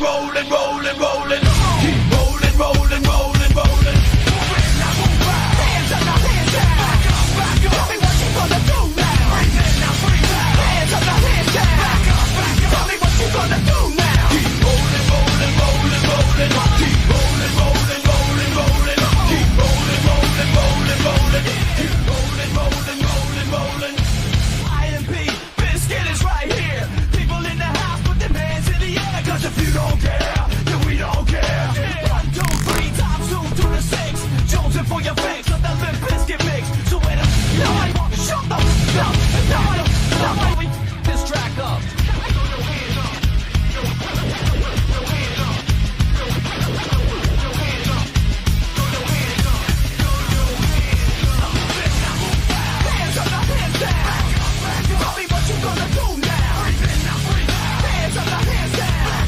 rolling, rolling, rolling. Keep rolling, rolling, rolling, rolling. Hands up, now hands down. Back up, back up. Tell me what you gonna do now. Breathe in, now breathe out. Hands up, now hands down. Back up, back up. Tell me what you gonna do now. Keep rolling, rolling, rolling, rolling. Keep rolling, rolling, rolling, rolling. Keep rolling, rolling, rolling, rolling. Keep rolling, rolling, rolling, rolling. IMP, Fvckk It is right here. People in the house, put them hands in the air. Cause if you don't care, then we don't care. 1, 2, 3 times 2 to the 6. Jonesing for your fakes of the Fvckk It mix. So wait a minute, shut the fuck up. Now we this track up. Hands up, now hands down. Tell me what you gonna do now. Hands up, now hands down.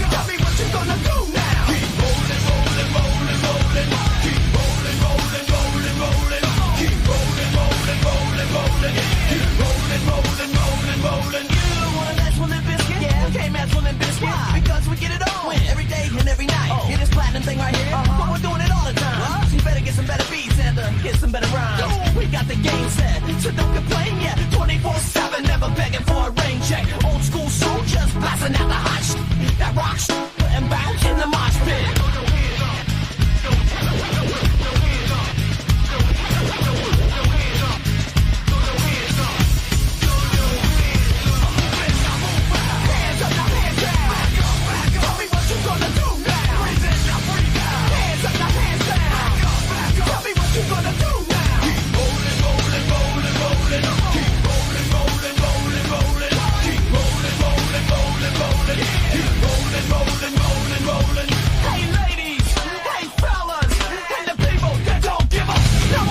Tell me what you gonna do now. Keep rolling, rolling, rolling, rolling. Keep rolling, rolling, rolling, rolling. Keep rolling, rolling, rolling, rolling. Keep rolling, rolling, rolling, rolling. You wanna mess with Limp Bizkit? Yeah, we can't mess with Limp Bizkit. Because we get it on every day and every night. Hear this platinum thing right here? But we're doing it all the time. So you better get some better beats and get some better rhymes. We got the game set, so don't complain yet. 24/7, never begging for a rain check. Old school soldiers blasting out the hot shit. That rock shit, and bounce in the mosh pit. Hands up, now hands down. Tell me what you gonna do now. Hands up, now hands down. Tell me what you gonna do now. Keep rolling, rolling, rolling, rolling. Keep rolling, rolling, rolling, rolling. Keep rolling, rolling, rolling, rolling. Keep rolling, rolling, rolling, rolling. Hey ladies, hey fellas, and the people that don't give up. Now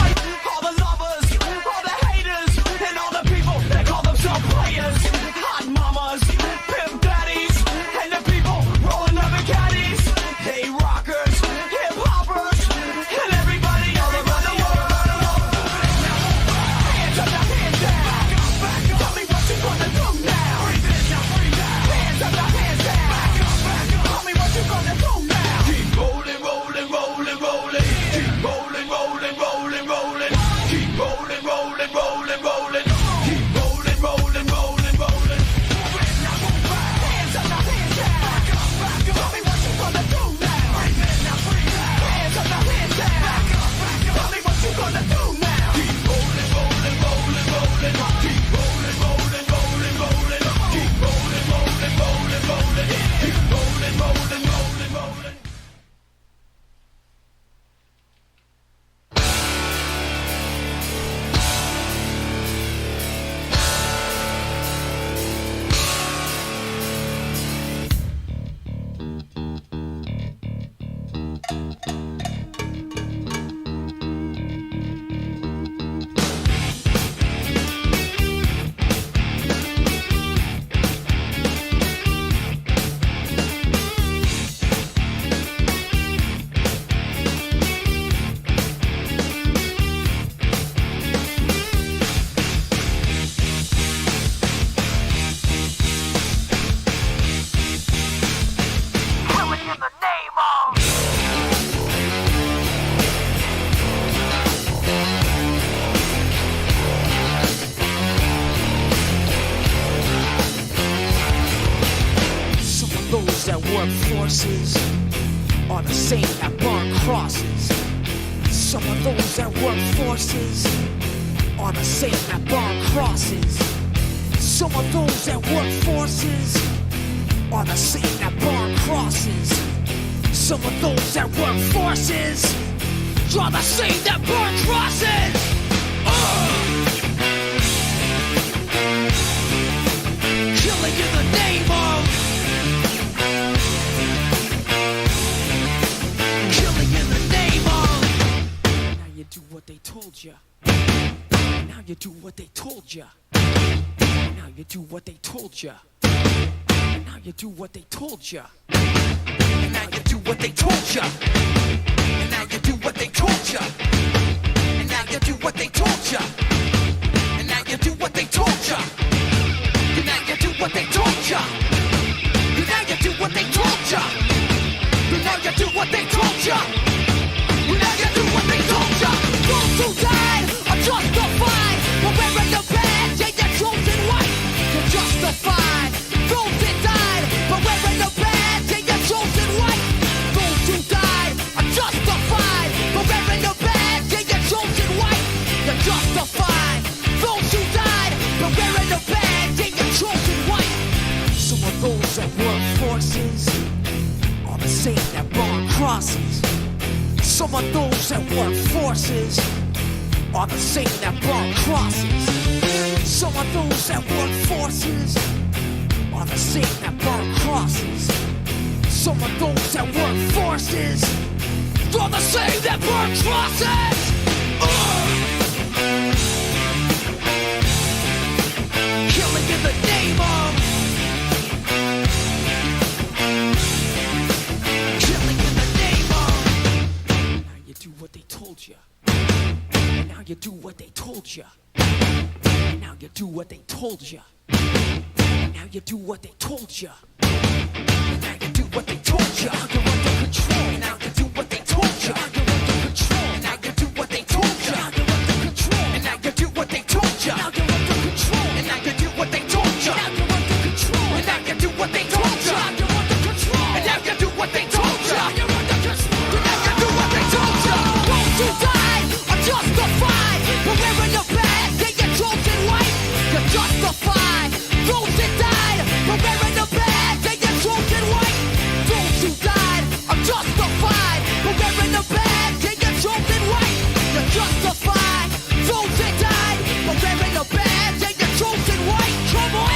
all the lovers, all the haters, and all the people that call themselves players. Hot mamas, pimp daddies, and the people rolling up in caddies. Hey rockers, hip hoppers, and everybody all around the world. Hands up, now hands down. Tell me what you gonna do now. Hands up, now hands down. Tell me what you gonna do now. Keep rolling, rolling, rolling, rolling. Keep rolling, rolling, rolling, rolling. Keep rolling, rolling, rolling, rolling. Keep rolling, rolling, rolling, rolling. Hands up, now hands down. Tell me what you gonna do now. Hands up, now hands down. Tell me what you gonna do now. Keep rolling, rolling, rolling, rolling. Keep rolling, rolling, rolling, rolling. Keep rolling, rolling, rolling, rolling. Keep rolling, rolling, rolling, rolling. Some of those that work forces are the same that burn crosses. Some of those that work forces are the same that burn crosses. Some of those that work forces are the same that burn crosses. Some of those that work forces are the same that burn crosses. Killing in the name of. Killing in the name of. Now you do what they told you. Now you do what they told you. Now you do what they told you. Now you do what they told you. And now you do what they told you. And now you do what they told you. And now you do what they told you. And now you do what they told you. And now you do what they told you. And now you do what they told you. those that work forces are the same that burn crosses. Some of those that work forces are the same that burn crosses. Some of those that work forces are the same that burn crosses. Some of those that work forces are the same that burn crosses. Killing in the name of. Killing in the name of. Now you do what they told you. And now you do what they told you. And now you do what they told you. And now you do what they told you. And now you do what they told you. You're under control. And now you do what they told you. You're under control. And now you do what they told you. You're under control. And now you do what they told you. Now you're under control. And now you do what they told you. Now you're under control. And now you do what they told you. You're under control. And now you do what they told you. You're under control. And now you do what they told you. Those who died are justified. But wearing the badge, they get chosen white. You're justified. Those that died, but wearing the badge, they get chosen white. Those who died are justified. But wearing the badge, they get chosen white. You're justified. Those that died, but wearing the badge, they get chosen white. Come on.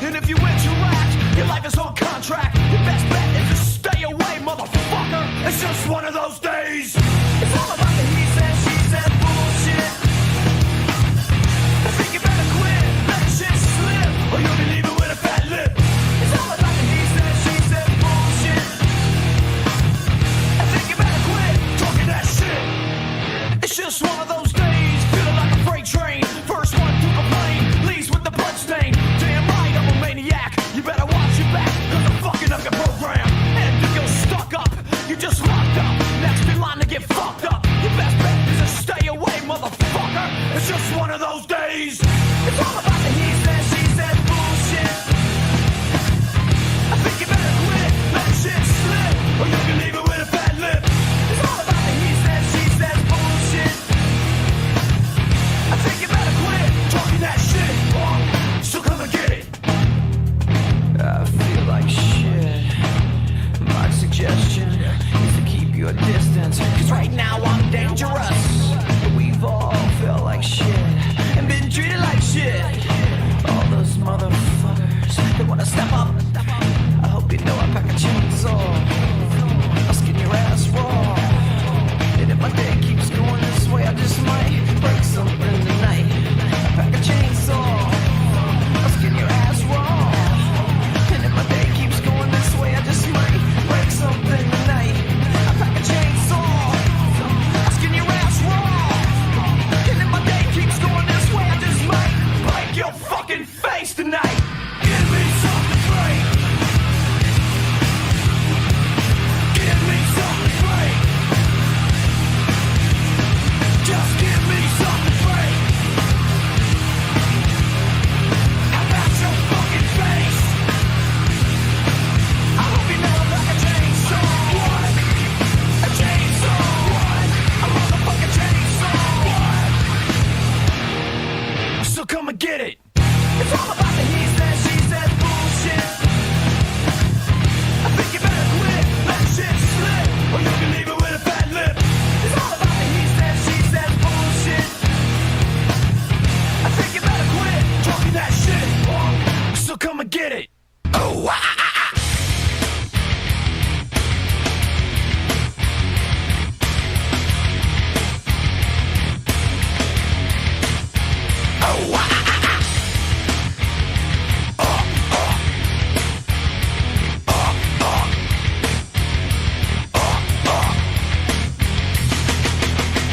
And if you interact, your life is on contract. Your best bet is to stay away, motherfucker. It's just one of those days. It's all about the he said, she said bullshit. I think you better quit, let shit slip, or you'll be leaving with a fat lip. It's all about the he said, she said bullshit. I think you better quit talking that shit. It's just one of those days, feeling like a freight train. First one to complain, leaves with the blood stain. Damn right, I'm a maniac. You better watch your back, cause I'm fucking up your program. And if you're stuck up, you just locked up. Next in line to get fucked up. Your best bet is to stay away, motherfucker. It's just one of those days. It's all about the he said, she said bullshit. I think you better quit, let shit slip, or you can leave it with a fat lip. It's all about the he said, she said bullshit. I think you better quit talking that shit. So come and get it. I feel like shit. My suggestion is to keep your distance, cause right now I'm dangerous. We've all felt like shit and been treated like shit. All those motherfuckers that wanna step up, I hope you know I pack a chainsaw. I'll skin your ass raw. And if my day keeps going this way, I just might break something tonight. I pack a chainsaw. I'll skin your ass raw. And if my day keeps going this way, I just might break something tonight. I pack a chainsaw. I'll skin your ass raw. And if my day keeps going this way, I just might break your fucking face tonight. Give me something to break. Give me something to break. Just give me something to break. How about your fucking face? I hope you know I'm like a chainsaw. What? A chainsaw. What? A motherfucking chainsaw. What? So come and get it. It's all about the he said, she said bullshit. I think you better quit, let shit slip, or you can leave it with a fat lip. It's all about the he said, she said bullshit. I think you better quit talking that shit. So come and get it. Oh,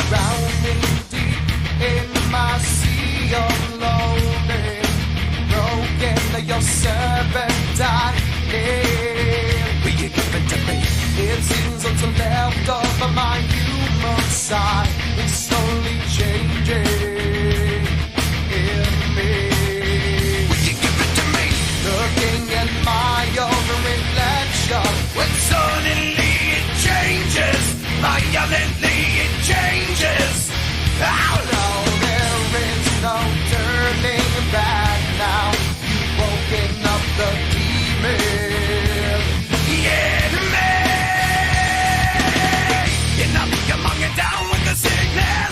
Drowning deep in my sea of loathing, broken your serpentine. Will you give it to me? It seems what's left of my human side is slowly changing in me. Will you give it to me? Looking at my own reflection, when suddenly it changes, violently it changes. Oh no, there is no turning back now. You've woken up the demon in me. You knock your monkey down with the sickness.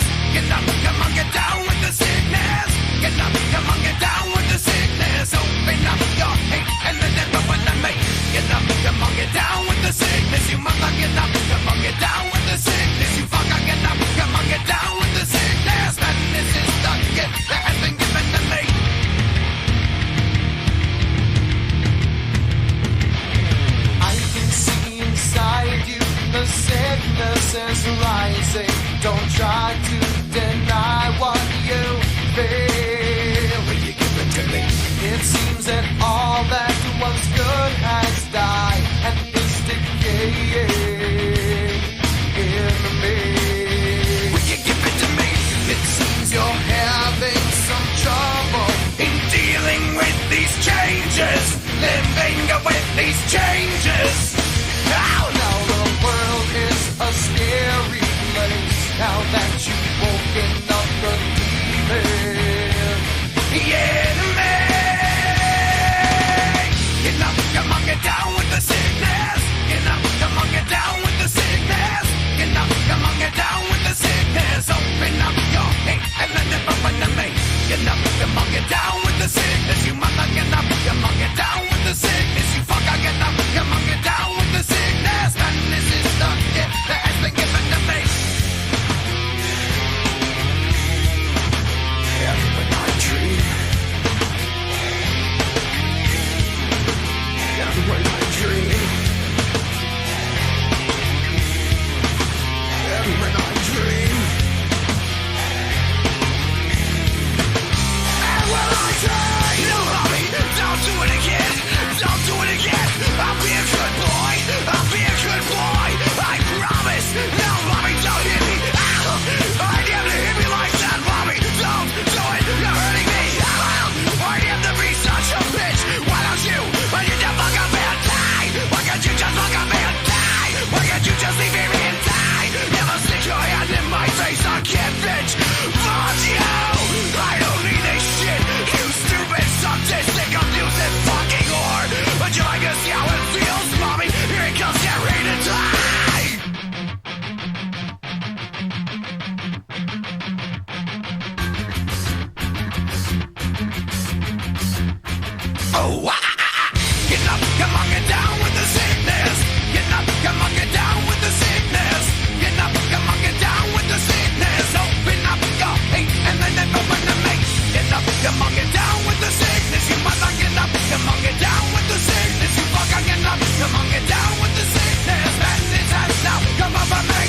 Get up, come on, get down with the sickness. Get up, come on, get down with the sickness. Get up, come on, get down with the sickness. Open up your hate and then open the make. Get up, come on, get down with the sickness. You mother, get up, come on, get down with the sickness. You fucker, get up, come on, get down with the sickness. Bandits has now come over me.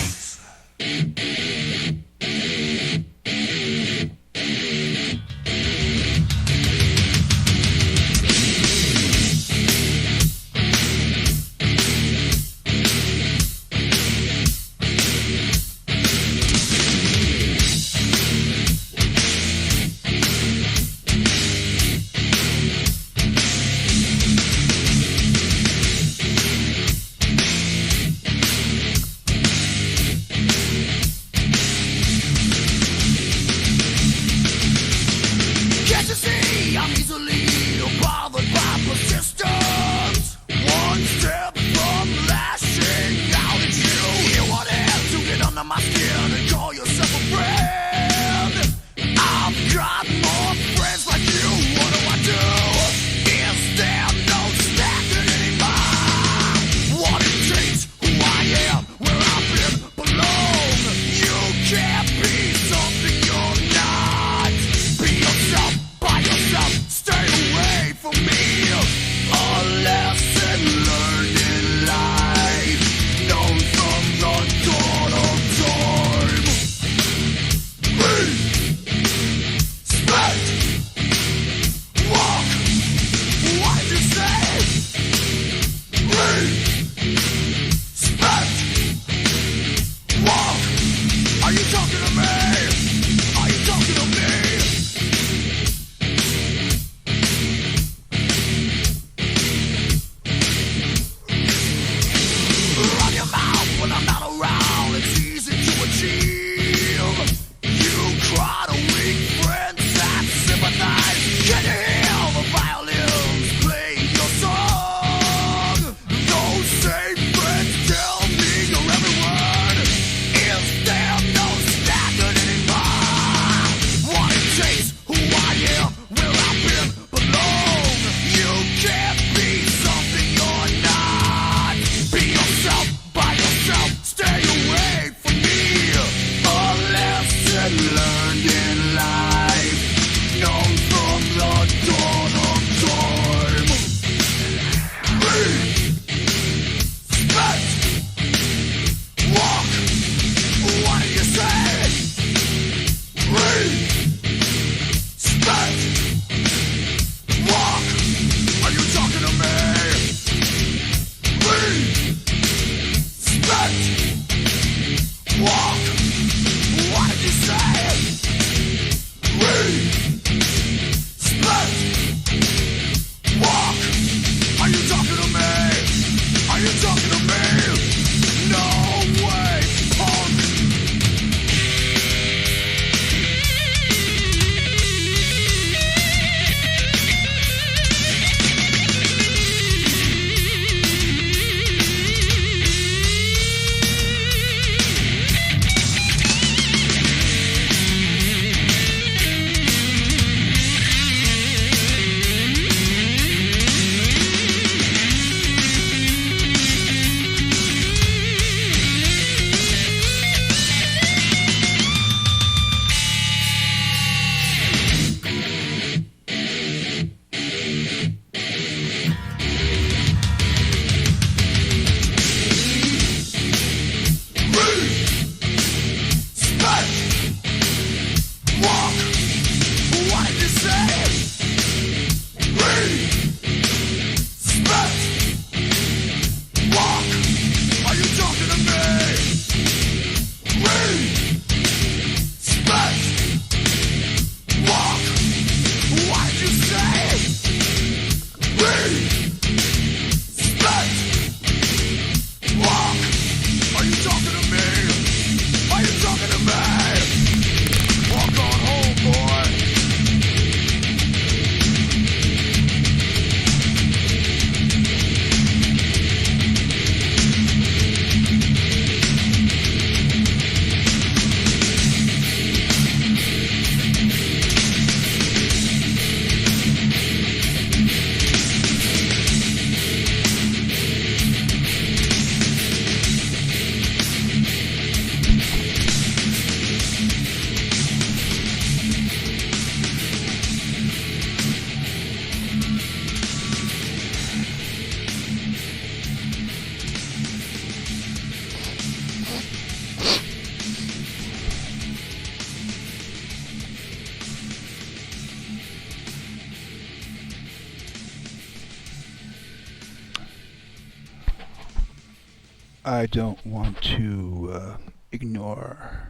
I don't want to ignore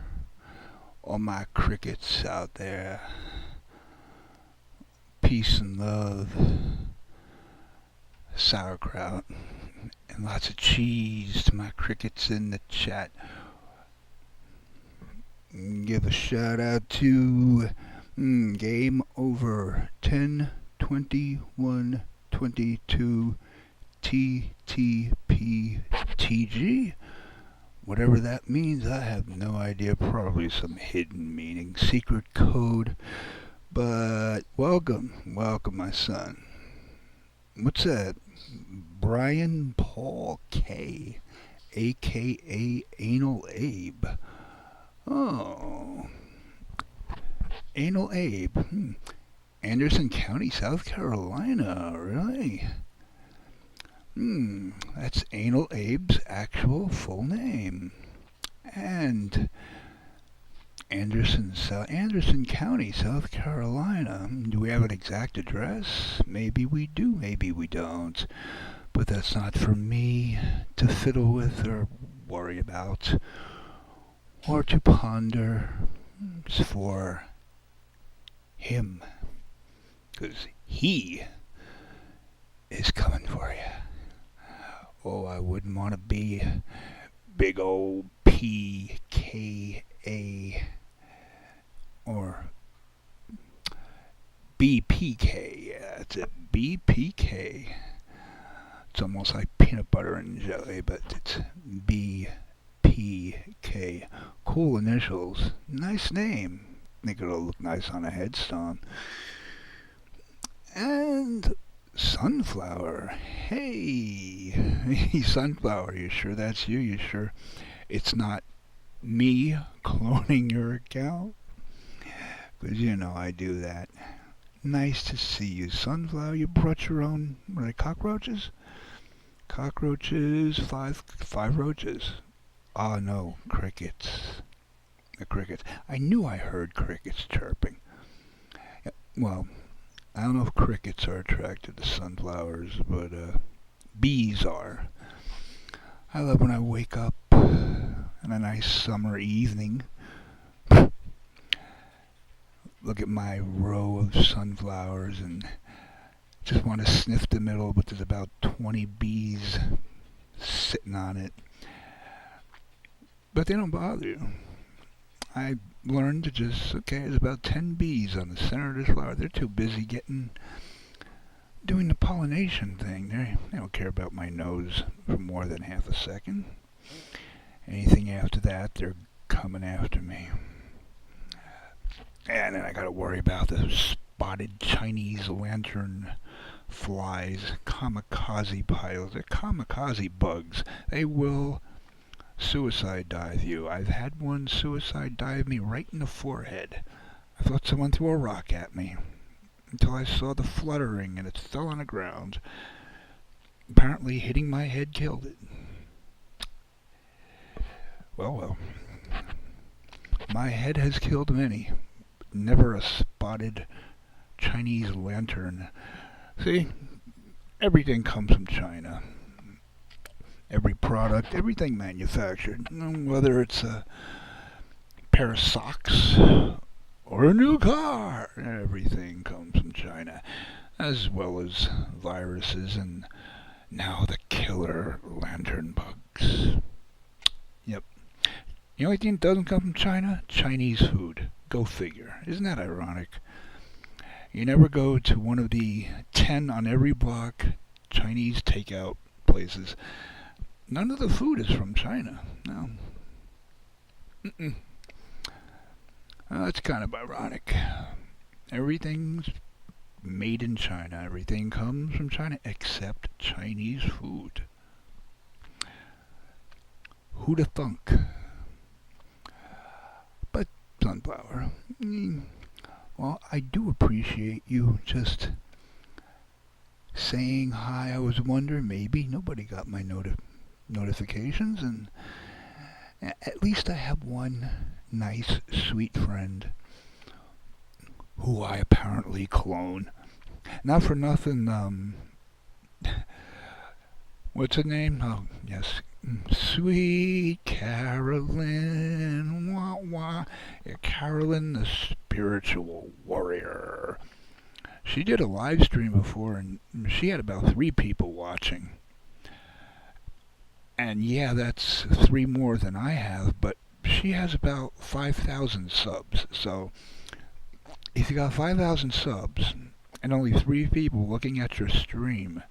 all my crickets out there. Peace and love, sauerkraut, and lots of cheese to my crickets in the chat. Give a shout out to Game Over 10 21 22 TTPTG. Whatever that means, I have no idea. Probably some hidden meaning, secret code. But welcome, my son. What's that? Brian Paul K, aka Anal Abe. Oh, Anal Abe. Anderson County, South Carolina. Really? That's Anal Abe's actual full name. And Anderson County, South Carolina. Do we have an exact address? Maybe we do, maybe we don't. But that's not for me to fiddle with or worry about or to ponder. It's for him. Because he is coming for you. Oh, I wouldn't want to be big old PKA or BPK. Yeah, it's a BPK. It's almost like peanut butter and jelly, but it's BPK. Cool initials. Nice name. Think it'll look nice on a headstone. And Sunflower. Hey, Sunflower, you sure that's you? You sure it's not me cloning your account? Because you know I do that. Nice to see you, Sunflower. You brought your own, what are they, cockroaches? Cockroaches, five roaches. Ah, no, crickets. The crickets. I knew I heard crickets chirping. Well, I don't know if crickets are attracted to sunflowers, but bees are. I love when I wake up on a nice summer evening, look at my row of sunflowers and just want to sniff the middle, but there's about 20 bees sitting on it. But they don't bother you. I learned to just, there's about 10 bees on the center of this flower. They're too busy doing the pollination thing. They don't care about my nose for more than half a second. Anything after that, they're coming after me. And then I gotta worry about the spotted Chinese lantern flies, kamikaze piles. They're kamikaze bugs. They will suicide dive you. I've had one suicide dive me right in the forehead. I thought someone threw a rock at me until I saw the fluttering and it fell on the ground. Apparently hitting my head killed it. Well. My head has killed many. Never a spotted Chinese lantern. See? Everything comes from China. Every product, everything manufactured, whether it's a pair of socks or a new car, everything comes from China, as well as viruses and now the killer lantern bugs. Yep. The only thing that doesn't come from China, Chinese food. Go figure. Isn't that ironic? You never go to one of the 10 on every block Chinese takeout places. None of the food is from China. No. That's kind of ironic. Everything's made in China. Everything comes from China except Chinese food. Who'da thunk? But Sunflower, well, I do appreciate you just saying hi. I was wondering, maybe nobody got my notifications, and at least I have one nice, sweet friend who I apparently clone. Not for nothing, what's her name? Oh, yes, Sweet Carolyn, wah wah. Yeah, Carolyn, the spiritual warrior. She did a live stream before, and she had about 3 people watching. And yeah, that's 3 more than I have, but she has about 5,000 subs. So if you got 5,000 subs and only 3 people looking at your stream,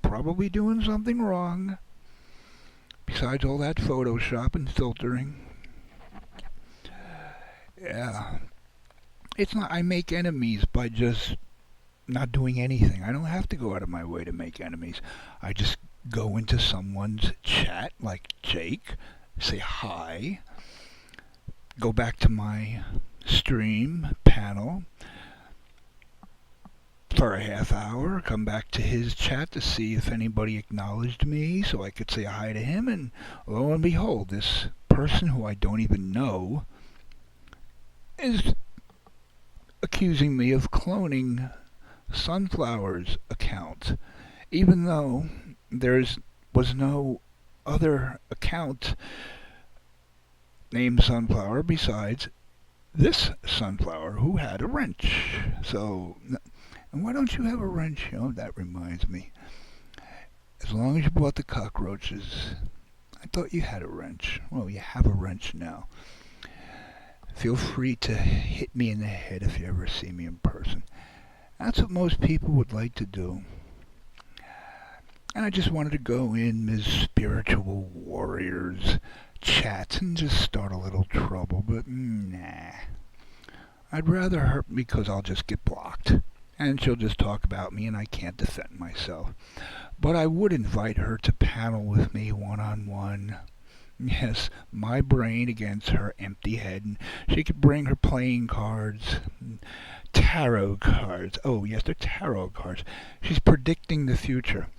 probably doing something wrong. Besides all that Photoshop and filtering. Yeah. It's not, I make enemies by just not doing anything. I don't have to go out of my way to make enemies. I just go into someone's chat, like Jake, say hi, go back to my stream panel for a half hour, come back to his chat to see if anybody acknowledged me so I could say hi to him, and lo and behold, this person who I don't even know is accusing me of cloning Sunflower's account, even though was no other account named Sunflower besides this Sunflower who had a wrench. So, and why don't you have a wrench? Oh, that reminds me. As long as you bought the cockroaches, I thought you had a wrench. Well, you have a wrench now. Feel free to hit me in the head if you ever see me in person. That's what most people would like to do. And I just wanted to go in Ms. Spiritual Warriors chat and just start a little trouble, but nah. I'd rather her because I'll just get blocked. And she'll just talk about me and I can't defend myself. But I would invite her to panel with me one-on-one. Yes, my brain against her empty head, and she could bring her playing cards, tarot cards. Oh yes, they're tarot cards. She's predicting the future.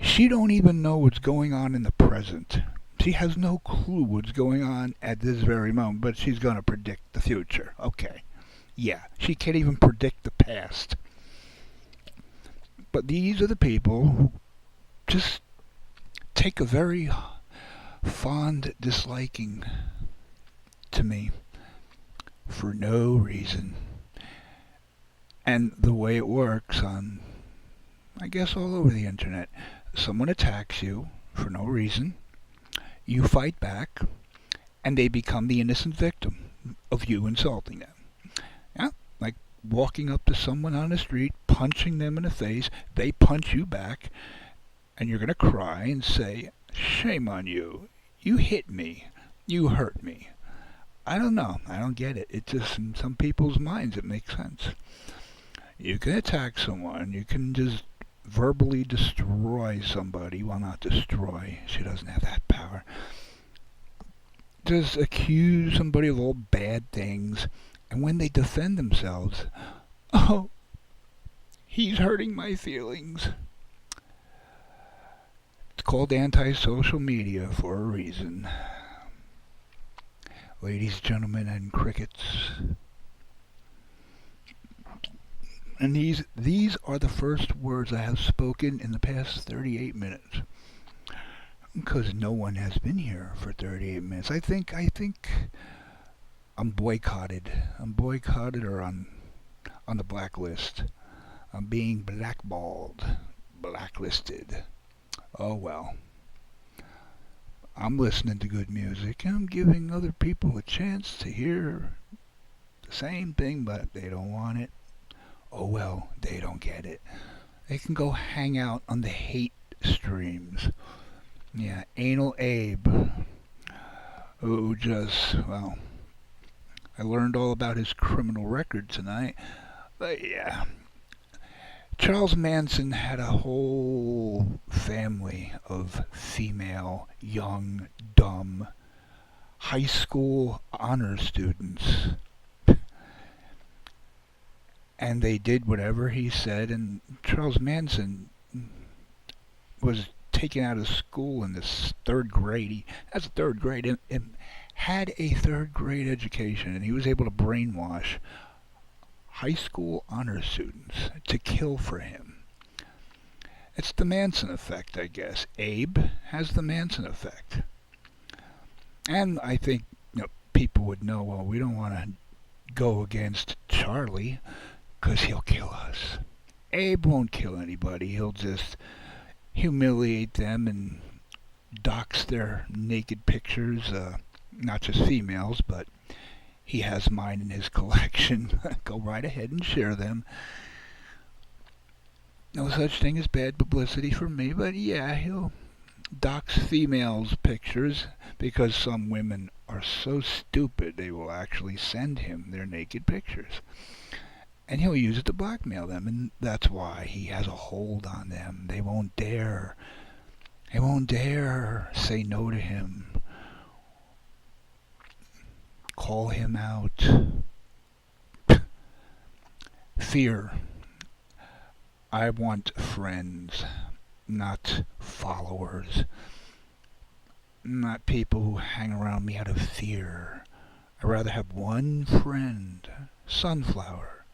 She don't even know what's going on in the present. She has no clue what's going on at this very moment, but she's going to predict the future. Okay. Yeah, she can't even predict the past. But these are the people who just take a very fond disliking to me for no reason. And the way it works on, I guess, all over the internet, someone attacks you for no reason, you fight back, and they become the innocent victim of you insulting them. Yeah, like walking up to someone on the street, punching them in the face, they punch you back, and you're going to cry and say, "Shame on you. You hit me. You hurt me." I don't know. I don't get it. It just, in some people's minds, it makes sense. You can attack someone. You can just verbally destroy somebody. Well, not destroy. She doesn't have that power. Just accuse somebody of all bad things. And when they defend themselves, oh, he's hurting my feelings. It's called anti-social media for a reason. Ladies, gentlemen, and crickets. And these are the first words I have spoken in the past 38 minutes. Because no one has been here for 38 minutes. I think I'm boycotted. I'm boycotted or on the blacklist. I'm being blackballed. Blacklisted. Oh well. I'm listening to good music and I'm giving other people a chance to hear the same thing, but they don't want it. Oh well, they don't get it. They can go hang out on the hate streams. Yeah, Anal Abe. Who just, well, I learned all about his criminal record tonight. But yeah. Charles Manson had a whole family of female, young, dumb, high school honor students. And they did whatever he said, and Charles Manson was taken out of school in this third grade. That's third grade, and had a third grade education, and he was able to brainwash high school honor students to kill for him. It's the Manson effect, I guess. Abe has the Manson effect. And I think people would know, well, we don't want to go against Charlie because he'll kill us. Abe won't kill anybody. He'll just humiliate them and dox their naked pictures, not just females, but he has mine in his collection. Go right ahead and share them. No such thing as bad publicity for me, but yeah, he'll dox females' pictures because some women are so stupid they will actually send him their naked pictures. And he'll use it to blackmail them, and that's why he has a hold on them. They won't dare say no to him. Call him out. Fear. I want friends, not followers. Not people who hang around me out of fear. I'd rather have one friend. Sunflower.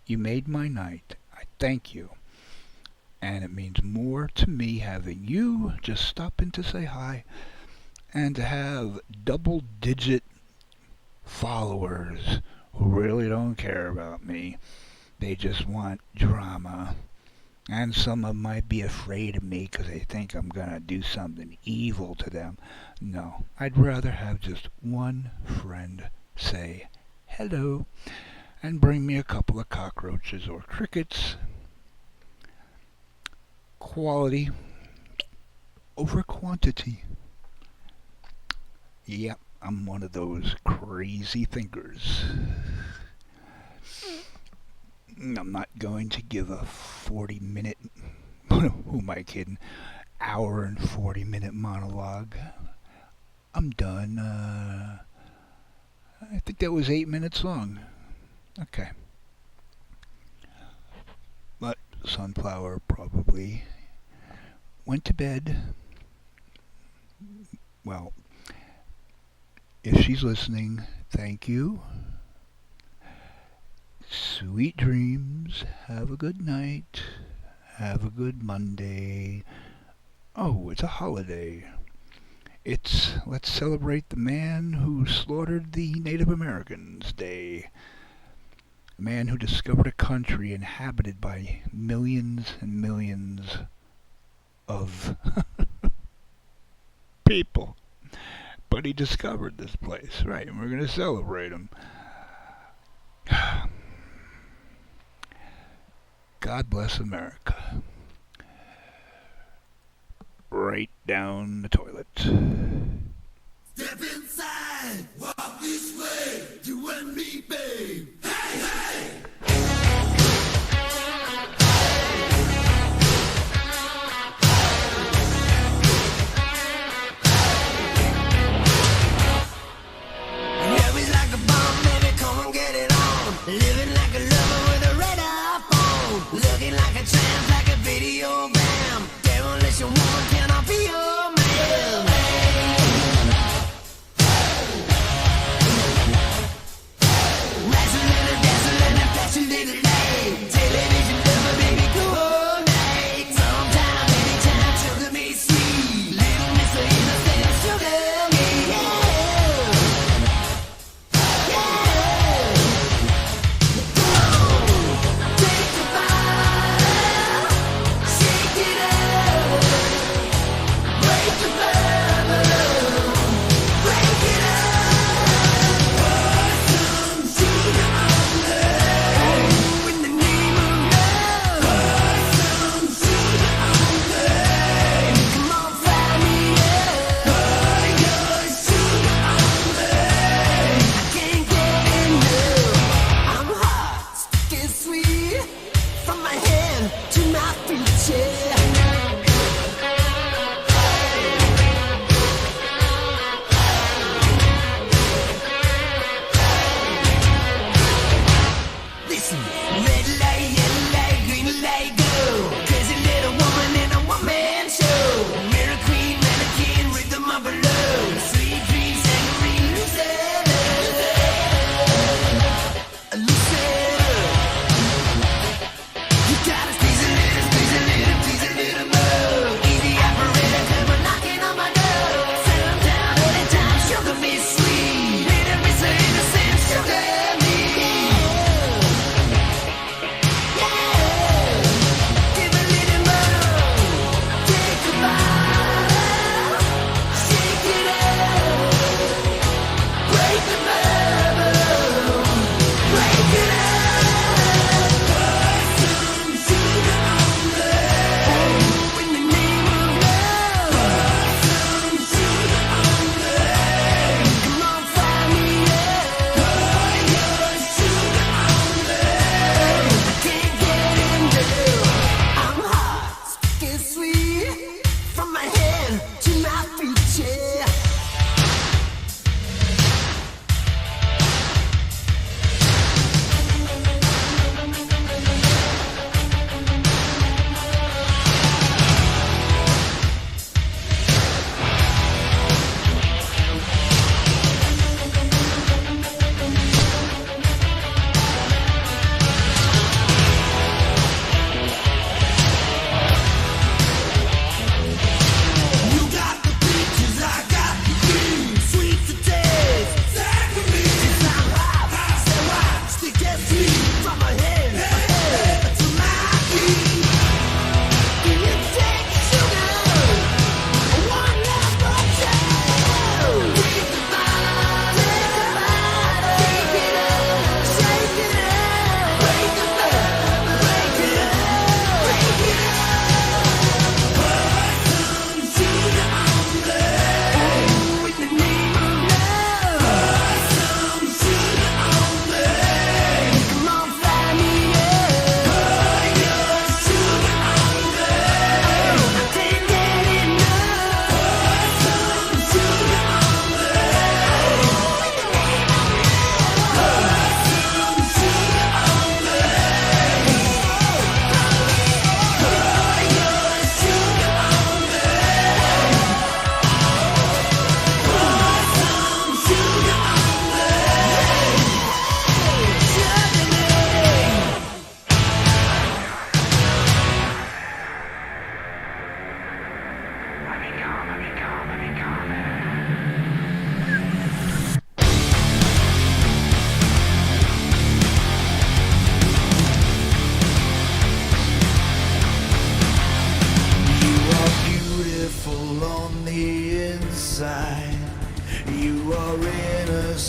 You made my night. I thank you. And it means more to me having you just stop in to say hi and to have double-digit followers who really don't care about me. They just want drama. And some of them might be afraid of me because they think I'm going to do something evil to them. No, I'd rather have just one friend say hello and bring me a couple of cockroaches or crickets. Quality over quantity. Yep, I'm one of those crazy thinkers. I'm not going to give a 40-minute, who am I kidding, hour and 40-minute monologue. I'm done. I think that was 8 minutes long. Okay. But Sunflower probably went to bed. Well, if she's listening, thank you. Sweet dreams. Have a good night. Have a good Monday. Oh, it's a holiday. It's Let's Celebrate the Man Who Slaughtered the Native Americans Day. A man who discovered a country inhabited by millions and millions of people. But he discovered this place, right? And we're going to celebrate him. God bless America. Right down the toilet. Step inside, walk this way, you and me, babe. Hey, hey! Yeah, we like a bomb, baby, come and get it on. Living like a lover with a radar phone. Looking like a tramp, like a video bam. Demolition woman, can I be your man? Wrestling and dancing and flashing little light. Television lover, baby, go all night. Sometime, anytime, sugar me sweet. Little Mr. Innocent, sugar me, yeah. Take the fire, shake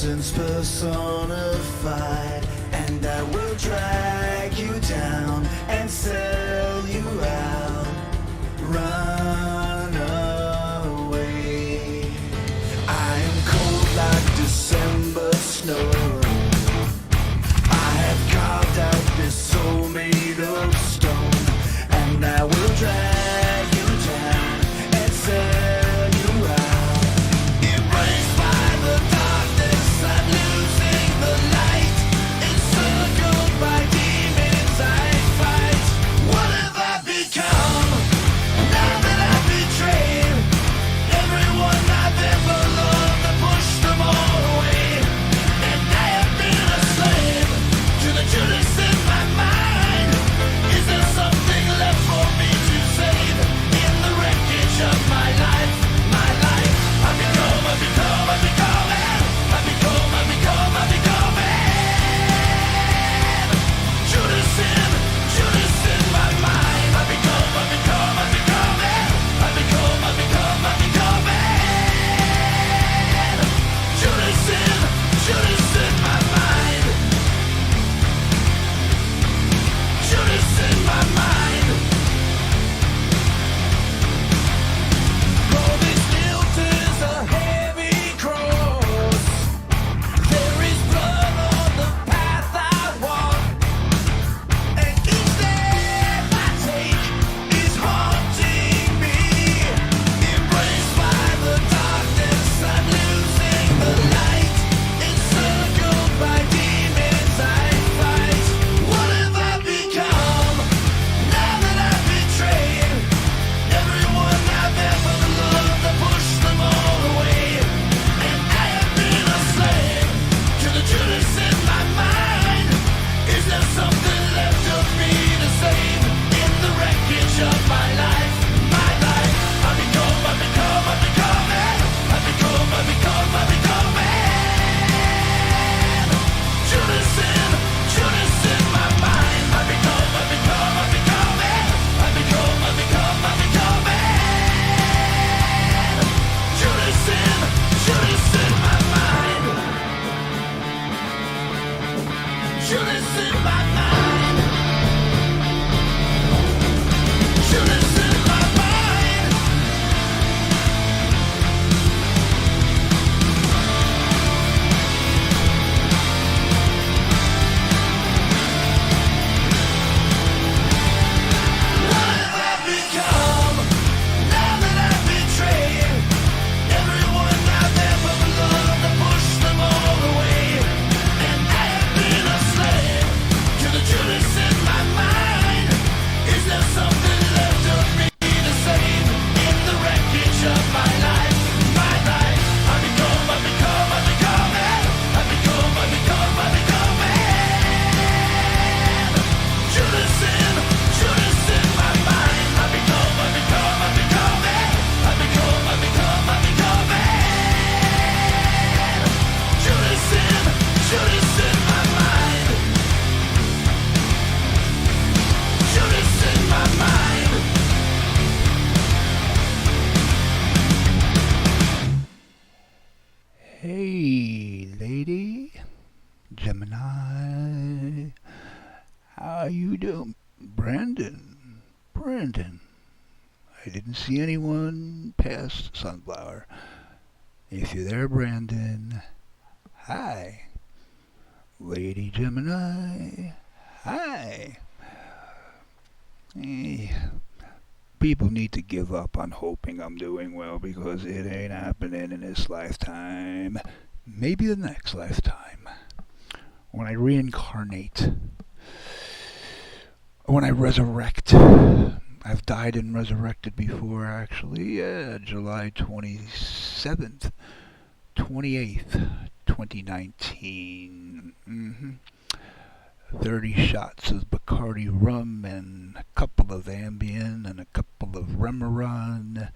essence personified, and I will drag you down and sell you out. Run away. I am cold like December snow. I have carved out this soul made of stone, and I will drag you down and sell you out. Embraced by the darkness, I'm losing the light. Encircled by demons I fight. What have I become now that I've betrayed everyone I've ever loved? I pushed them all away, and I have been a slave to the Judas in my mind. Is there something left for me to save in the wreckage of my life? My life. I become it. I become it. Judas in my mind. I become it. I become it. Judas in my mind. Judas in my mind. All this guilt is a heavy cross. There is blood on the path I walk, and each step I take is haunting me. Embraced by the darkness, I'm losing the light. Encircled by demons I fight. What have I become now that I've betrayed everyone I've ever loved? I pushed them all away, and I have been a slave to the Judas in my mind. Is there something left of me to save in the wreckage of my life? My life. I become it. I become it. Judas in my mind. I become it. I become it. Judas in my mind. Judas in my mind. Judas in my mind. What have I become now that I've betrayed everyone I've ever loved? I pushed them all away, and I have been a slave to the Judas in my mind. Is there something left of me to save in the wreckage of my life? My life. I become it. Judas in my mind. I become it. Judas in my mind. Judas in my mind. Hey, lady, Gemini, how you doing? Brandon, I didn't see anyone past Sunflower. If you're there, Brandon, hi. Lady Gemini, hi. Eh, people need to give up on hoping I'm doing well, because it ain't happening in this lifetime. Maybe the next lifetime. When I reincarnate. When I resurrect. I've died and resurrected before, actually. Yeah, July 27th, 28th, 2019. 30 shots of Bacardi rum and a couple of Ambien and a couple of Remeron,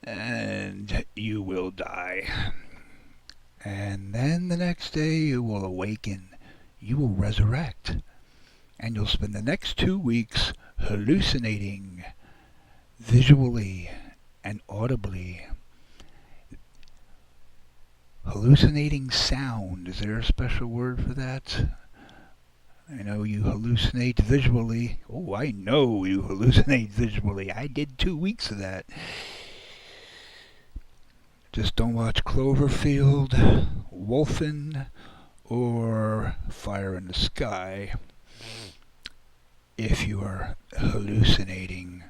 and you will die. And then the next day you will awaken, you will resurrect, and you'll spend the next 2 weeks hallucinating visually and audibly. hallucinating sound. Is there a special word for that? I know you hallucinate visually. Oh, I know you hallucinate visually. I did 2 weeks of that. Just don't watch Cloverfield, Wolfen, or Fire in the Sky if you are hallucinating.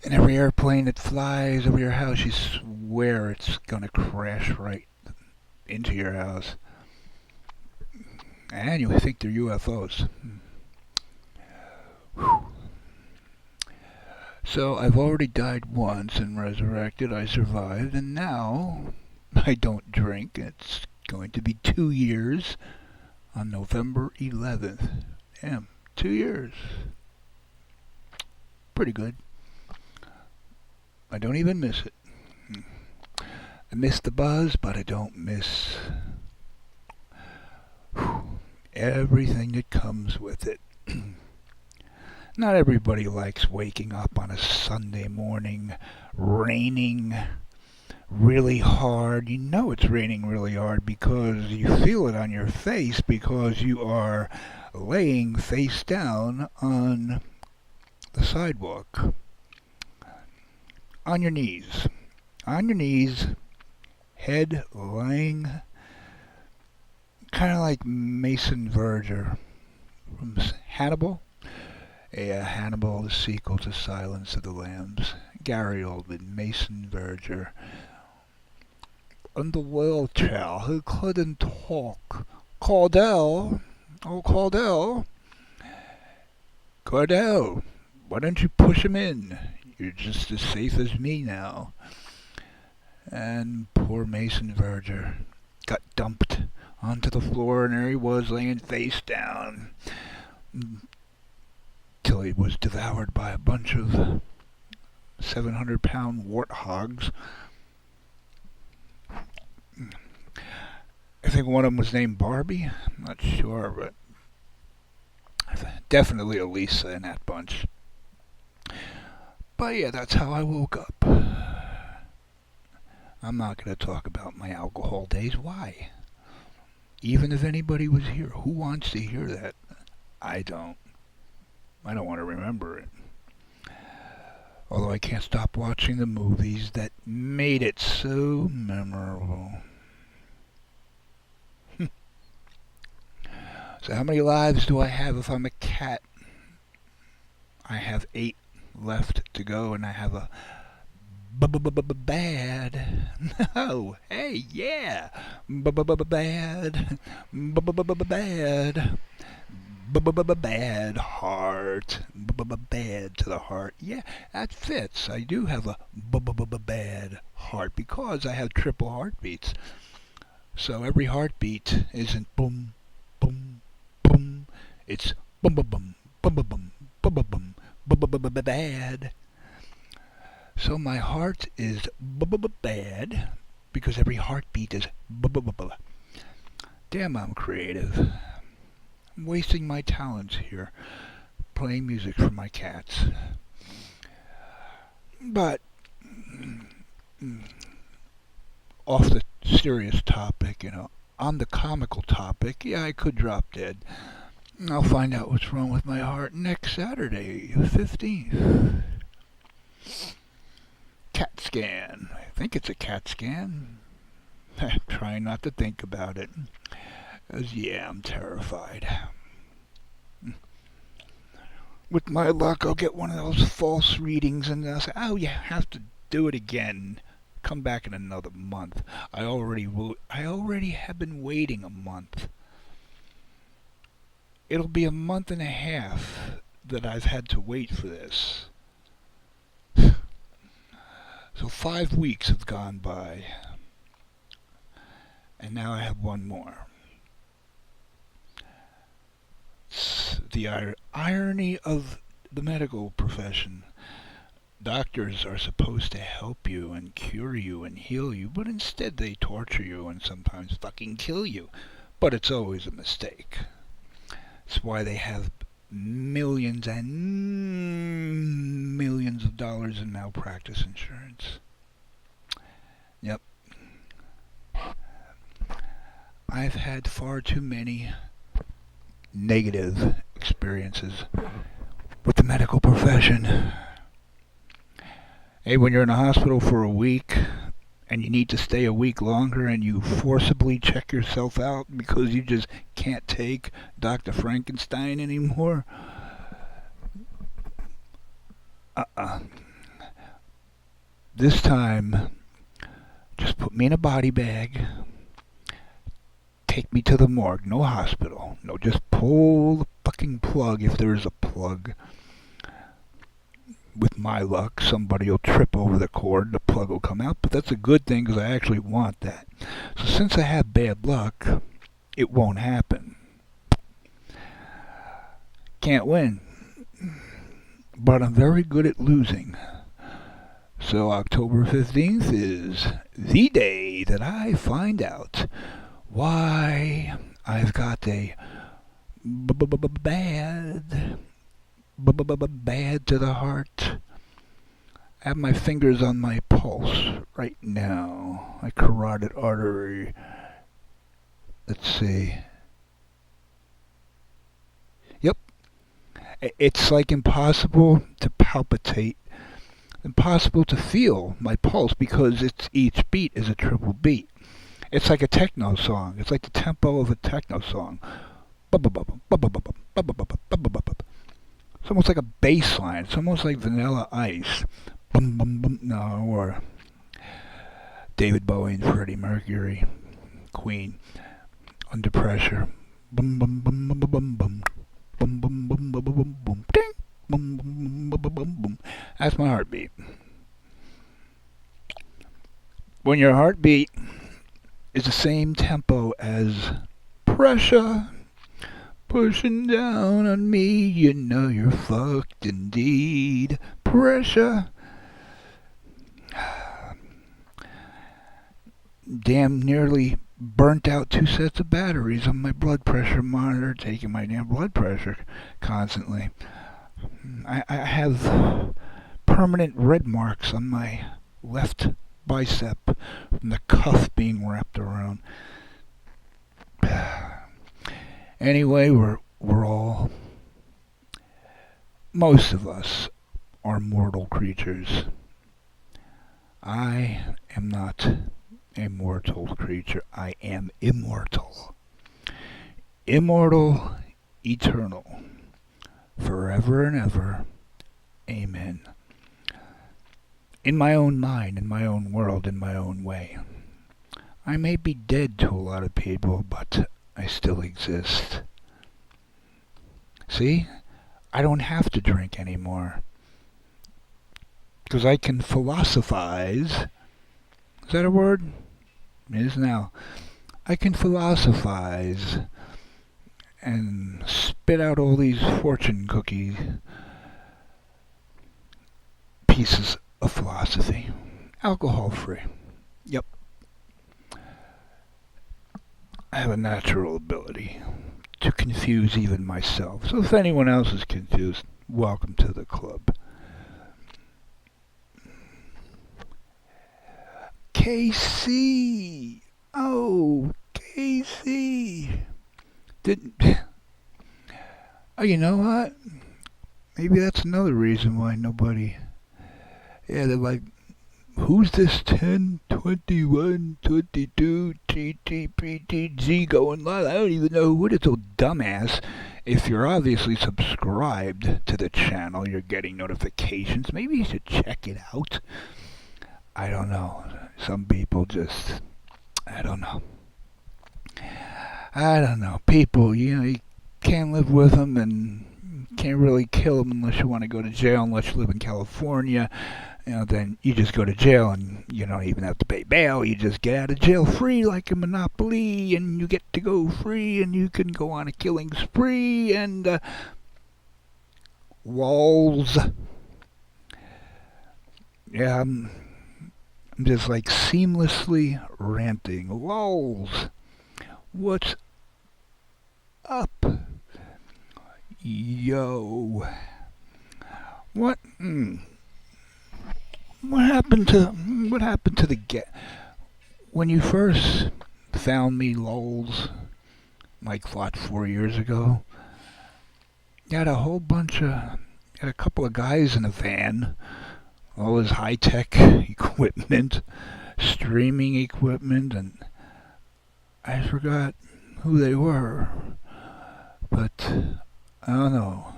And every airplane that flies over your house, you swear it's gonna crash right into your house. And you think they're UFOs. Whew. So I've already died once and resurrected. I survived, and now I don't drink. It's going to be 2 years on November 11th. Damn, 2 years. Pretty good. I don't even miss it. I miss the buzz, but I don't miss everything that comes with it. Not everybody likes waking up on a Sunday morning, raining really hard. You know it's raining really hard because you feel it on your face because you are laying face down on the sidewalk. On your knees. On your knees, head lying, kind of like Mason Verger from Hannibal. Hannibal, the sequel to Silence of the Lambs. Gary Oldman, Mason Verger. In the wheelchair, he couldn't talk. Cordell, Cordell, why don't you push him in? You're just as safe as me now. And poor Mason Verger got dumped onto the floor, and there he was laying face down till he was devoured by a bunch of 700-pound warthogs. I think one of them was named Barbie. I'm not sure, but definitely Elisa in that bunch. But yeah, that's how I woke up. I'm not going to talk about my alcohol days. Why? Even if anybody was here, who wants to hear that? I don't. I don't want to remember it. Although I can't stop watching the movies that made it so memorable. So how many lives do I have if I'm a cat? I have 8 left to go, and I have a bad. No, hey, yeah, bad, bad heart, bad to the heart. Yeah, that fits. I do have a bad heart because I have triple heartbeats. So every heartbeat isn't boom, boom, boom. It's boom, boom, boom, boom, boom, boom, boom, boom, boom, boom, bad. So my heart is bad because every heartbeat is Damn, I'm creative. I'm wasting my talents here, playing music for my cats. But off the serious topic, on the comical topic, yeah, I could drop dead. I'll find out what's wrong with my heart next Saturday, 15th. CAT scan. I think it's a CAT scan. Trying not to think about it. Because, yeah, I'm terrified. With my luck, I'll get one of those false readings and they'll say, oh, you have to do it again. Come back in another month. I already have been waiting a month. It'll be a month and a half that I've had to wait for this. So 5 weeks have gone by. And now I have one more. It's the irony of the medical profession. Doctors are supposed to help you and cure you and heal you, but instead they torture you and sometimes fucking kill you. But it's always a mistake. It's why they have millions and millions of dollars in malpractice insurance. Yep. I've had far too many negative experiences with the medical profession. Hey, when you're in a hospital for a week and you need to stay a week longer and you forcibly check yourself out because you just can't take Dr. Frankenstein anymore. This time, just put me in a body bag, take me to the morgue, no hospital. No, just pull the fucking plug if there is a plug. With my luck, somebody will trip over the cord, the plug will come out, but that's a good thing because I actually want that. So since I have bad luck, it won't happen. Can't win. But I'm very good at losing. So October 15th is the day that I find out why I've got a bad to the heart. I have my fingers on my pulse right now. My carotid artery. Let's see. Yep. It's like impossible to palpitate. Impossible to feel my pulse because each beat is a triple beat. It's like a techno song. It's like the tempo of a techno song. It's almost like a bass line. It's almost like Vanilla Ice. Bum bum bum. No, or David Bowie and Freddie Mercury, Queen, Under Pressure. Bum bum bum bum bum bum. Bum bum bum bum bum bum. Ding. Bum bum bum bum bum bum. That's my heartbeat. When your heartbeat is the same tempo as pressure pushing down on me, you know you're fucked indeed. Pressure. Damn nearly burnt out 2 sets of batteries on my blood pressure monitor, taking my damn blood pressure constantly. I have permanent red marks on my left bicep from the cuff being wrapped around. Anyway, we're all, most of us are mortal creatures. I am not a mortal creature. I am immortal. Immortal, eternal, forever and ever. Amen. In my own mind, in my own world, in my own way. I may be dead to a lot of people, but I still exist. See? I don't have to drink anymore. Because I can philosophize. Is that a word? It is now. I can philosophize and spit out all these fortune cookie pieces of philosophy. Alcohol free. Yep. I have a natural ability to confuse even myself. So if anyone else is confused, welcome to the club. KC! Oh, KC! Oh, you know what? Maybe that's another reason why nobody... Yeah, they're like, who's this 10, 21, 22, TTPTG going live? I don't even know who it is, so dumbass. If you're obviously subscribed to the channel, you're getting notifications. Maybe you should check it out. I don't know. Some people just... I don't know. People, you can't live with them and can't really kill them unless you want to go to jail, unless you live in California. Then you just go to jail and you don't even have to pay bail. You just get out of jail free like a Monopoly, and you get to go free, and you can go on a killing spree, and walls. Yeah, I'm just like seamlessly ranting. Lols. What's up? Yo. What? What happened to the when you first found me lols, like what, 4 years ago. You had a whole bunch of, had a couple of guys in a van, all his high-tech equipment, streaming equipment, and I forgot who they were, but I don't know.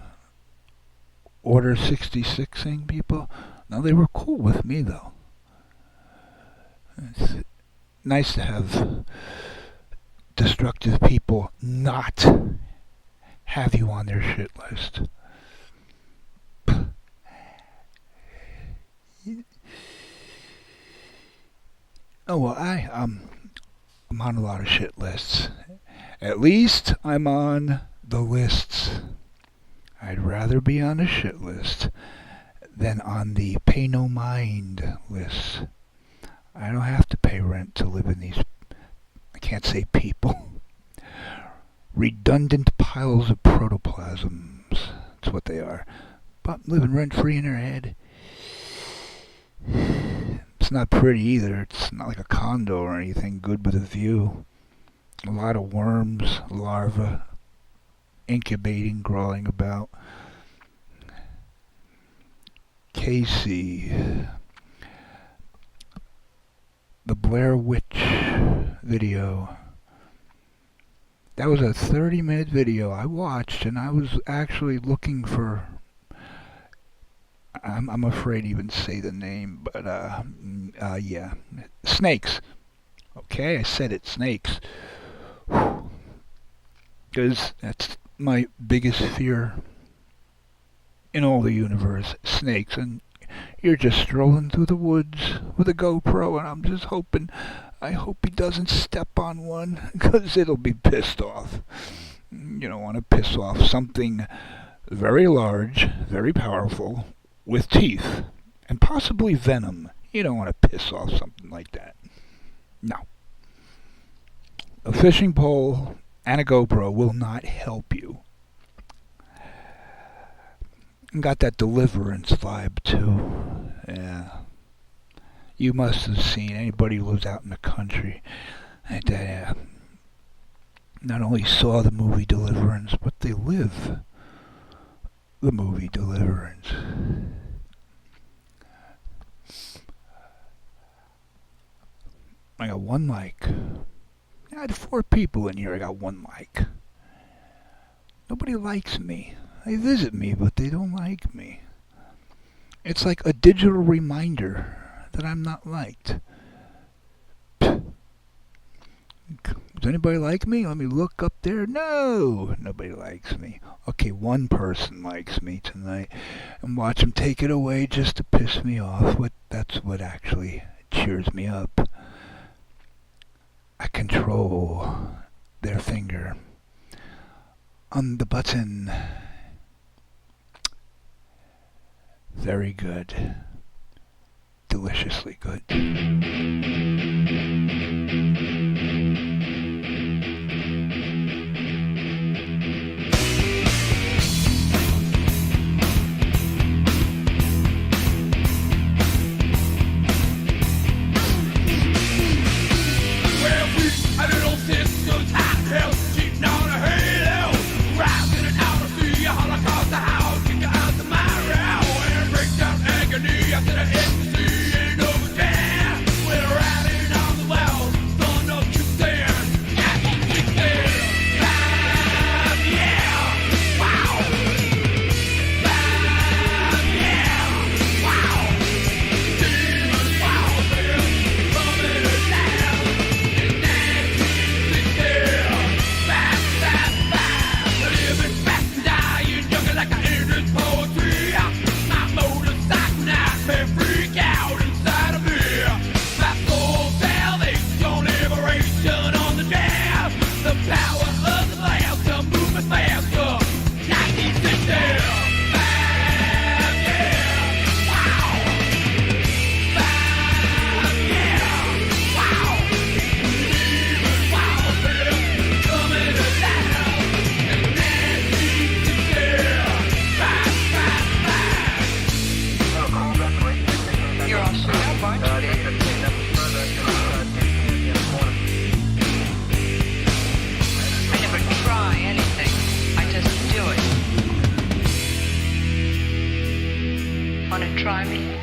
Order 66ing people? No, they were cool with me though. It's nice to have destructive people not have you on their shit list. Oh well, I'm on a lot of shit lists. At least I'm on the lists. I'd rather be on a shit list than on the pay no mind list. I don't have to pay rent to live in these, I can't say people, redundant piles of protoplasms. That's what they are. But living rent free in their head. It's not pretty either. It's not like a condo or anything good with a view. A lot of worms, larvae, incubating, crawling about. Casey. The Blair Witch video. That was a 30-minute video I watched, and I was actually looking for, I'm afraid to even say the name, but yeah, snakes. Okay, I said it, snakes. Because that's my biggest fear in all the universe, snakes. And you're just strolling through the woods with a GoPro, and I'm just hoping, I hope he doesn't step on one, because it'll be pissed off. You don't want to piss off something very large, very powerful, with teeth, and possibly venom. You don't want to piss off something like that. No. A fishing pole and a GoPro will not help you. Got that Deliverance vibe too. Yeah. You must have seen, anybody who lives out in the country, that not only saw the movie Deliverance, but they live the movie Deliverance. I got one mic. I had 4 people in here. I got one mic. Nobody likes me. They visit me, but they don't like me. It's like a digital reminder that I'm not liked. Does anybody like me? Let me look up there. No, nobody likes me. Okay, one person likes me tonight, and watch them take it away just to piss me off. That's what actually cheers me up. I control their finger on the button. Very good. Deliciously good. After the NBC ain't over there, we're riding on the well. Don't know Wanna try me?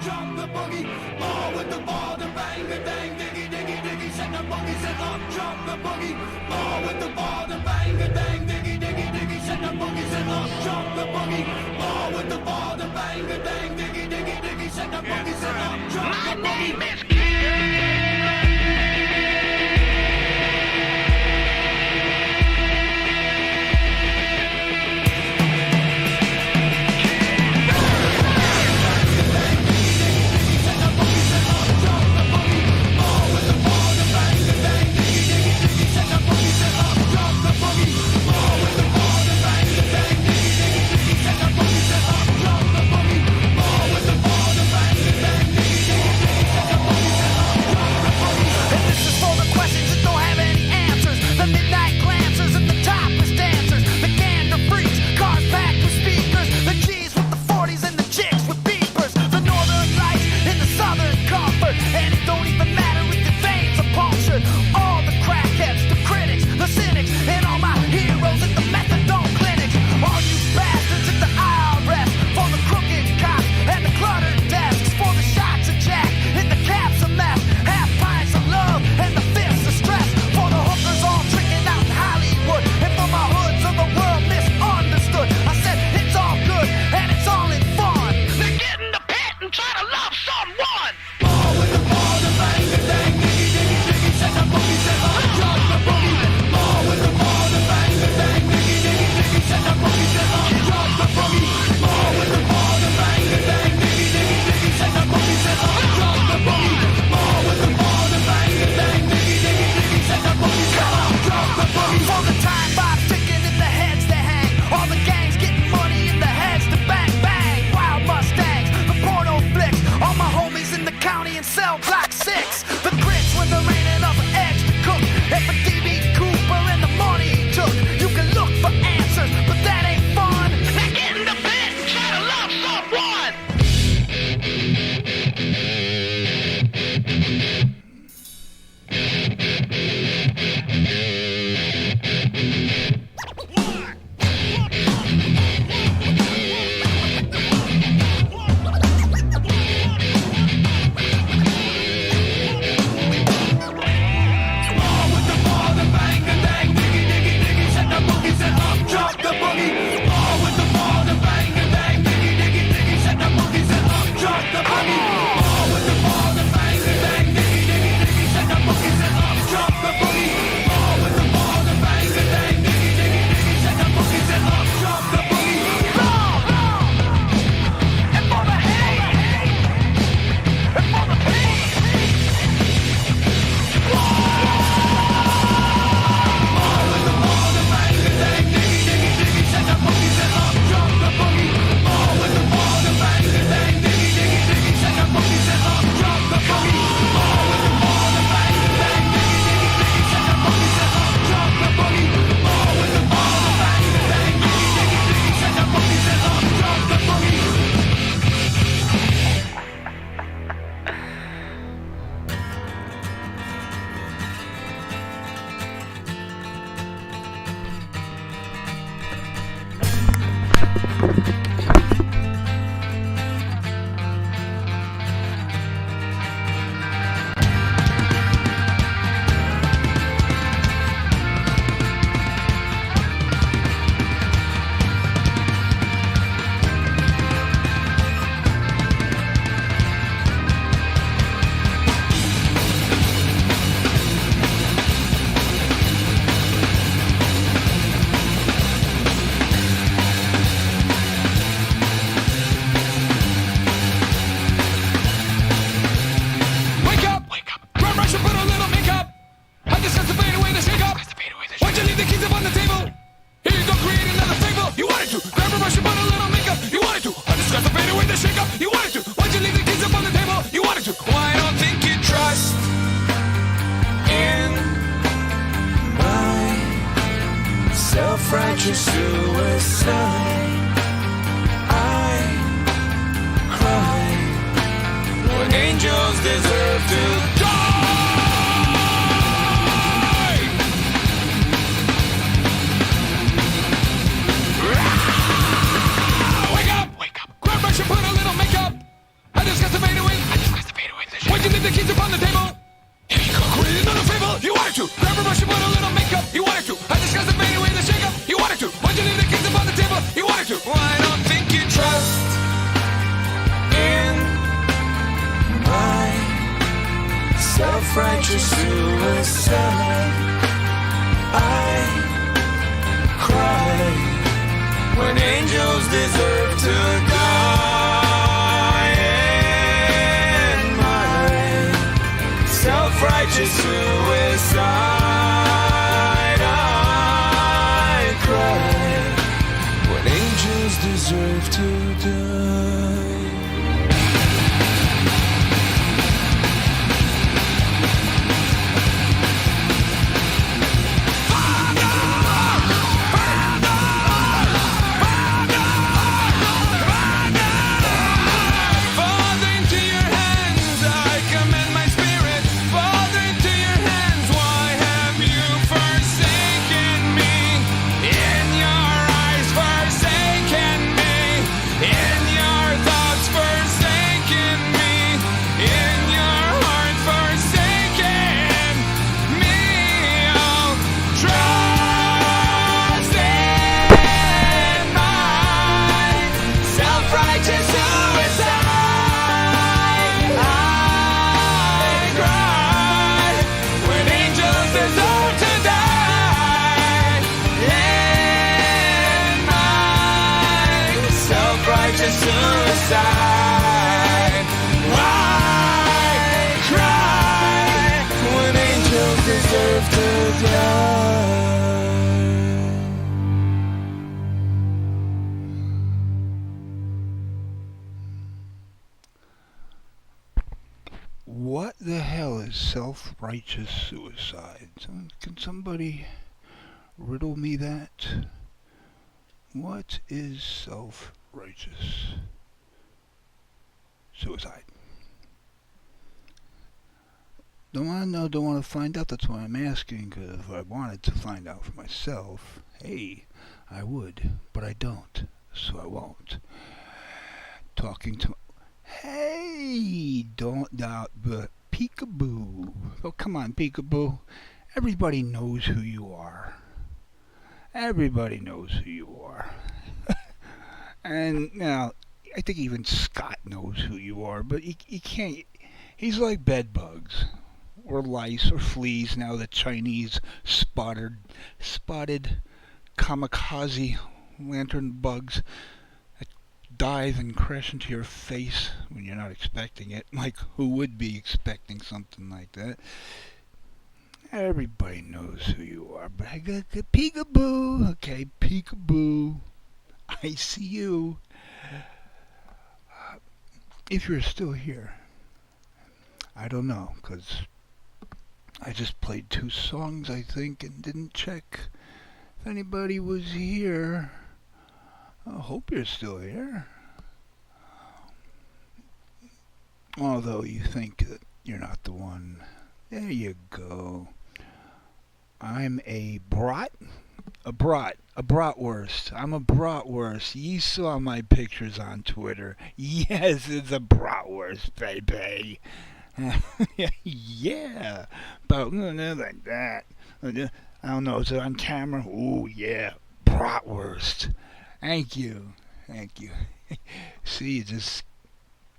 Drop the boogie. self-righteous suicide. I cry when angels deserve to die. Wake up! Wake up! Grab brush and put a little makeup. I discussed the fadeaway. Why'd you leave the keys upon the table? Here you go. Quit another fable. You wanted to. Grab a brush and put a little makeup. You wanted to. I discussed the fadeaway, the shake up. You wanted to. Why'd you leave the keys upon the table? You wanted to. Well, I don't think you trust in my self-righteous suicide. I cry when angels deserve to die. In my self-righteous suicide, I cry when angels deserve to die. Father, into your hands I commend my spirit. Father, into your hands, why have you forsaken me? In your eyes, forsaken me. In your thoughts, forsaken me. In your heart, forsaken me. Oh, trust in my self-righteous suicide. I cry when angels deserve to die. In my self-righteous suicide, I cry when angels deserve to die. What the hell is self-righteous suicide? Can somebody riddle me that? What is self-righteous suicide? Don't want to know, don't want to find out. That's why I'm asking, because if I wanted to find out for myself, hey, I would, but I don't, so I won't. Talking to... Hey, don't doubt, but peekaboo. Oh, come on, peekaboo. Everybody knows who you are. Everybody knows who you are. And now, I think even Scott knows who you are, but he can't. He's like bed bugs, or lice, or fleas. Now the Chinese spotted kamikaze lantern bugs that dive and crash into your face when you're not expecting it. Like, who would be expecting something like that? Everybody knows who you are, but I got the peekaboo. Okay, peekaboo. I see you. If you're still here, I don't know, because I just played 2 songs, I think, and didn't check if anybody was here. I hope you're still here. Although you think that you're not the one. There you go. I'm a bratwurst. I'm a bratwurst. Ye saw my pictures on Twitter. Yes, it's a bratwurst, baby. Yeah, but like that. I don't know. Is it on camera? Oh yeah, bratwurst. Thank you. See, you just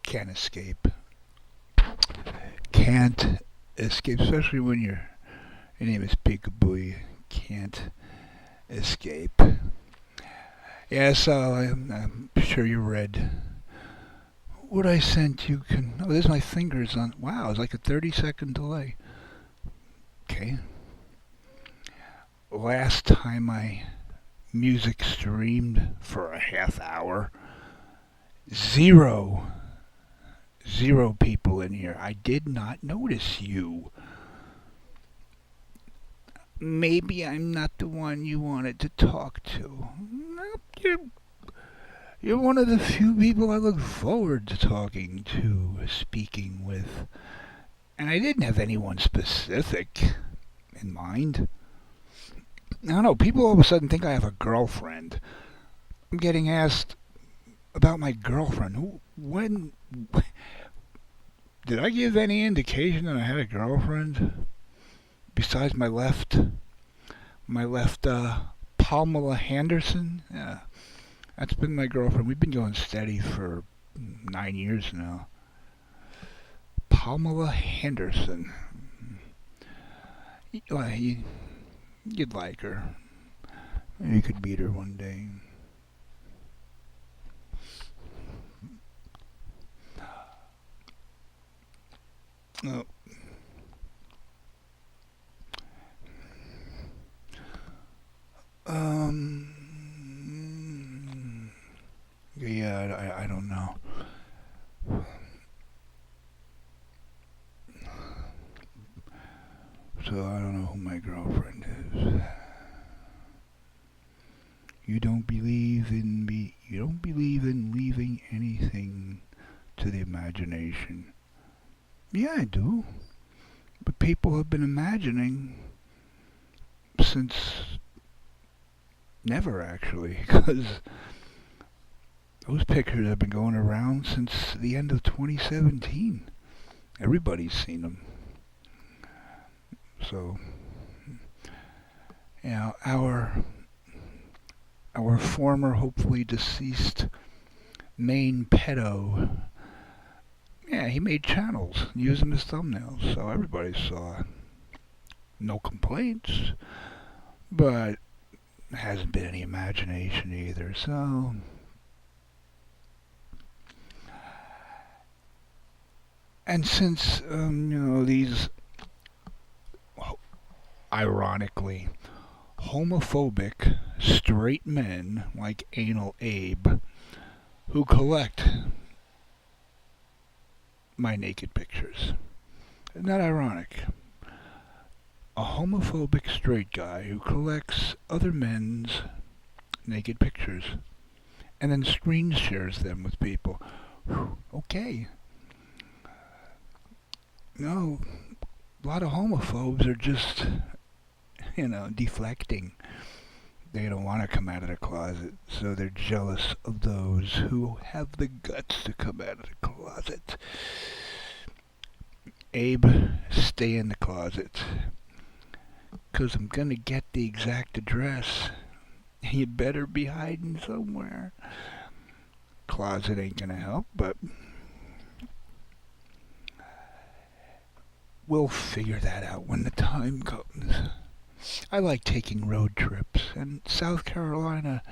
can't escape. Can't escape, especially when your name is Peekaboo. You can't escape. Yeah, so I'm sure you read what I sent you. Oh, there's my fingers on. Wow, it's like a 30-second delay. Okay. Last time I music streamed for a half hour, zero people in here. I did not notice you. maybe I'm not the one you wanted to talk to. You're, you're one of the few people I look forward to talking to, speaking with. And I didn't have anyone specific in mind. I don't know, people all of a sudden think I have a girlfriend. I'm getting asked about my girlfriend. When did I give any indication that I had a girlfriend? Besides my left Pamela Henderson. Yeah, that's been my girlfriend. We've been going steady for 9 years now. Pamela Henderson. You'd like her. You could meet her one day. Oh. Yeah, I don't know. So I don't know who my girlfriend is. You don't believe in me. You don't believe in leaving anything to the imagination. Yeah, I do. But people have been imagining since never, actually, because those pictures have been going around since the end of 2017. Everybody's seen them. So, yeah, our former, hopefully deceased main pedo, yeah, he made channels using his thumbnails, so everybody saw. No complaints, but hasn't been any imagination either, so. And since, these, ironically, homophobic straight men like Anal Abe, who collect my naked pictures. Isn't that ironic? A homophobic straight guy who collects other men's naked pictures and then screen shares them with people. Whew, okay. No, a lot of homophobes are just, deflecting. They don't want to come out of the closet, so they're jealous of those who have the guts to come out of the closet. Abe, stay in the closet. 'Cause I'm gonna get the exact address. You better be hiding somewhere. Closet ain't gonna help, but we'll figure that out when the time comes. I like taking road trips, and South Carolina,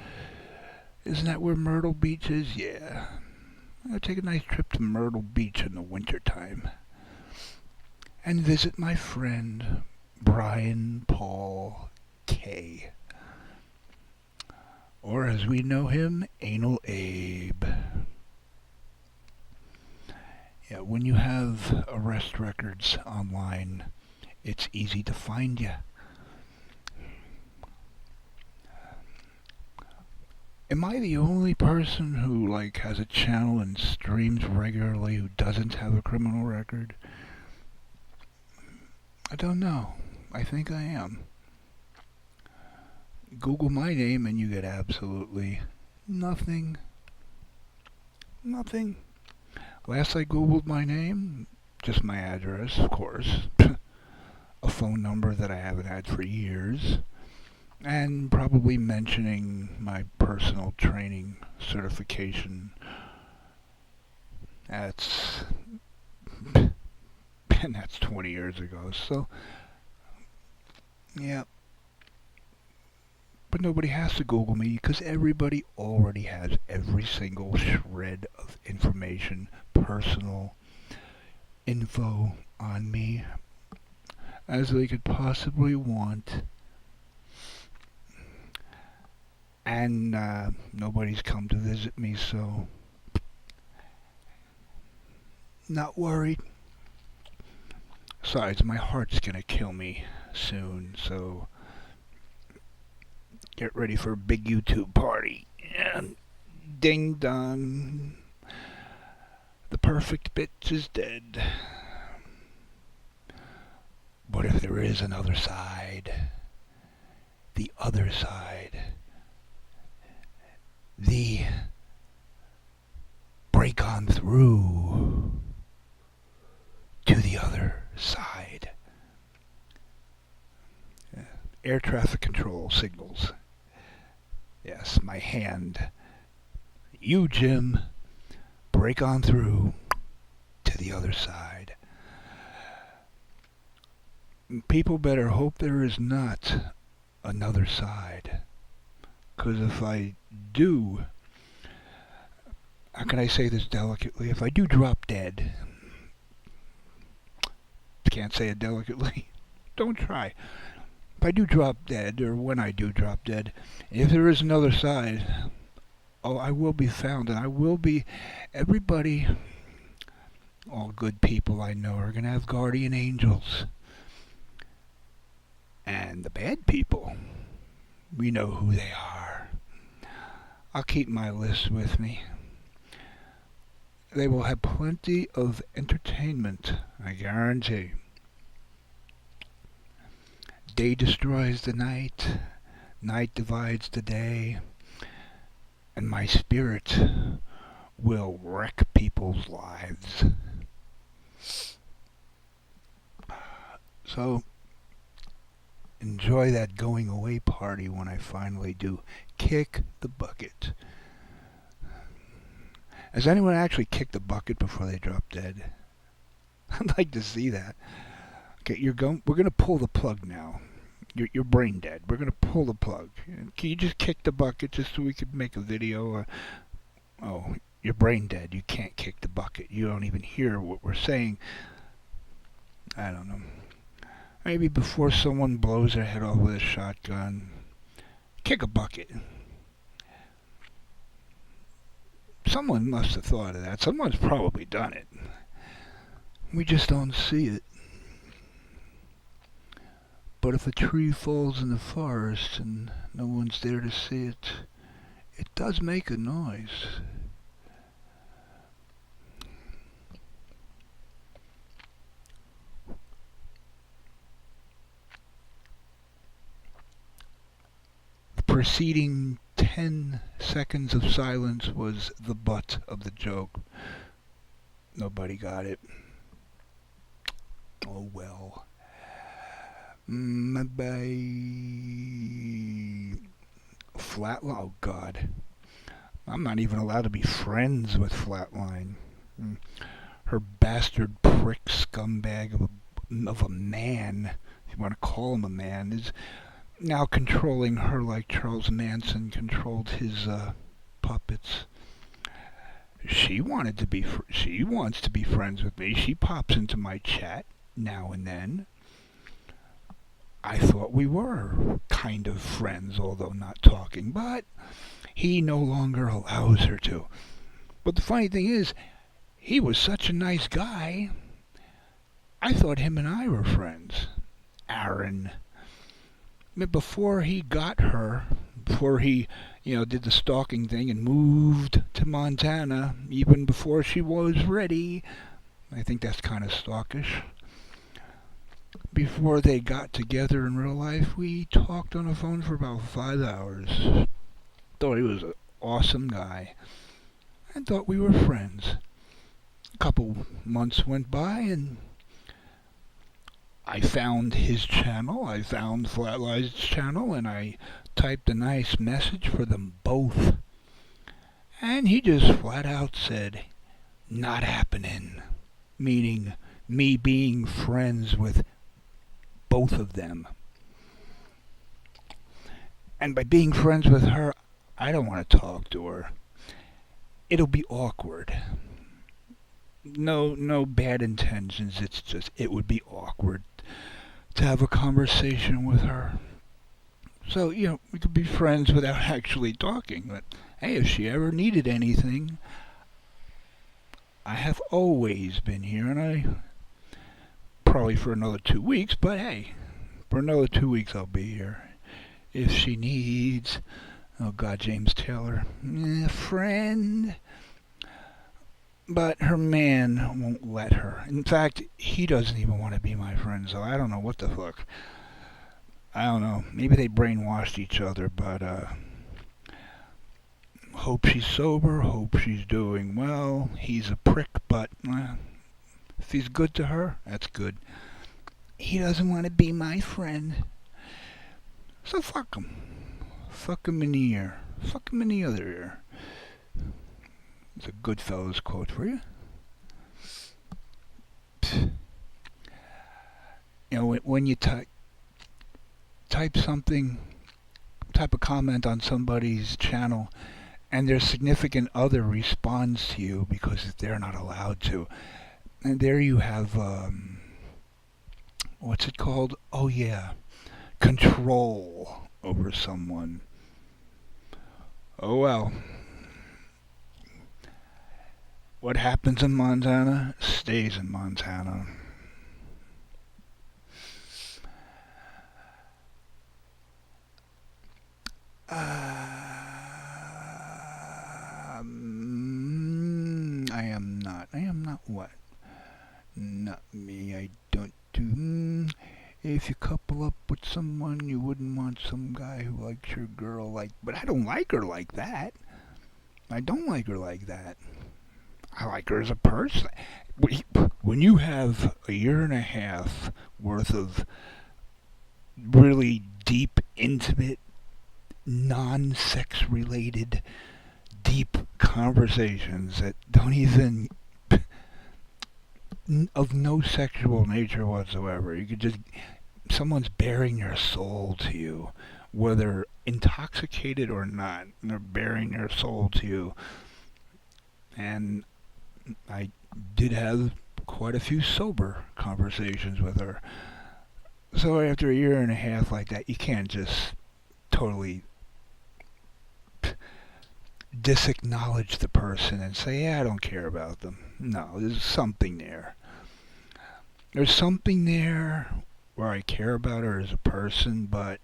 isn't that where Myrtle Beach is? Yeah. I'll take a nice trip to Myrtle Beach in the wintertime and visit my friend Brian Paul K. Or as we know him, Anal Abe. Yeah, when you have arrest records online, it's easy to find you. Am I the only person who has a channel and streams regularly who doesn't have a criminal record? I don't know. I think I am. Google my name and you get absolutely nothing. Nothing. Last I Googled my name, just my address, of course. A phone number that I haven't had for years. And probably mentioning my personal training certification. That's 20 years ago, so yeah. But nobody has to Google me because everybody already has every single shred of information, personal info on me as they could possibly want. And nobody's come to visit me, so not worried. Besides, my heart's gonna kill me soon, so Get ready for a big YouTube party. And ding dong. The perfect bitch is dead. But if there is another side, the other side, the break on through to the other side. Air traffic control signals. Yes, my hand. You, Jim, break on through to the other side. People better hope there is not another side. 'Cause if I do, how can I say this delicately? If I do drop dead, can't say it delicately, don't try. If I do drop dead, or when I do drop dead, if there is another side, oh, I will be found, and I will be, everybody, all good people I know are going to have guardian angels. And the bad people, we know who they are. I'll keep my list with me. They will have plenty of entertainment, I guarantee. Day destroys the night, night divides the day, and my spirit will wreck people's lives. So, enjoy that going away party when I finally do kick the bucket. Has anyone actually kicked the bucket before they drop dead? I'd like to see that. Okay, we're going to pull the plug now. You're brain dead. We're going to pull the plug. Can you just kick the bucket just so we could make a video? Oh, you're brain dead. You can't kick the bucket. You don't even hear what we're saying. I don't know. Maybe before someone blows their head off with a shotgun, kick a bucket. Someone must have thought of that. Someone's probably done it. We just don't see it. But if a tree falls in the forest and no one's there to see it, it does make a noise. The preceding 10 seconds of silence was the butt of the joke. Nobody got it. Oh well. Flatline. Oh God. I'm not even allowed to be friends with Flatline. Her bastard prick scumbag of a man, if you want to call him a man, is now controlling her like Charles Manson controlled his puppets. She wants to be friends with me. She pops into my chat now and then. I thought we were kind of friends, although not talking, but he no longer allows her to. But the funny thing is, he was such a nice guy. I thought him and I were friends. Aaron. But before he got her, before he, did the stalking thing and moved to Montana, even before she was ready, I think that's kind of stalkish. Before they got together in real life, we talked on the phone for about 5 hours. Thought he was an awesome guy. I thought we were friends. A couple months went by and I found his channel, I found Flatline's channel, and I typed a nice message for them both. And he just flat out said, not happening. Meaning me being friends with both of them. And by being friends with her, I don't want to talk to her. It'll be awkward. No bad intentions. It's just, it would be awkward to have a conversation with her. So, we could be friends without actually talking. But, hey, if she ever needed anything, I have always been here, and I probably for another 2 weeks, but hey, for another 2 weeks I'll be here. if she needs, oh God, James Taylor, a friend. But her man won't let her. In fact, he doesn't even want to be my friend, so I don't know what the fuck. I don't know. Maybe they brainwashed each other, but hope she's sober, hope she's doing well. He's a prick, but if he's good to her, that's good. He doesn't want to be my friend. So fuck him. Fuck him in the ear. Fuck him in the other ear. It's a Goodfellas quote for you. You know, when you type something, type a comment on somebody's channel, and their significant other responds to you because they're not allowed to, and there you have, what's it called? Oh yeah, control over someone. Oh well. What happens in Montana stays in Montana. I am not what? Not me. I don't do. If you couple up with someone, you wouldn't want some guy who likes your girl like. But I don't like her like that. I don't like her like that. I like her as a person. When you have a year and a half worth of really deep, intimate, non-sex related, deep conversations that don't even, of no sexual nature whatsoever. You could just, someone's bearing their soul to you, whether intoxicated or not, they're bearing their soul to you. And I did have quite a few sober conversations with her. So after a year and a half like that, you can't just totally disacknowledge the person and say, yeah, I don't care about them. No, there's something there. There's something there where I care about her as a person, but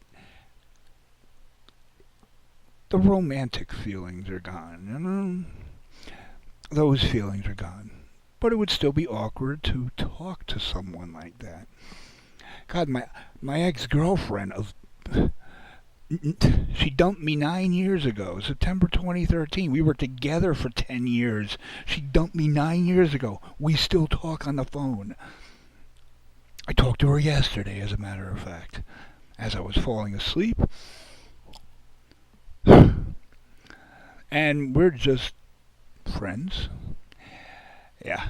the romantic feelings are gone, you know? Those feelings are gone. But it would still be awkward to talk to someone like that. God, my ex-girlfriend of she dumped me 9 years ago, September 2013. We were together for 10 years. She dumped me 9 years ago. We still talk on the phone. I talked to her yesterday, as a matter of fact, as I was falling asleep. And we're just friends. Yeah.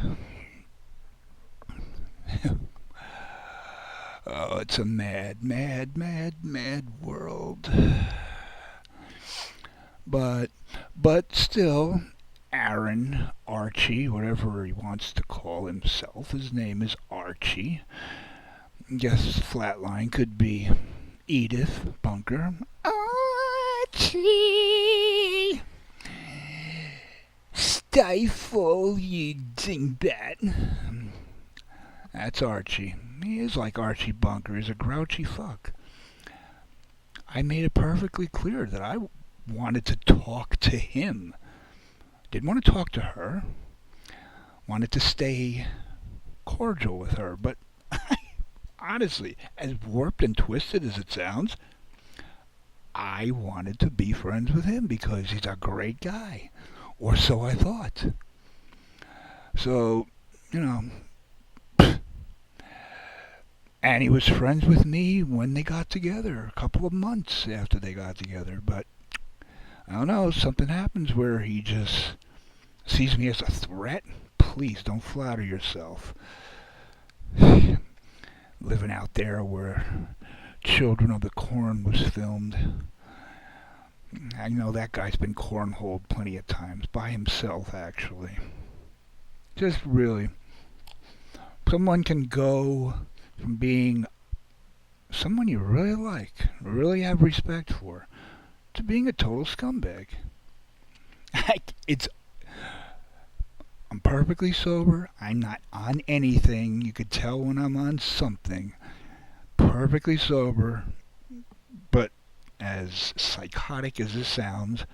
Oh, it's a mad, mad, mad, mad world. But still, Aaron, Archie, whatever he wants to call himself, his name is Archie. Guess flatline could be Edith Bunker. Archie! Stifle, you dingbat. That's Archie. He is like Archie Bunker. He's a grouchy fuck. I made it perfectly clear that I wanted to talk to him. Didn't want to talk to her. Wanted to stay cordial with her. But honestly, as warped and twisted as it sounds, I wanted to be friends with him because he's a great guy. Or so I thought. So, you know. And he was friends with me when they got together, a couple of months after they got together. But, I don't know, something happens where he just sees me as a threat. Please don't flatter yourself. Living out there where Children of the Corn was filmed. I know that guy's been cornholed plenty of times, by himself actually. Just really, someone can go from being someone you really like, really have respect for, to being a total scumbag. I'm perfectly sober. I'm not on anything. You could tell when I'm on something. Perfectly sober. But as psychotic as this sounds,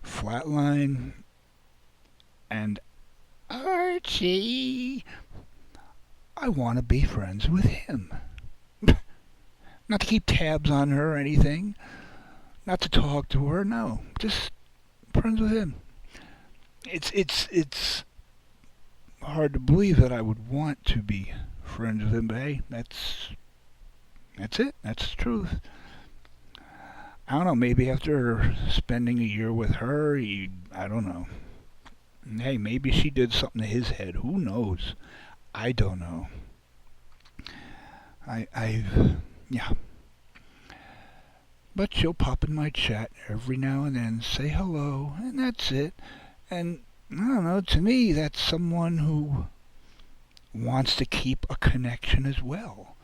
Flatline and Archie, I want to be friends with him. Not to keep tabs on her or anything, not to talk to her, no, just friends with him. It's hard to believe that I would want to be friends with him, but hey, that's it. That's the truth. I don't know, maybe after spending a year with her, I don't know. Hey, maybe she did something to his head. Who knows? I don't know. Yeah. But she'll pop in my chat every now and then, say hello, and that's it. And I don't know, to me, that's someone who wants to keep a connection as well.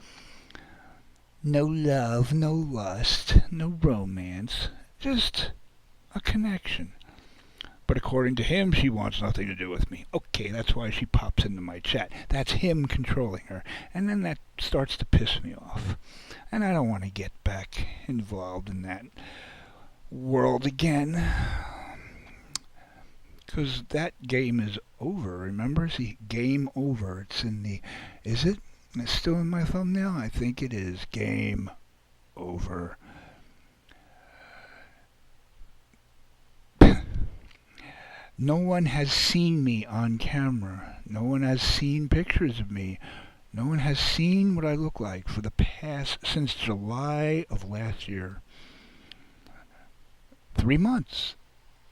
No love, no lust, no romance, just a connection. But according to him, she wants nothing to do with me. Okay, that's why she pops into my chat. That's him controlling her. And then that starts to piss me off. And I don't want to get back involved in that world again. Because that game is over, remember? See, game over. It's in the... Is it? It's still in my thumbnail? I think it is. Game over. No one has seen me on camera. No one has seen pictures of me. No one has seen what I look like for the past, since July of last year. 3 months.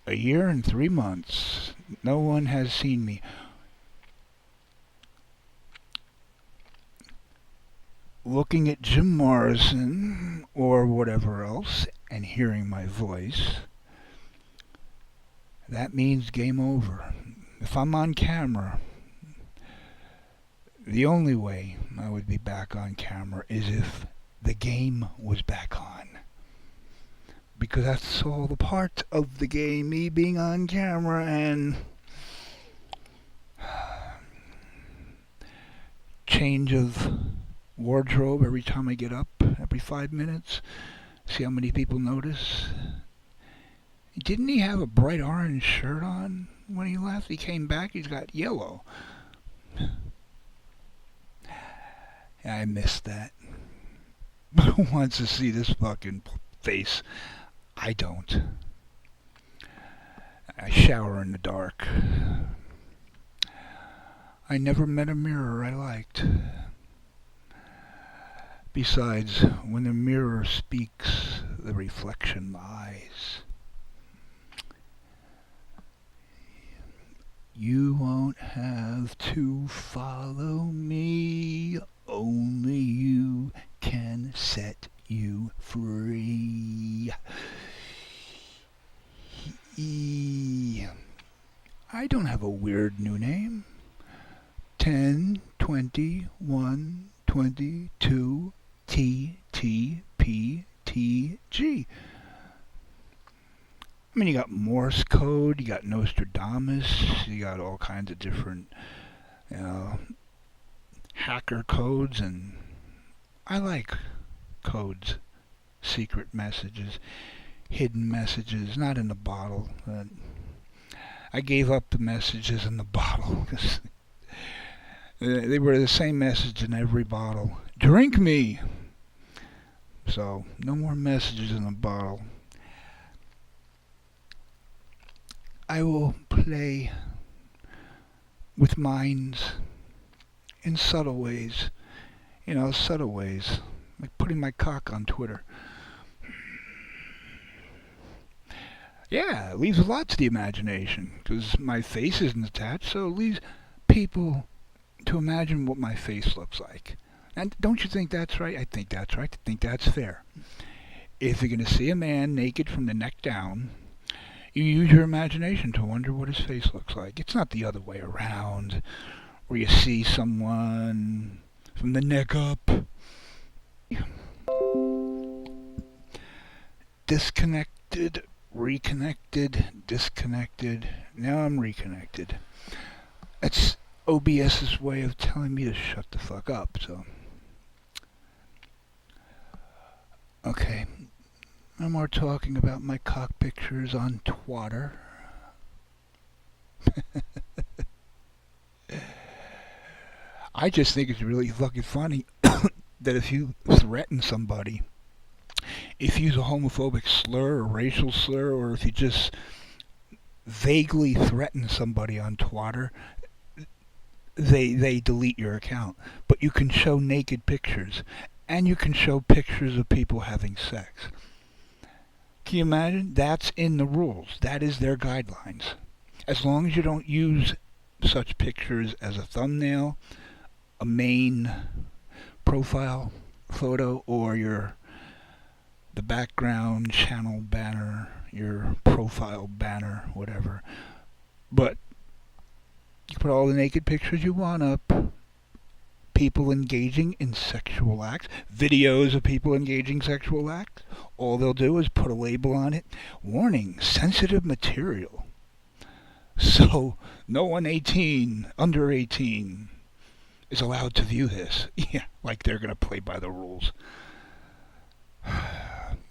A year and 3 months. No one has seen me. Looking at Jim Morrison or whatever else and hearing my voice, that means game over. If I'm on camera, the only way I would be back on camera is if the game was back on. Because that's all the part of the game, me being on camera and change of wardrobe every time I get up, every 5 minutes. See how many people notice. Didn't he have a bright orange shirt on when he left? He came back, he's got yellow. I missed that. But who wants to see this fucking face? I don't. I shower in the dark. I never met a mirror I liked. Besides, when the mirror speaks, the reflection lies. You won't have to follow me, only you can set you free. I don't have a weird new name. 10, 20, 1, 22, T, T, P, T, G. I mean, you got Morse code, you got Nostradamus, you got all kinds of different, hacker codes, and I like codes, secret messages, hidden messages, not in the bottle. I gave up the messages in the bottle because they were the same message in every bottle. Drink me! So, no more messages in the bottle. I will play with minds in subtle ways. Subtle ways. Like putting my cock on Twitter. Yeah, it leaves a lot to the imagination, because my face isn't attached, so it leaves people to imagine what my face looks like. And don't you think that's right? I think that's right. I think that's fair. If you're going to see a man naked from the neck down, you use your imagination to wonder what his face looks like. It's not the other way around, where you see someone from the neck up. Disconnected, reconnected, disconnected. Now I'm reconnected. That's OBS's way of telling me to shut the fuck up, so. Okay. No more talking about my cock pictures on Twitter. I just think it's really fucking funny that if you threaten somebody, if you use a homophobic slur or racial slur, or if you just vaguely threaten somebody on Twitter, they delete your account. But you can show naked pictures, and you can show pictures of people having sex. Can you imagine? That's in the rules. That is their guidelines. As long as you don't use such pictures as a thumbnail, a main profile photo, or the background channel banner, your profile banner, whatever. But you put all the naked pictures you want up. People engaging in sexual acts, videos of people engaging in sexual acts. All they'll do is put a label on it. Warning, sensitive material. So no one under 18 is allowed to view this. Yeah, like they're going to play by the rules.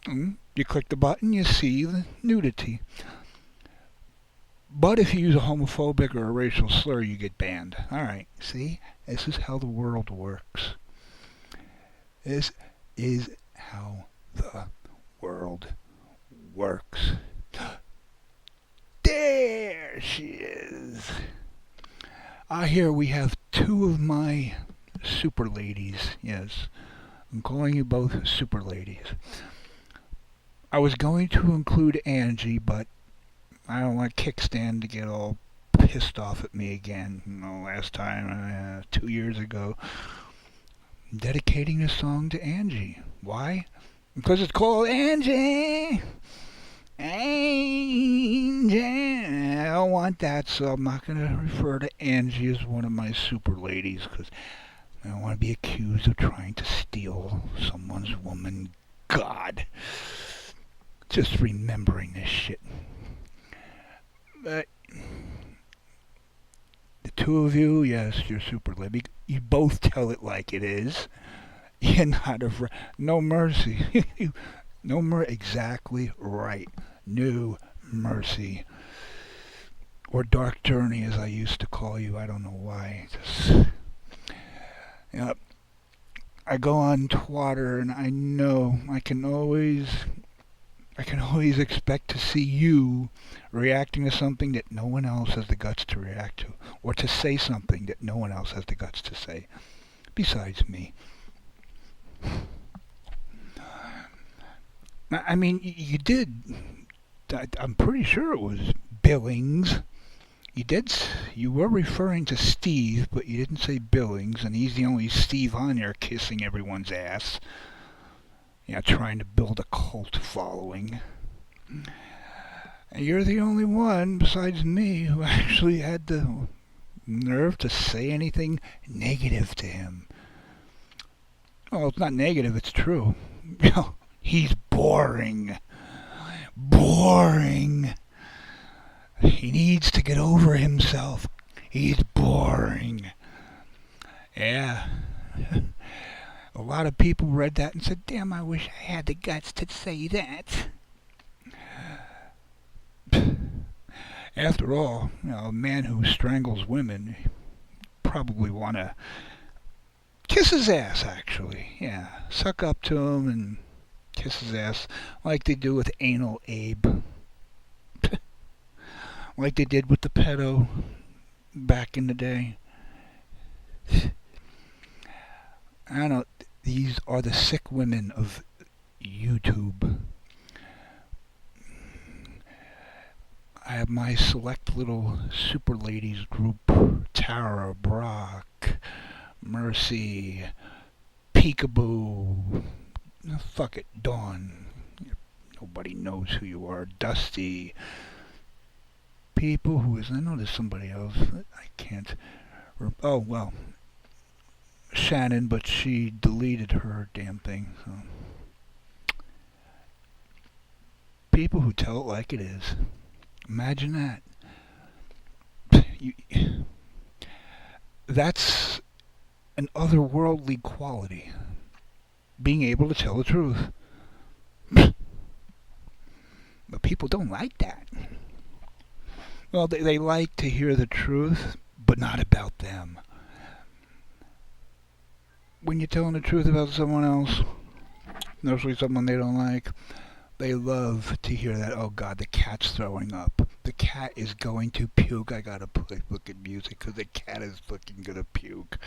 You click the button, you see the nudity. But if you use a homophobic or a racial slur, you get banned. Alright, see? This is how the world works. This is how the world works. There she is. Here we have two of my super ladies. Yes, I'm calling you both super ladies. I was going to include Angie, but I don't want Kickstand to get all pissed off at me again. Last time, 2 years ago, I'm dedicating this song to Angie. Why? Because it's called Angie. Angie. I don't want that, so I'm not going to refer to Angie as one of my super ladies, because I don't want to be accused of trying to steal someone's woman. God. Just remembering this shit. But the two of you, yes, you're super lady. You both tell it like it is. You're not no mercy. Exactly right. No mercy. Or Dark Journey, as I used to call you. I don't know why. I go on Twitter, and I know I can always expect to see you reacting to something that no one else has the guts to react to, or to say something that no one else has the guts to say, besides me. I mean, you did. I'm pretty sure it was Billings. You were referring to Steve, but you didn't say Billings, and he's the only Steve on there kissing everyone's ass. Trying to build a cult following. And you're the only one, besides me, who actually had the nerve to say anything negative to him. Well, it's not negative, it's true. He's boring. Boring. He needs to get over himself. He's boring. Yeah. A lot of people read that and said, damn, I wish I had the guts to say that. After all, a man who strangles women probably want to kiss his ass, actually. Yeah, suck up to him and kiss his ass like they do with Anal Abe. Like they did with the pedo back in the day. I don't know. These are the sick women of YouTube. I have my select little super ladies group. Tara, Brock, Mercy, Peekaboo. Fuck it, Dawn. Nobody knows who you are. Dusty. People who is... I know there's somebody else. I can't... Oh, well... Shannon, but she deleted her damn thing. So. People who tell it like it is. Imagine that. That's an otherworldly quality. Being able to tell the truth. But people don't like that. Well, they like to hear the truth, but not about them. When you're telling the truth about someone else, mostly someone they don't like, they love to hear that, oh God, the cat's throwing up. The cat is going to puke. I gotta play fucking music because the cat is fucking gonna puke.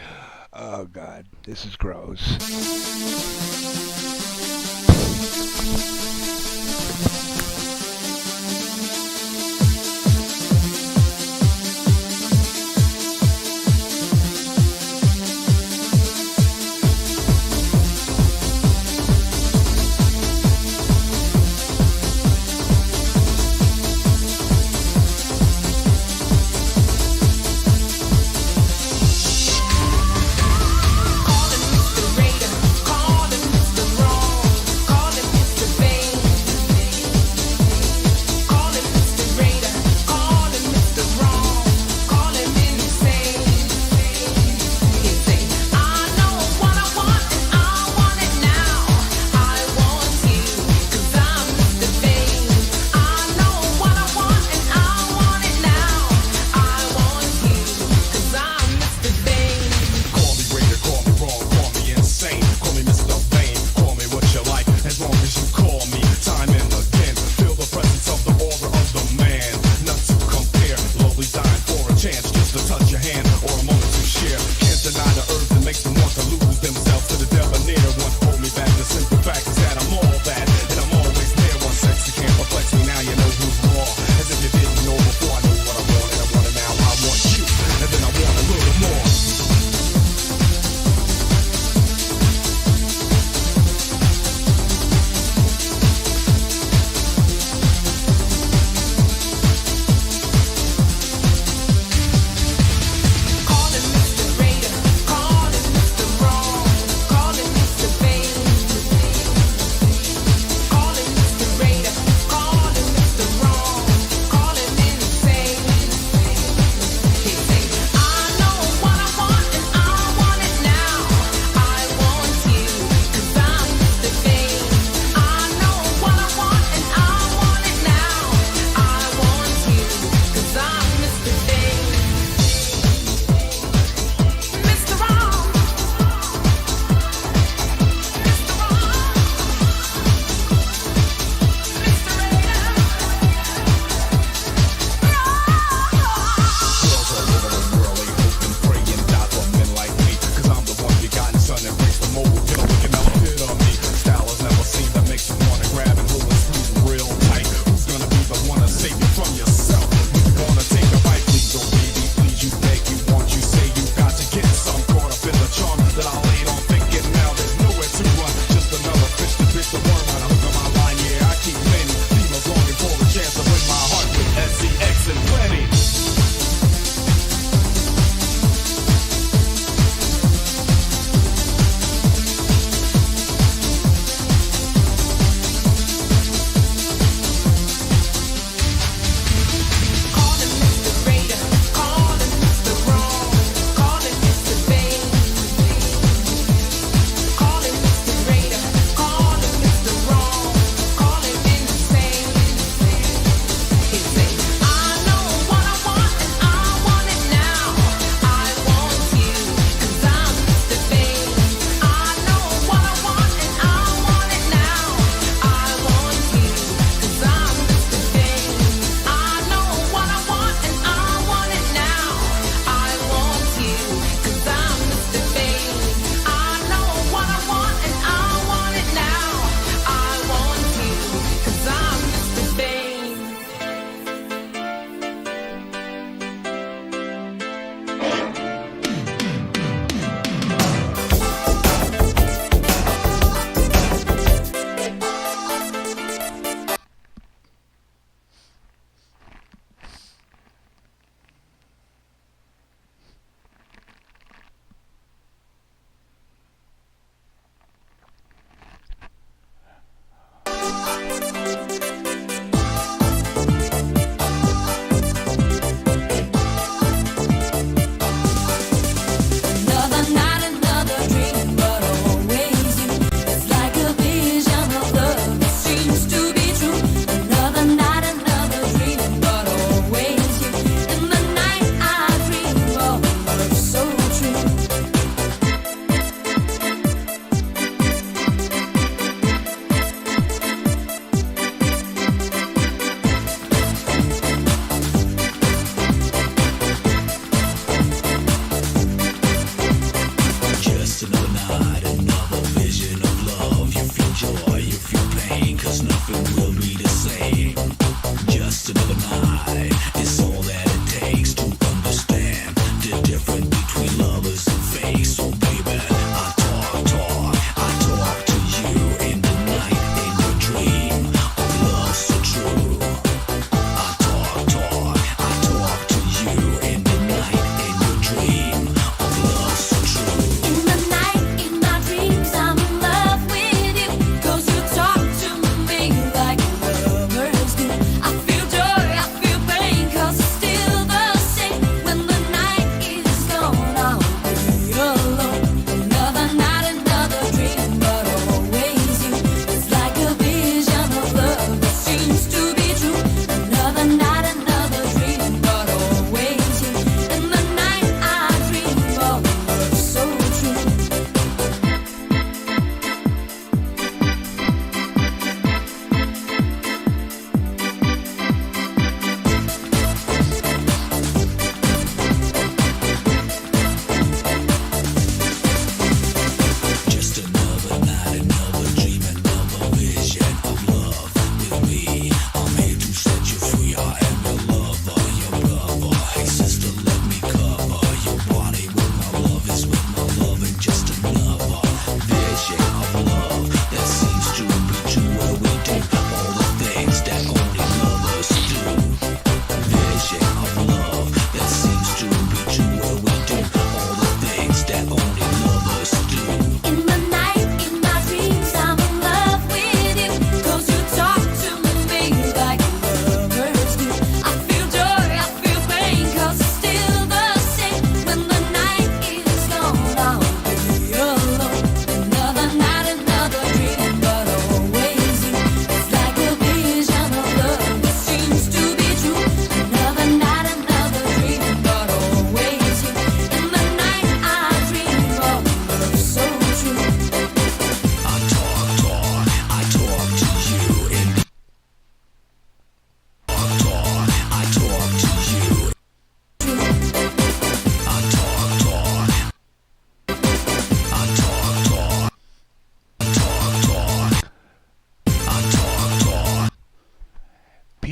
Oh God, this is gross.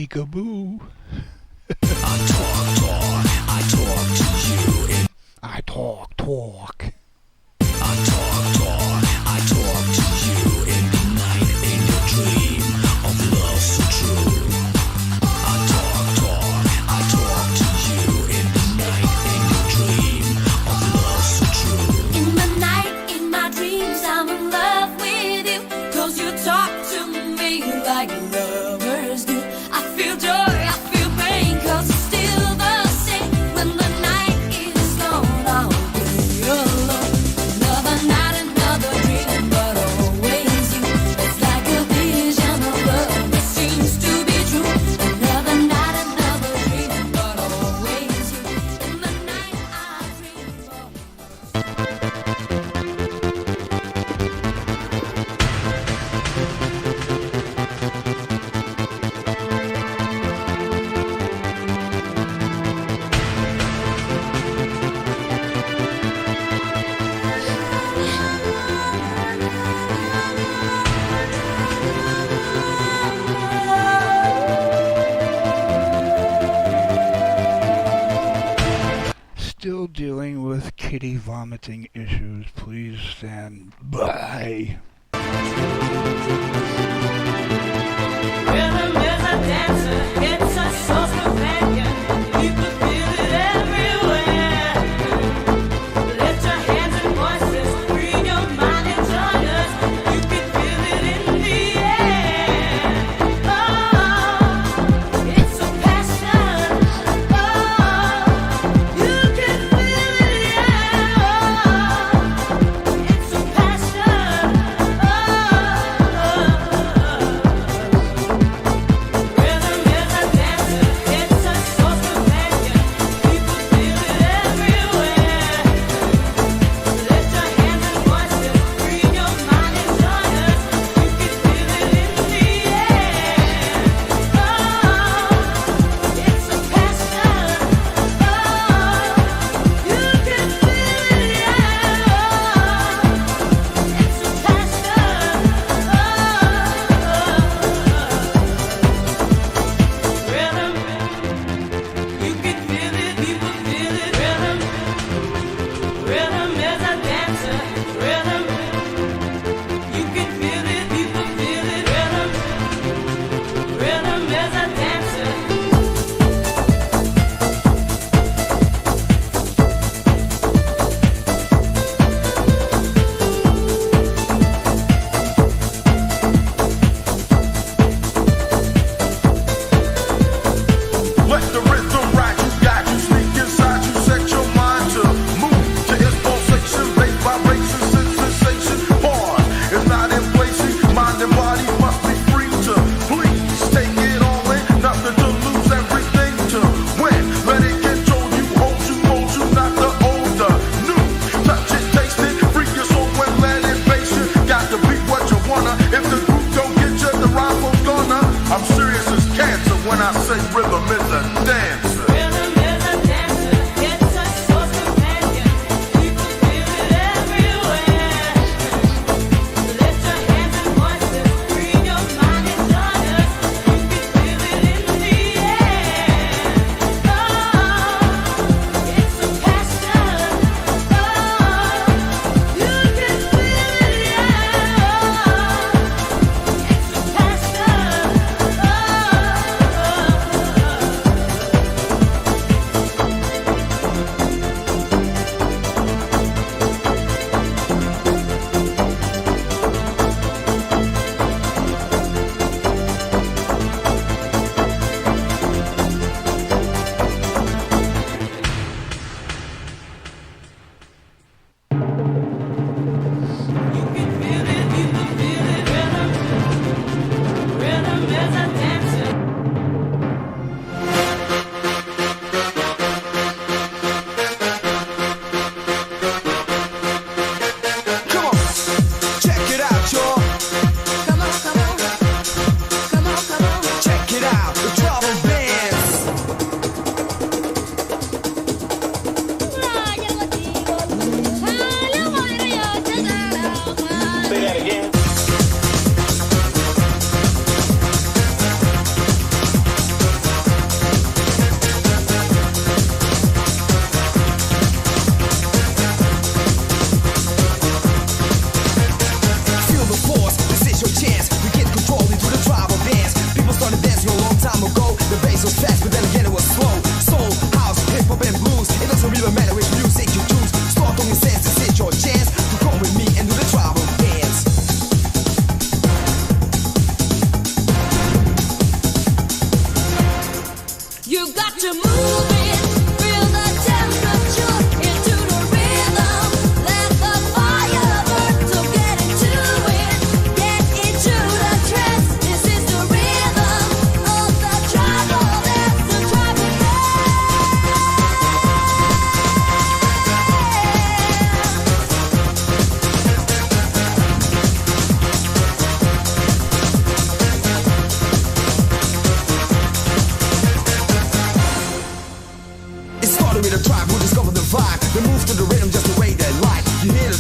peekaboo. I talk to you in I talk. I talk to you in the night in your dream of love so true. I talk to you in the night in your dream of love so true. In the night, in my dreams, I'm in love with you. 'Cause you talk to me like lovers do. I feel joy, I feel pain, 'cause it's still the same. When the night is gone, I'll be alone. Another night, another dream, but always you. It's like a vision of love that seems to be true. Another night, another dream, but always you. In the night, I dream of Still dealing with kitty vomiting issues. Please stand by. Rhythm is a dancer, it's a soul's companion. People feel it everywhere. Lift your hands and voices, free your mind and join us. You can feel it in the air. Oh, it's a passion. Oh, you can feel it, yeah. Oh, it's a passion. Oh. Rhythm is a dancer, it's a soul's companion. People feel it everywhere. Lift your hands and voices, free your mind and join us. You can feel it in the air. Oh, it's a passion. Oh, you can feel it, yeah. It's a passion. Rhythm, you can feel it, people feel it. Rhythm is a dancer. Rhythm, you can feel it, people feel it. Rhythm is a dancer. Let the rhythm rock you, got you, sneak inside you, set your mind to move to its pulsation, bass vibration,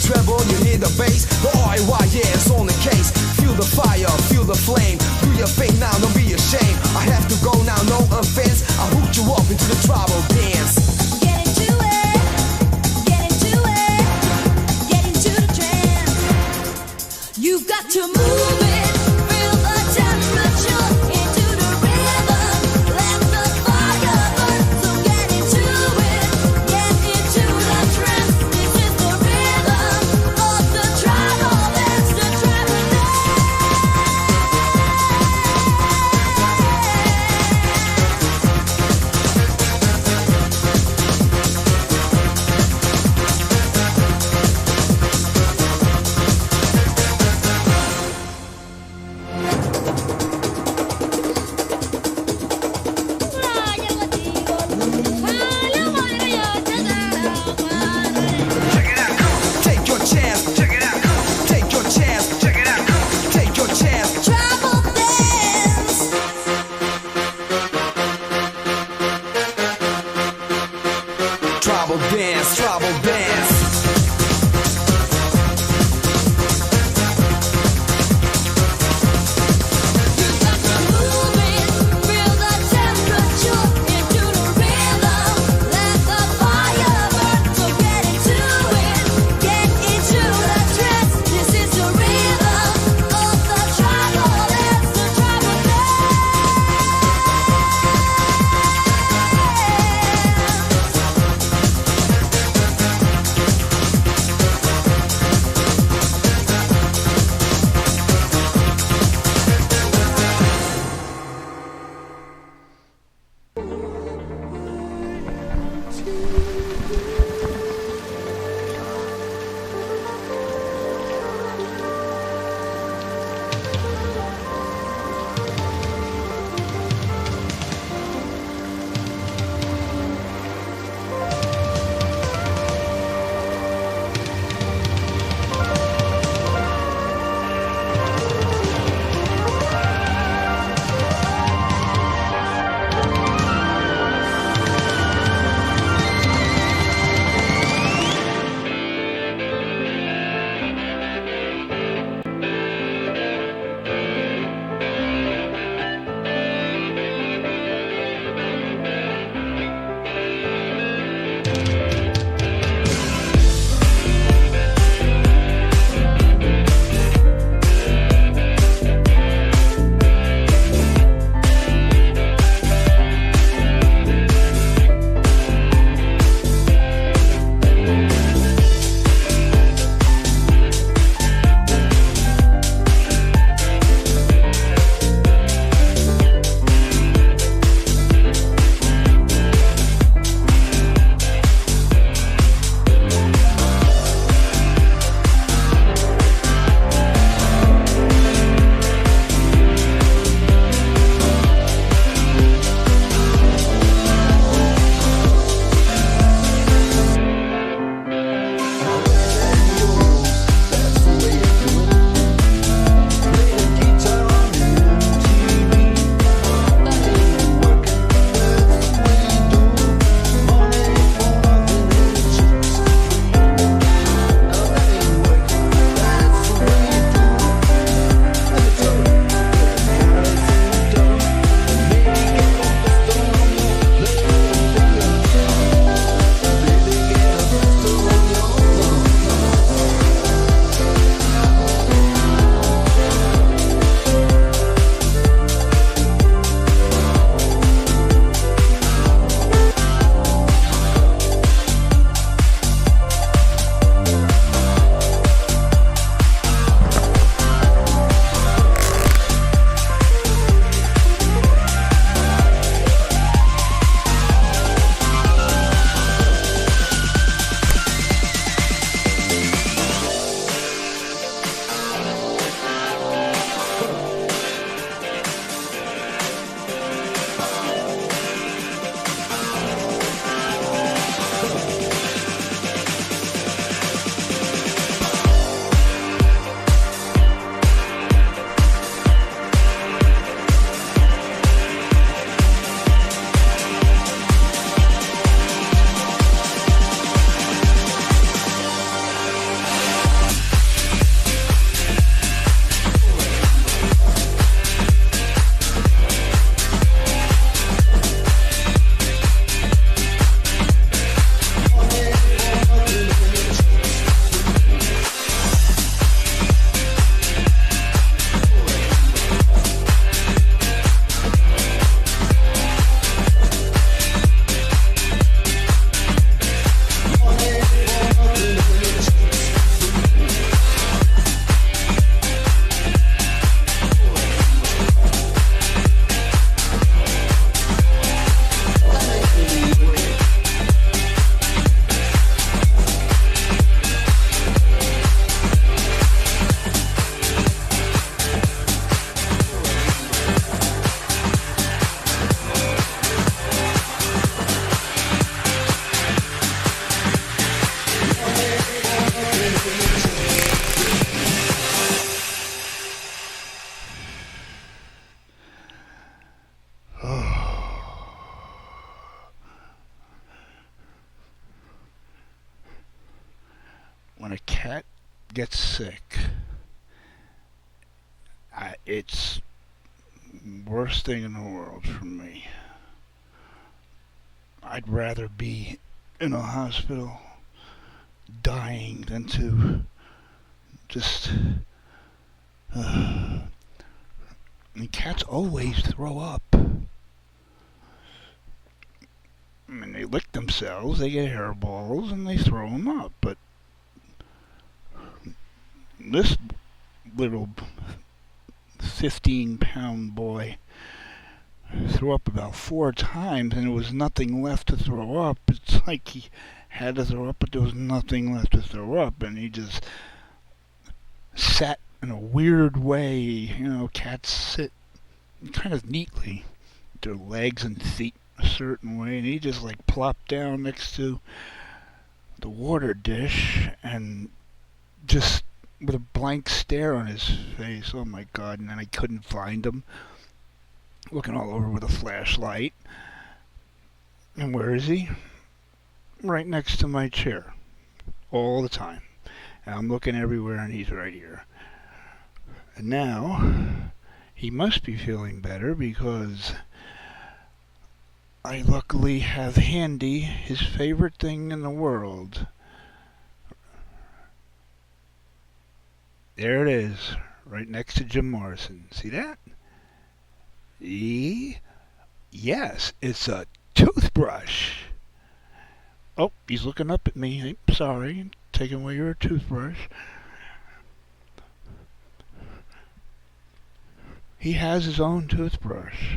treble, you hear the bass. The RIY, yeah, it's on the case. Feel the fire, feel the flame. Do your thing now, don't be ashamed. I have to go now, no offense. I hooked you up into the tribal dance. Get into it, get into it, get into the trance. You've got to move it, feel the temperature into the rhythm. Let the fire burn, so get into it, get into the trance. This is the rhythm of the tribal dance, the tribal dance. When a cat gets sick, it's worst thing in the world for me. I'd rather be in a hospital dying than to just. And cats always throw up. I mean, they lick themselves, they get hairballs, and they throw them up. But this little 15-pound boy threw up about 4 times, and there was nothing left to throw up. It's like he had to throw up, but there was nothing left to throw up, and he just sat in a weird way. You know, cats sit kind of neatly, their legs and feet a certain way, and he just like plopped down next to the water dish and just with a blank stare on his face. Oh my God. And then I couldn't find him, looking all over with a flashlight. And where is he? Right next to my chair all the time. And I'm looking everywhere, and he's right here. And now he must be feeling better, because I luckily have handy his favorite thing in the world. There it is, right next to Jim Morrison. See that? Yes, it's a toothbrush. Oh, he's looking up at me. I'm sorry, taking away your toothbrush. He has his own toothbrush.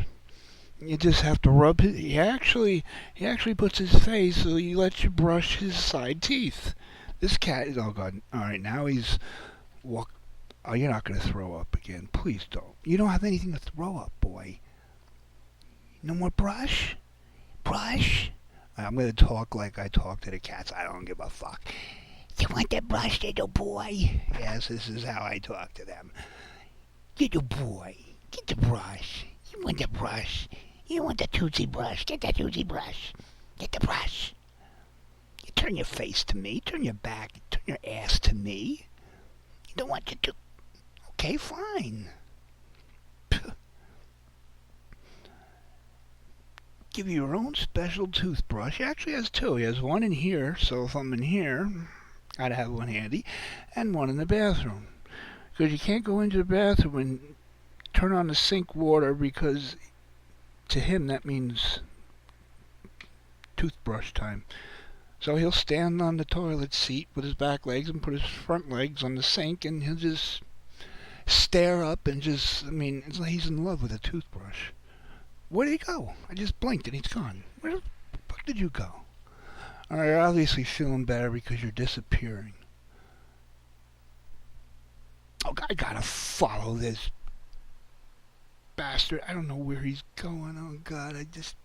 You just have to rub his. He actually puts his face so he lets you brush his side teeth. This cat is all gone. All right, now he's walk. Oh, you're not gonna throw up again. Please don't. You don't have anything to throw up, boy. No more brush. Brush. I'm gonna talk like I talk to the cats. I don't give a fuck. You want that brush, little boy? Yes, this is how I talk to them. Little boy, get the brush. You want the brush? You want the Tootsie brush? Get that Tootsie brush. Get the brush. You turn your face to me. Turn your back. Turn your ass to me. You don't want you to. Okay, fine. Give you your own special toothbrush. He actually has 2. He has one in here, so if I'm in here, I'd have one handy, and one in the bathroom. Because you can't go into the bathroom and turn on the sink water, because to him that means toothbrush time. So he'll stand on the toilet seat with his back legs and put his front legs on the sink, and he'll just stare up and just, I mean, it's like he's in love with a toothbrush. Where'd he go? I just blinked and he's gone. Where the fuck did you go? Alright, you're obviously feeling better because you're disappearing. Oh, I gotta follow this bastard. I don't know where he's going. Oh God, I just.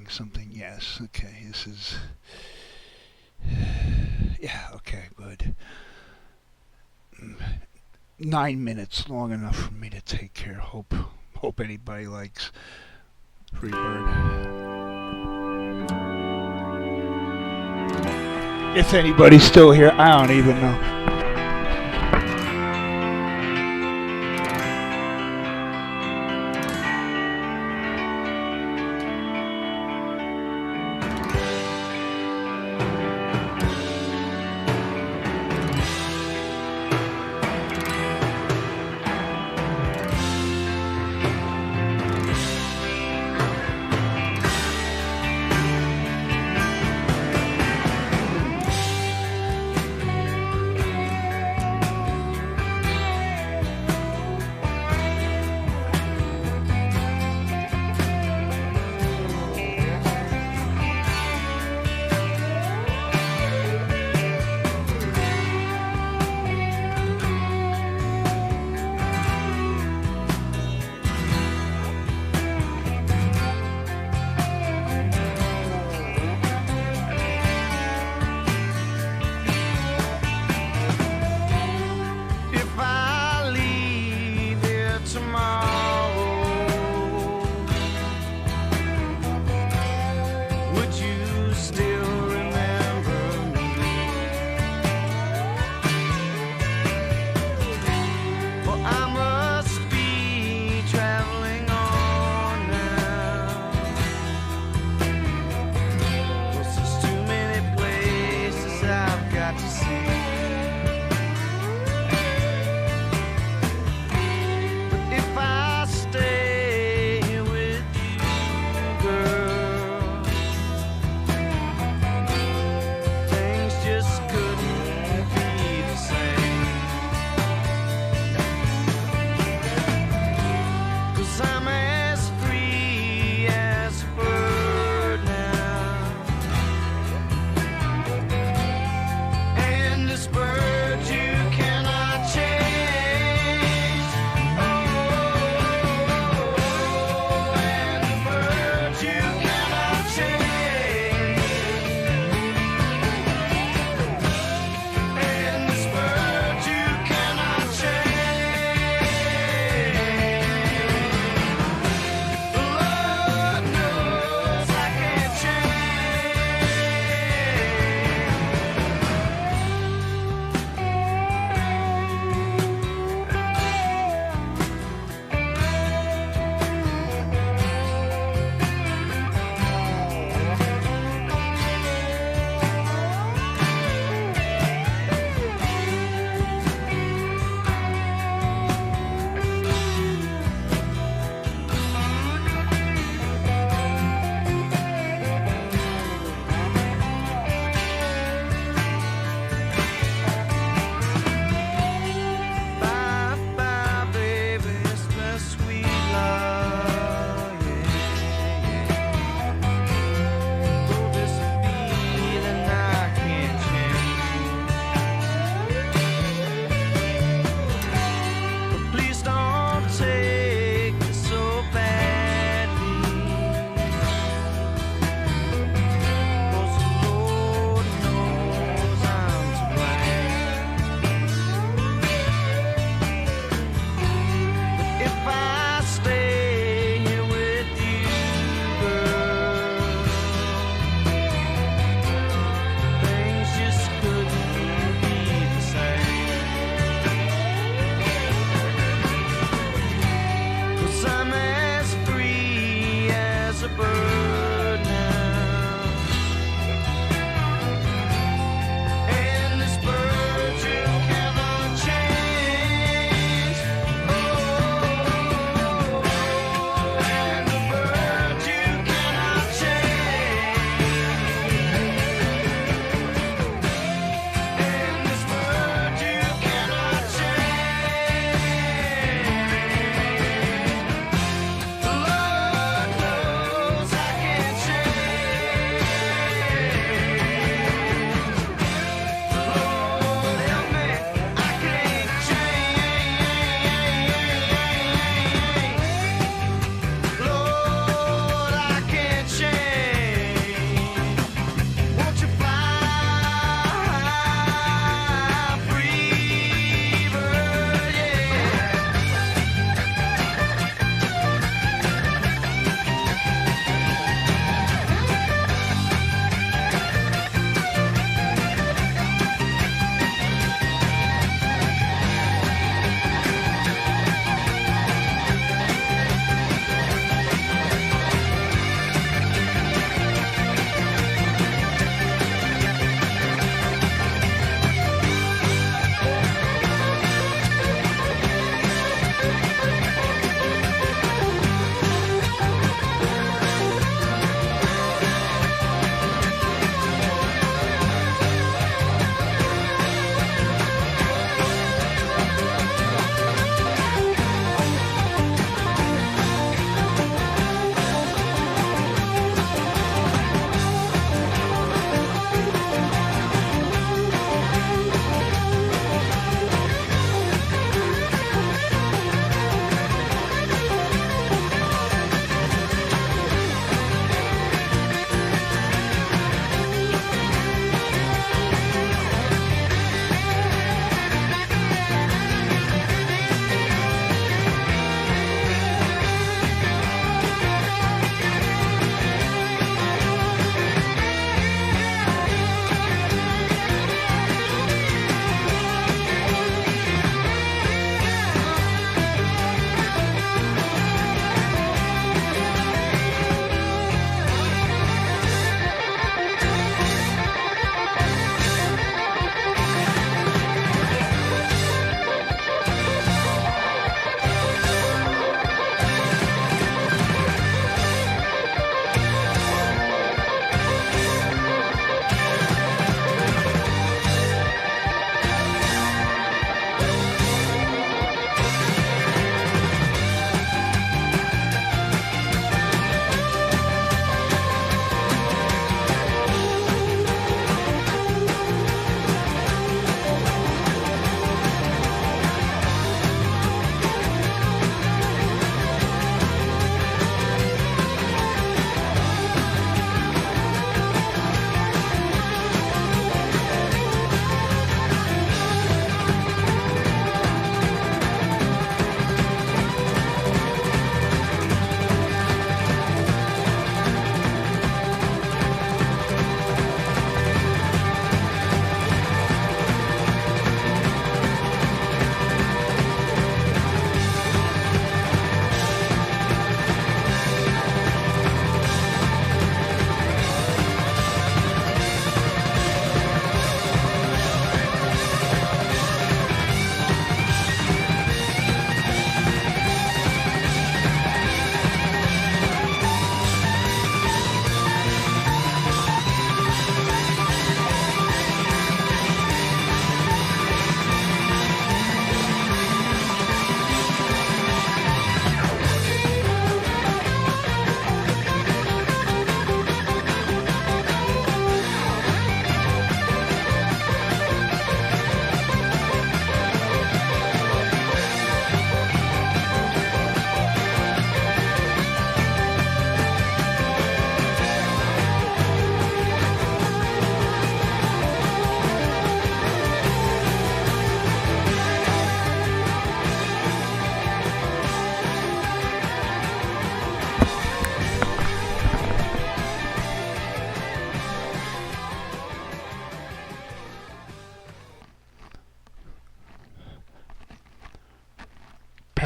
Something. Yes. Okay. This is. Yeah. Okay. Good. 9 minutes, long enough for me to take care. Hope anybody likes Free Bird. If anybody's still here, I don't even know.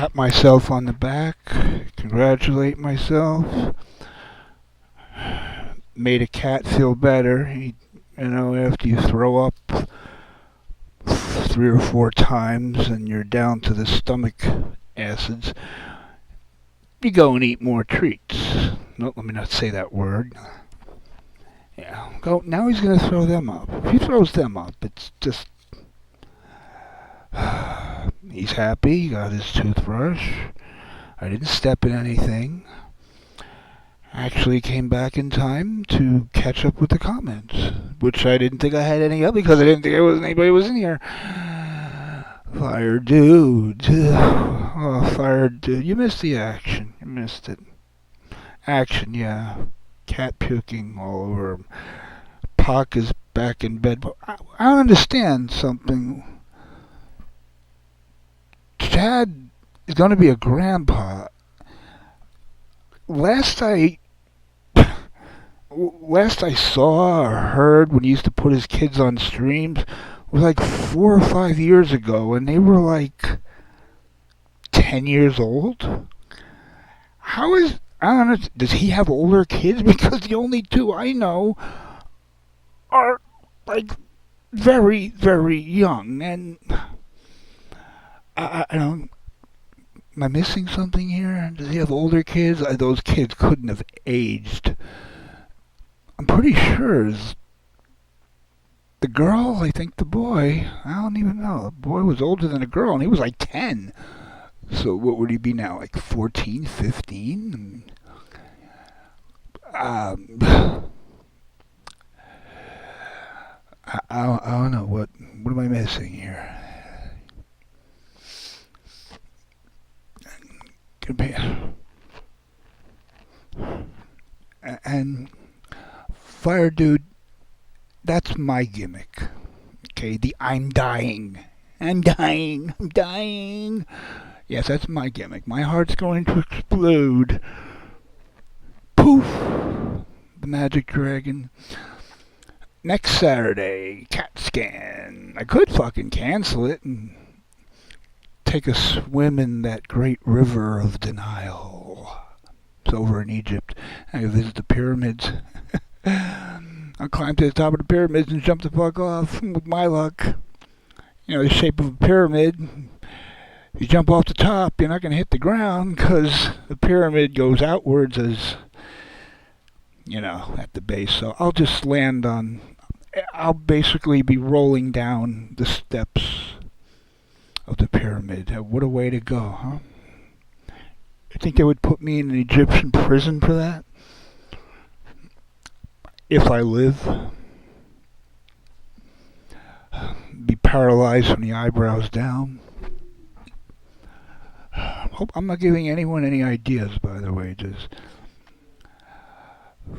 pat myself on the back, congratulate myself. Made a cat feel better. After you throw up 3 or 4 times and you're down to the stomach acids, you go and eat more treats. No, let me not say that word. Yeah, go. Now he's gonna throw them up. If he throws them up, it's just. He's happy. He got his toothbrush. I didn't step in anything. Actually came back in time to catch up with the comments, which I didn't think I had any of because I didn't think anybody was in here. Fire dude. Oh, fire dude. You missed the action. You missed it. Action, yeah. Cat puking all over him. Pock is back in bed. But I don't understand something. Chad is going to be a grandpa. Last I saw or heard when he used to put his kids on streams was like 4 or 5 years ago, and they were like 10 years old. I don't know, does he have older kids? Because the only two I know are like very, very young, and I don't. Am I missing something here? Does he have older kids? Those kids couldn't have aged. I'm pretty sure the girl, I think the boy, I don't even know. The boy was older than the girl, and he was like 10. So what would he be now, like 14, 15? I don't know. What am I missing here? And Fire Dude, that's my gimmick. Okay, the I'm dying. I'm dying. I'm dying. Yes, that's my gimmick. My heart's going to explode. Poof! The Magic Dragon. Next Saturday, CAT scan. I could fucking cancel it and take a swim in that great river of denial. It's over in Egypt. I can visit the pyramids. I'll climb to the top of the pyramids and jump the fuck off with my luck. The shape of a pyramid. If you jump off the top, you're not going to hit the ground because the pyramid goes outwards as, at the base. So I'll just land on. I'll basically be rolling down the steps of the pyramid. What a way to go, huh? I think they would put me in an Egyptian prison for that. If I live. Be paralyzed from the eyebrows down. Hope I'm not giving anyone any ideas, by the way. Just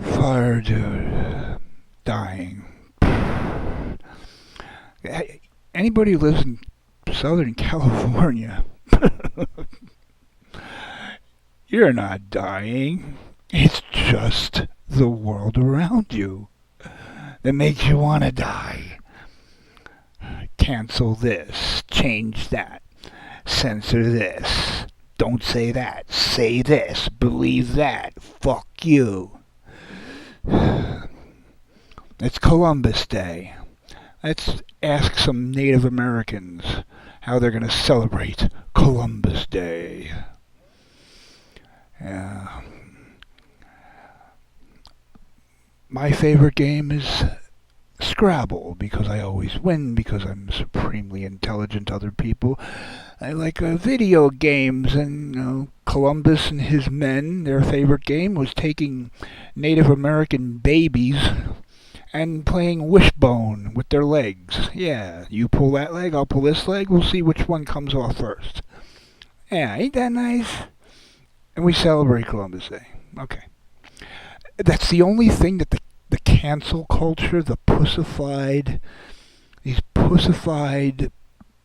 Fire Dude dying. Anybody who lives in Southern California, you're not dying. It's just the world around you that makes you want to die. Cancel this, change that, censor this, don't say that, say this, believe that, fuck you. It's Columbus Day. Let's ask some Native Americans how they're going to celebrate Columbus Day. Yeah. My favorite game is Scrabble because I always win because I'm supremely intelligent to other people. I like video games, and Columbus and his men, their favorite game was taking Native American babies and playing wishbone with their legs. Yeah, you pull that leg, I'll pull this leg, we'll see which one comes off first. Yeah, ain't that nice? And we celebrate Columbus Day. Okay. That's the only thing that the cancel culture, these pussified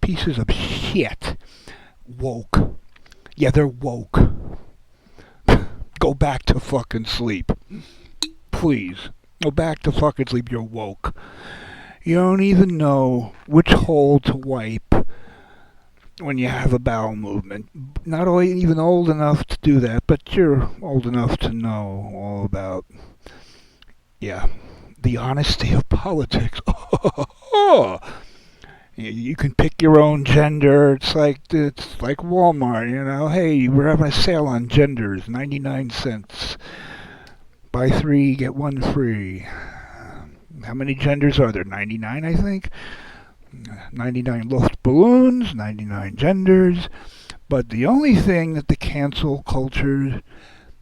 pieces of shit, woke. Yeah, they're woke. Go back to fucking sleep. Please. Go back to fucking sleep, you're woke. You don't even know which hole to wipe when you have a bowel movement. Not even old enough to do that, but you're old enough to know all about, yeah, the honesty of politics. You can pick your own gender. It's like Walmart, you know. Hey, we're having a sale on genders, 99 cents. Buy 3, get 1 free. How many genders are there? 99, I think. 99 Luft balloons, 99 genders. But the only thing that the cancel culture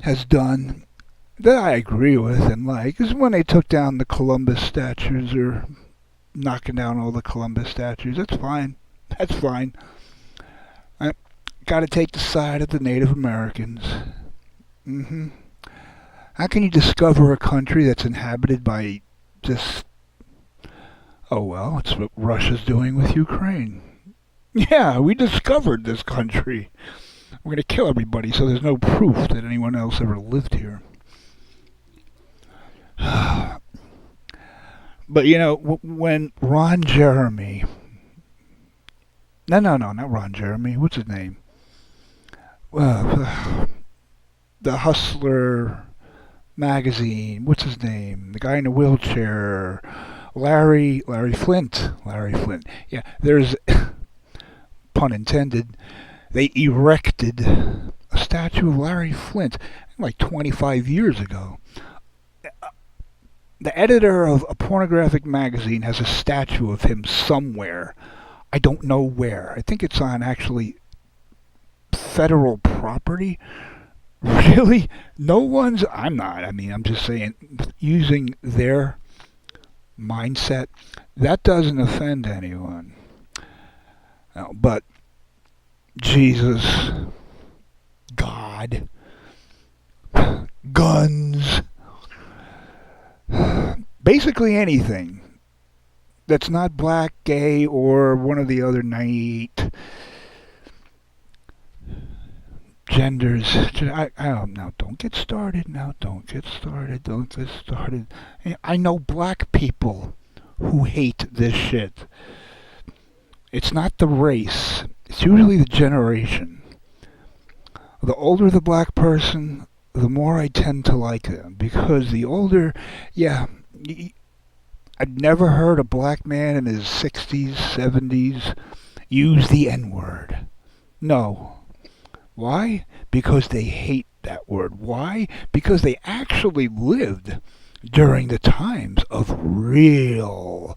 has done that I agree with and like is when they took down the Columbus statues, or knocking down all the Columbus statues. That's fine. That's fine. I got to take the side of the Native Americans. How can you discover a country that's inhabited by just... Oh, well, it's what Russia's doing with Ukraine. Yeah, we discovered this country. We're going to kill everybody so there's no proof that anyone else ever lived here. But, you know, when Ron Jeremy... No, not Ron Jeremy. What's his name? The Hustler magazine. What's his name? The guy in the wheelchair. Larry Flint. Yeah, there's... pun intended. They erected a statue of Larry Flint like 25 years ago. The editor of a pornographic magazine has a statue of him somewhere. I don't know where. I think it's on actually federal property. Really? No one's... I'm not. I mean, I'm just saying, using their mindset, that doesn't offend anyone. No, but Jesus, God, guns, basically anything that's not black, gay, or one of the other 98 genders. I don't know. Don't get started now. Don't get started. I know black people who hate this shit. It's not the race. It's usually the generation. The older the black person, the more I tend to like them. Because the older, yeah, I've never heard a black man in his 60s, 70s use the N-word. No. Why? Because they hate that word. Why? Because they actually lived during the times of real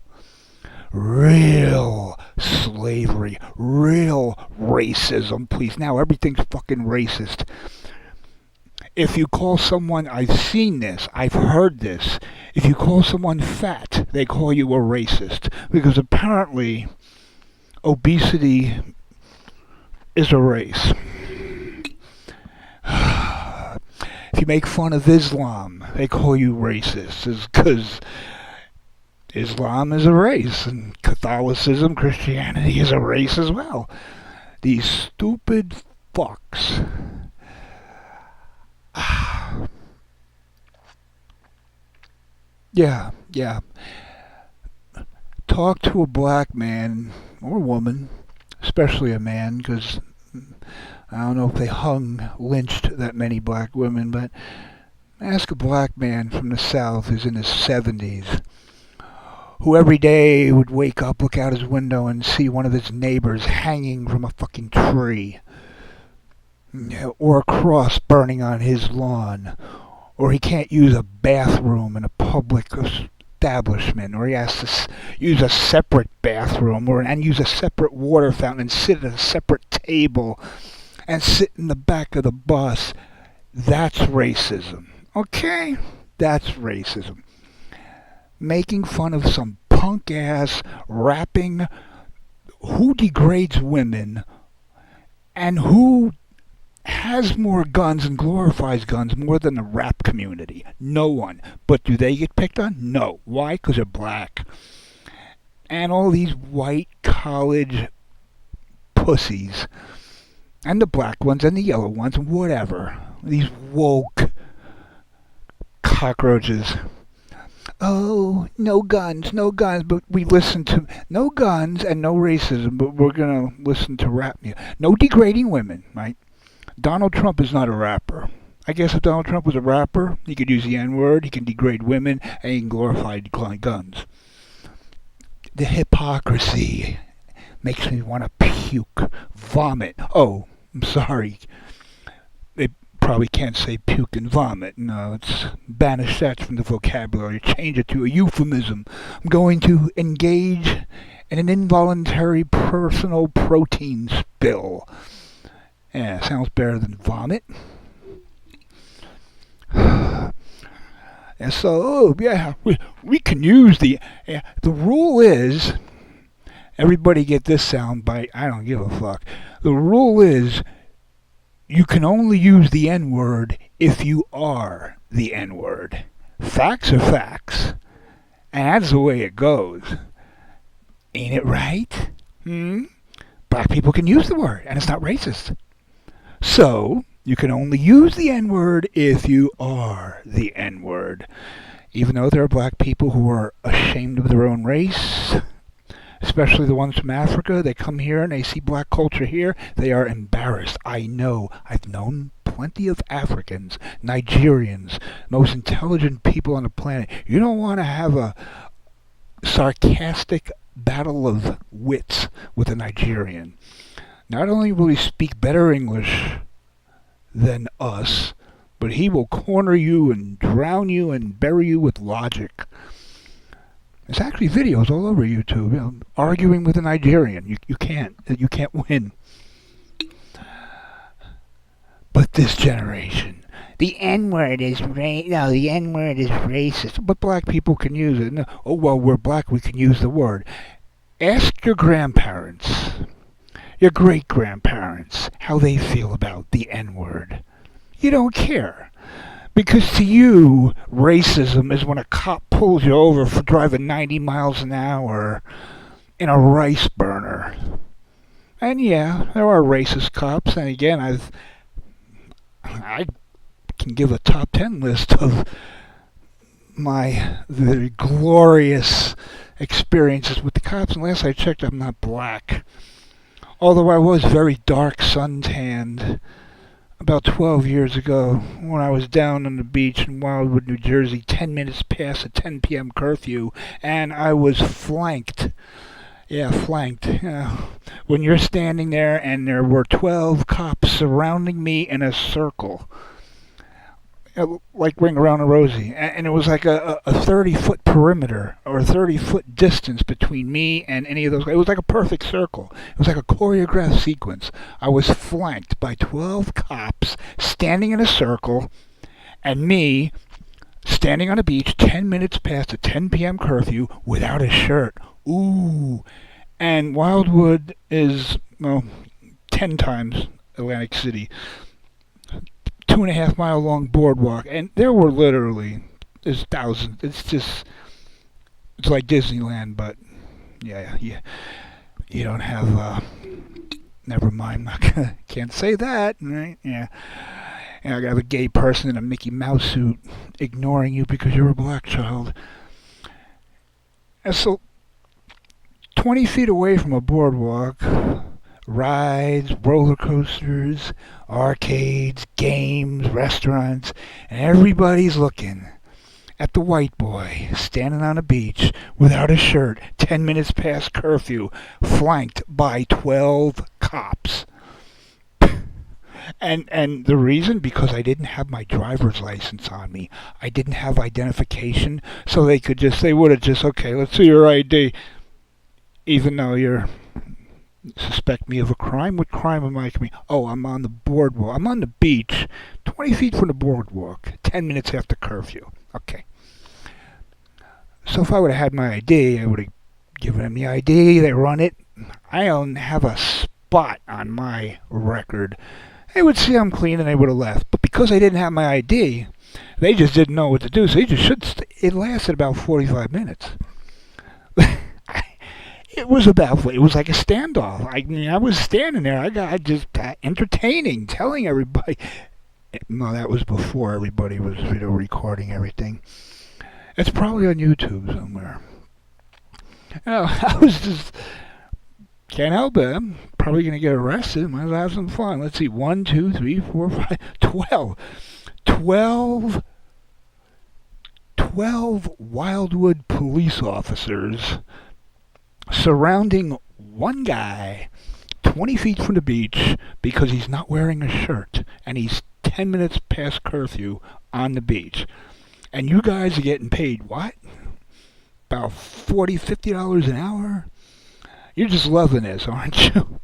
slavery, real racism. Please, now everything's fucking racist. If you call someone, I've seen this, I've heard this, if you call someone fat, they call you a racist. Because apparently, obesity is a race. If you make fun of Islam, they call you racist. It's because Islam is a race, and Catholicism, Christianity is a race as well. These stupid fucks. Yeah. Talk to a black man or woman, especially a man, because I don't know if they lynched that many black women, but ask a black man from the South who's in his 70s, who every day would wake up, look out his window, and see one of his neighbors hanging from a fucking tree, or a cross burning on his lawn, or he can't use a bathroom in a public establishment, or he has to use a separate bathroom, and use a separate water fountain, and sit at a separate table, and sit in the back of the bus. That's racism. Okay? That's racism. Making fun of some punk-ass rapping who degrades women and who has more guns and glorifies guns more than the rap community. No one. But do they get picked on? No. Why? Because they're black. And all these white college pussies, and the black ones and the yellow ones and whatever, these woke cockroaches, oh, no guns, no guns, but we listen to no guns and no racism, but we're gonna listen to rap music. No degrading women, right? Donald Trump is not a rapper. I guess if Donald Trump was a rapper, he could use the N-word, he can degrade women, and he can glorify guns. The hypocrisy makes me want to puke, vomit. Oh, I'm sorry. They probably can't say puke and vomit. No, it's banish that from the vocabulary. Change it to a euphemism. I'm going to engage in an involuntary personal protein spill. Yeah, sounds better than vomit. And so, yeah, we can use the rule is, everybody get this sound bite, I don't give a fuck. The rule is, you can only use the N-word if you are the N-word. Facts are facts. And that's the way it goes. Ain't it right? Black people can use the word, and it's not racist. So, you can only use the N-word if you are the N-word. Even though there are black people who are ashamed of their own race, especially the ones from Africa, they come here and they see black culture here, they are embarrassed. I know. I've known plenty of Africans, Nigerians, most intelligent people on the planet. You don't want to have a sarcastic battle of wits with a Nigerian. Not only will he speak better English than us, but he will corner you and drown you and bury you with logic. There's actually videos all over YouTube, arguing with a Nigerian. You can't win. But this generation, the N-word is the N-word is racist. But black people can use it. No, oh well, we're black, we can use the word. Ask your grandparents, your great-grandparents, how they feel about the N-word. You don't care. Because to you, racism is when a cop pulls you over for driving 90 miles an hour in a rice burner. And yeah, there are racist cops. And again, I can give a top 10 list of my very glorious experiences with the cops. And last I checked, I'm not black. Although I was very dark suntanned about 12 years ago when I was down on the beach in Wildwood, New Jersey, 10 minutes past a 10 p.m. curfew, and I was flanked. Yeah, flanked. When you're standing there and there were 12 cops surrounding me in a circle, like Ring Around a Rosie, and it was like a 30-foot perimeter or a 30-foot distance between me and any of those guys. It was like a perfect circle. It was like a choreographed sequence. I was flanked by 12 cops standing in a circle, and me standing on a beach 10 minutes past a 10 p.m. curfew without a shirt. Ooh. And Wildwood is, 10 times Atlantic City. 2.5 mile long boardwalk, and there were literally, there's thousands. It's like Disneyland, but yeah, you don't have, never mind, can't say that, right? Yeah. And I got a gay person in a Mickey Mouse suit ignoring you because you're a black child. And so, 20 feet away from a boardwalk, rides, roller coasters, arcades, games, restaurants, and everybody's looking at the white boy standing on a beach without a shirt, 10 minutes past curfew, flanked by 12 cops. And the reason, because I didn't have my driver's license on me. I didn't have identification, so they would have just, okay, let's see your ID. Even though you're suspect me of a crime? What crime am I committing? Oh, I'm on the boardwalk. I'm on the beach, 20 feet from the boardwalk, 10 minutes after curfew. Okay. So if I would have had my ID, I would have given them the ID. They run it. I don't have a spot on my record. They would see I'm clean and they would have left. But because I didn't have my ID, they just didn't know what to do. So they just it lasted about 45 minutes. It was like a standoff. I was standing there. I just entertaining, telling everybody. No, that was before everybody was recording everything. It's probably on YouTube somewhere. I was just can't help it. I'm probably gonna get arrested. Might as well have some fun. Let's see. 1, 2, 3, 4, 5, 12. 12 12 Wildwood police officers surrounding one guy 20 feet from the beach because he's not wearing a shirt and he's 10 minutes past curfew on the beach. And you guys are getting paid what? About $40, $50 an hour? You're just loving this, aren't you?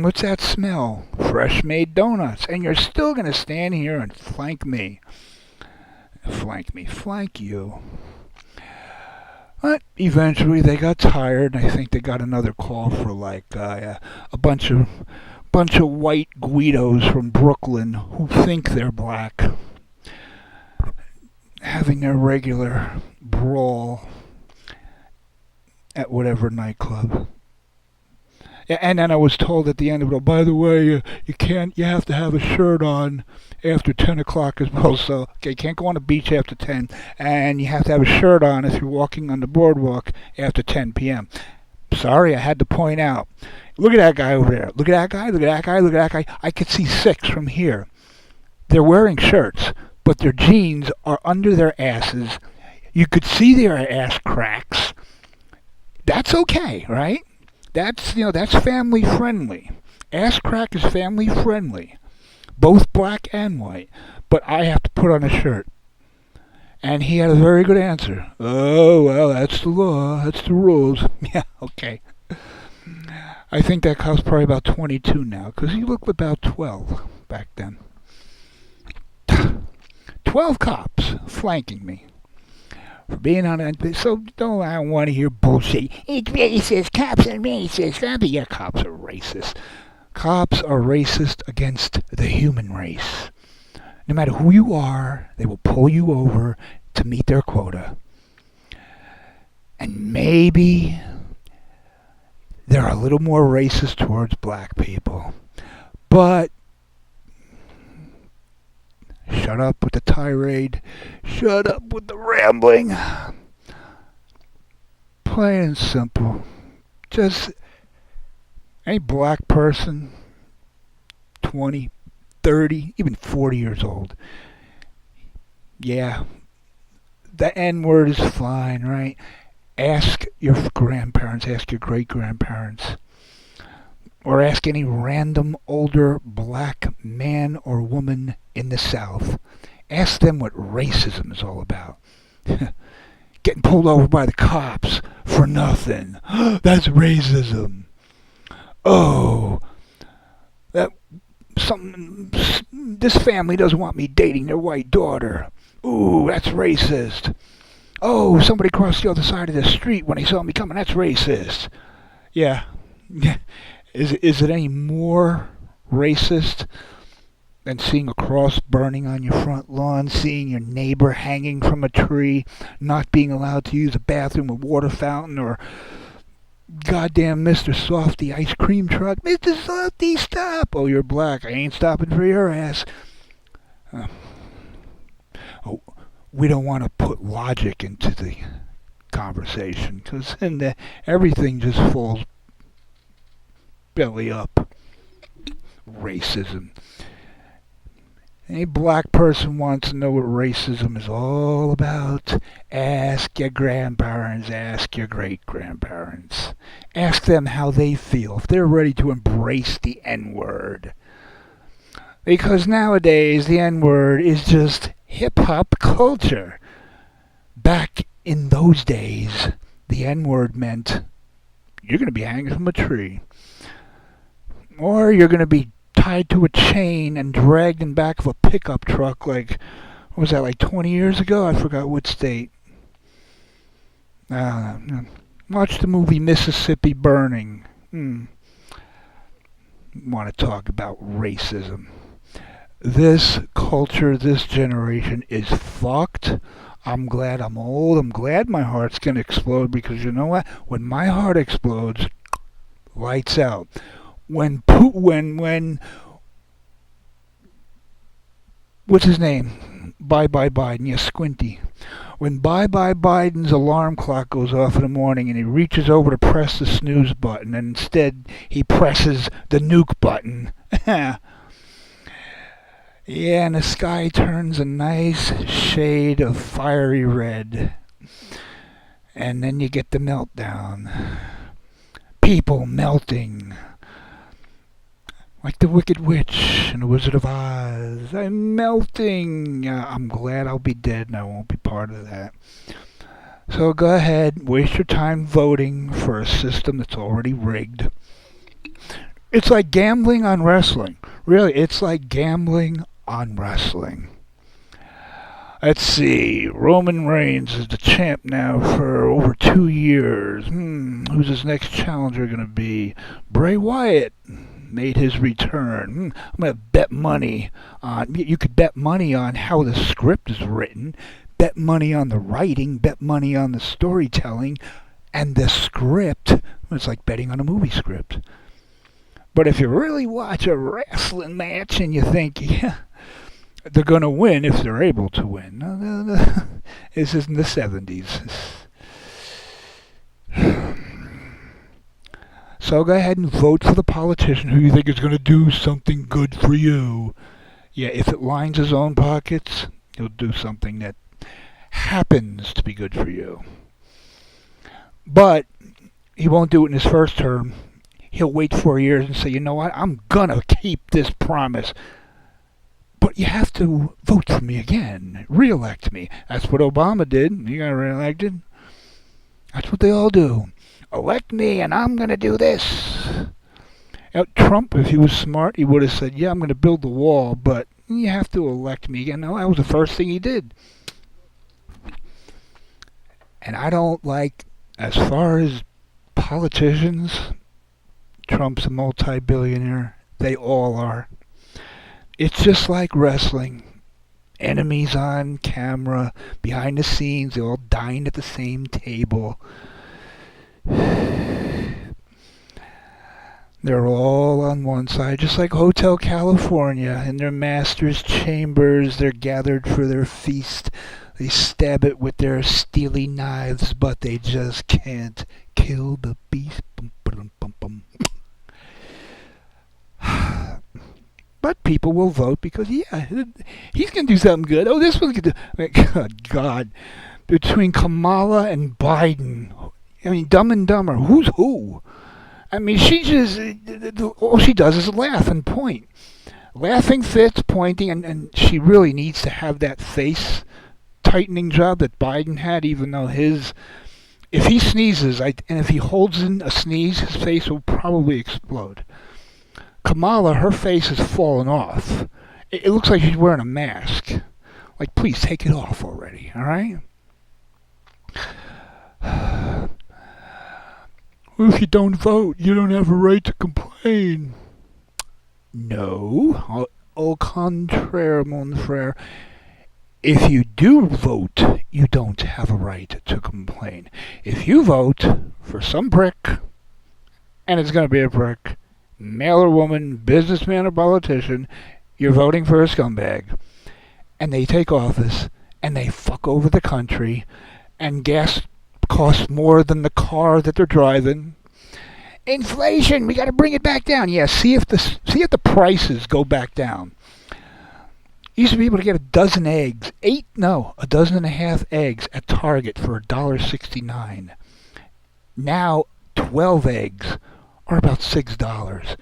What's that smell? Fresh made donuts. And you're still going to stand here and flank me. Flank me. Flank you. But eventually they got tired, and I think they got another call for like a bunch of white Guidos from Brooklyn who think they're black having their regular brawl at whatever nightclub. And then I was told at the end of it, oh, by the way, you have to have a shirt on after 10 o'clock as well. So, okay, you can't go on the beach after 10, and you have to have a shirt on if you're walking on the boardwalk after 10 p.m. Sorry, I had to point out. Look at that guy over there. Look at that guy, look at that guy, look at that guy. I could see 6 from here. They're wearing shirts, but their jeans are under their asses. You could see their ass cracks. That's okay, right? That's family friendly. Ass crack is family friendly. Both black and white. But I have to put on a shirt. And he had a very good answer. Oh, well, that's the law. That's the rules. Yeah, okay. I think that cop's probably about 22 now, because he looked about 12 back then. 12 cops flanking me. For being on it, so I don't want to hear bullshit. It's racist, cops are racist. Yeah, cops are racist. Cops are racist against the human race. No matter who you are, they will pull you over to meet their quota. And maybe they're a little more racist towards black people. But shut up with the tirade. Shut up with the rambling. Plain and simple. Just any black person, 20, 30, even 40 years old. Yeah, the N-word is fine, right? Ask your grandparents, ask your great-grandparents, or ask any random older black man or woman in the South. Ask them what racism is all about. Getting pulled over by the cops for nothing. That's racism. Oh, this family doesn't want me dating their white daughter. Ooh, that's racist. Oh, somebody crossed the other side of the street when they saw me coming. That's racist. Yeah. Is it any more racist than seeing a cross burning on your front lawn, seeing your neighbor hanging from a tree, not being allowed to use a bathroom or water fountain, or goddamn Mr. Softy ice cream truck? Mr. Softy, stop! Oh, you're black. I ain't stopping for your ass. We don't want to put logic into the conversation, because then everything just falls belly up. Racism. Any black person wants to know what racism is all about, ask your grandparents, ask your great-grandparents. Ask them how they feel, if they're ready to embrace the N-word. Because nowadays, the N-word is just hip-hop culture. Back in those days, the N-word meant you're going to be hanging from a tree. Or you're going to be tied to a chain and dragged in back of a pickup truck like, what was that, like 20 years ago? I forgot what state. Watch the movie Mississippi Burning. Want to talk about racism. This culture, this generation is fucked. I'm glad I'm old. I'm glad my heart's going to explode, because you know what? When my heart explodes, lights out. When what's his name? Bye Biden, yeah, Squinty. When Bye Bye Biden's alarm clock goes off in the morning and he reaches over to press the snooze button and instead he presses the nuke button. Yeah, and the sky turns a nice shade of fiery red. And then you get the meltdown. People melting. Like the Wicked Witch in The Wizard of Oz. I'm melting. I'm glad I'll be dead and I won't be part of that. So go ahead, waste your time voting for a system that's already rigged. It's like gambling on wrestling. Really, it's like gambling on wrestling. Let's see. Roman Reigns is the champ now for over 2 years. Who's his next challenger going to be? Bray Wyatt made his return. I'm going to bet money on... You could bet money on how the script is written, bet money on the writing, bet money on the storytelling, and the script. It's like betting on a movie script. But if you really watch a wrestling match and you think, yeah, they're going to win if they're able to win. No. This isn't the 70s. So go ahead and vote for the politician who you think is going to do something good for you. Yeah, if it lines his own pockets, he'll do something that happens to be good for you. But he won't do it in his first term. He'll wait 4 years and say, you know what, I'm going to keep this promise. But you have to vote for me again. Re-elect me. That's what Obama did. He got re-elected. That's what they all do. Elect me and I'm going to do this. Now, Trump, if he was smart, he would have said, yeah, I'm going to build the wall, but you have to elect me again. No, that was the first thing he did. And I don't like, as far as politicians, Trump's a multi-billionaire. They all are. It's just like wrestling. Enemies on camera, behind the scenes, they all dine at the same table. They're all on one side, just like Hotel California. In their master's chambers, they're gathered for their feast. They stab it with their steely knives, but they just can't kill the beast. But people will vote because, yeah, he's going to do something good. Oh, this one's going to do... Good God. Between Kamala and Biden, I mean, Dumb and Dumber, who's who? I mean, she just... All she does is laugh and point. Laughing fits, pointing, and she really needs to have that face tightening job that Biden had, even though his... If he sneezes, and if he holds in a sneeze, his face will probably explode. Kamala, her face has fallen off. It looks like she's wearing a mask. Like, please take it off already, all right? If you don't vote, you don't have a right to complain. No. Au contraire, mon frère. If you do vote, you don't have a right to complain. If you vote for some prick, and it's going to be a prick, male or woman, businessman or politician, you're voting for a scumbag. And they take office, and they fuck over the country, and gas costs more than the car that they're driving. Inflation, we got to bring it back down. Yeah, see if the prices go back down. You used to be able to get a dozen eggs, a dozen and a half eggs at Target for $1.69. Now 12 eggs are about $6.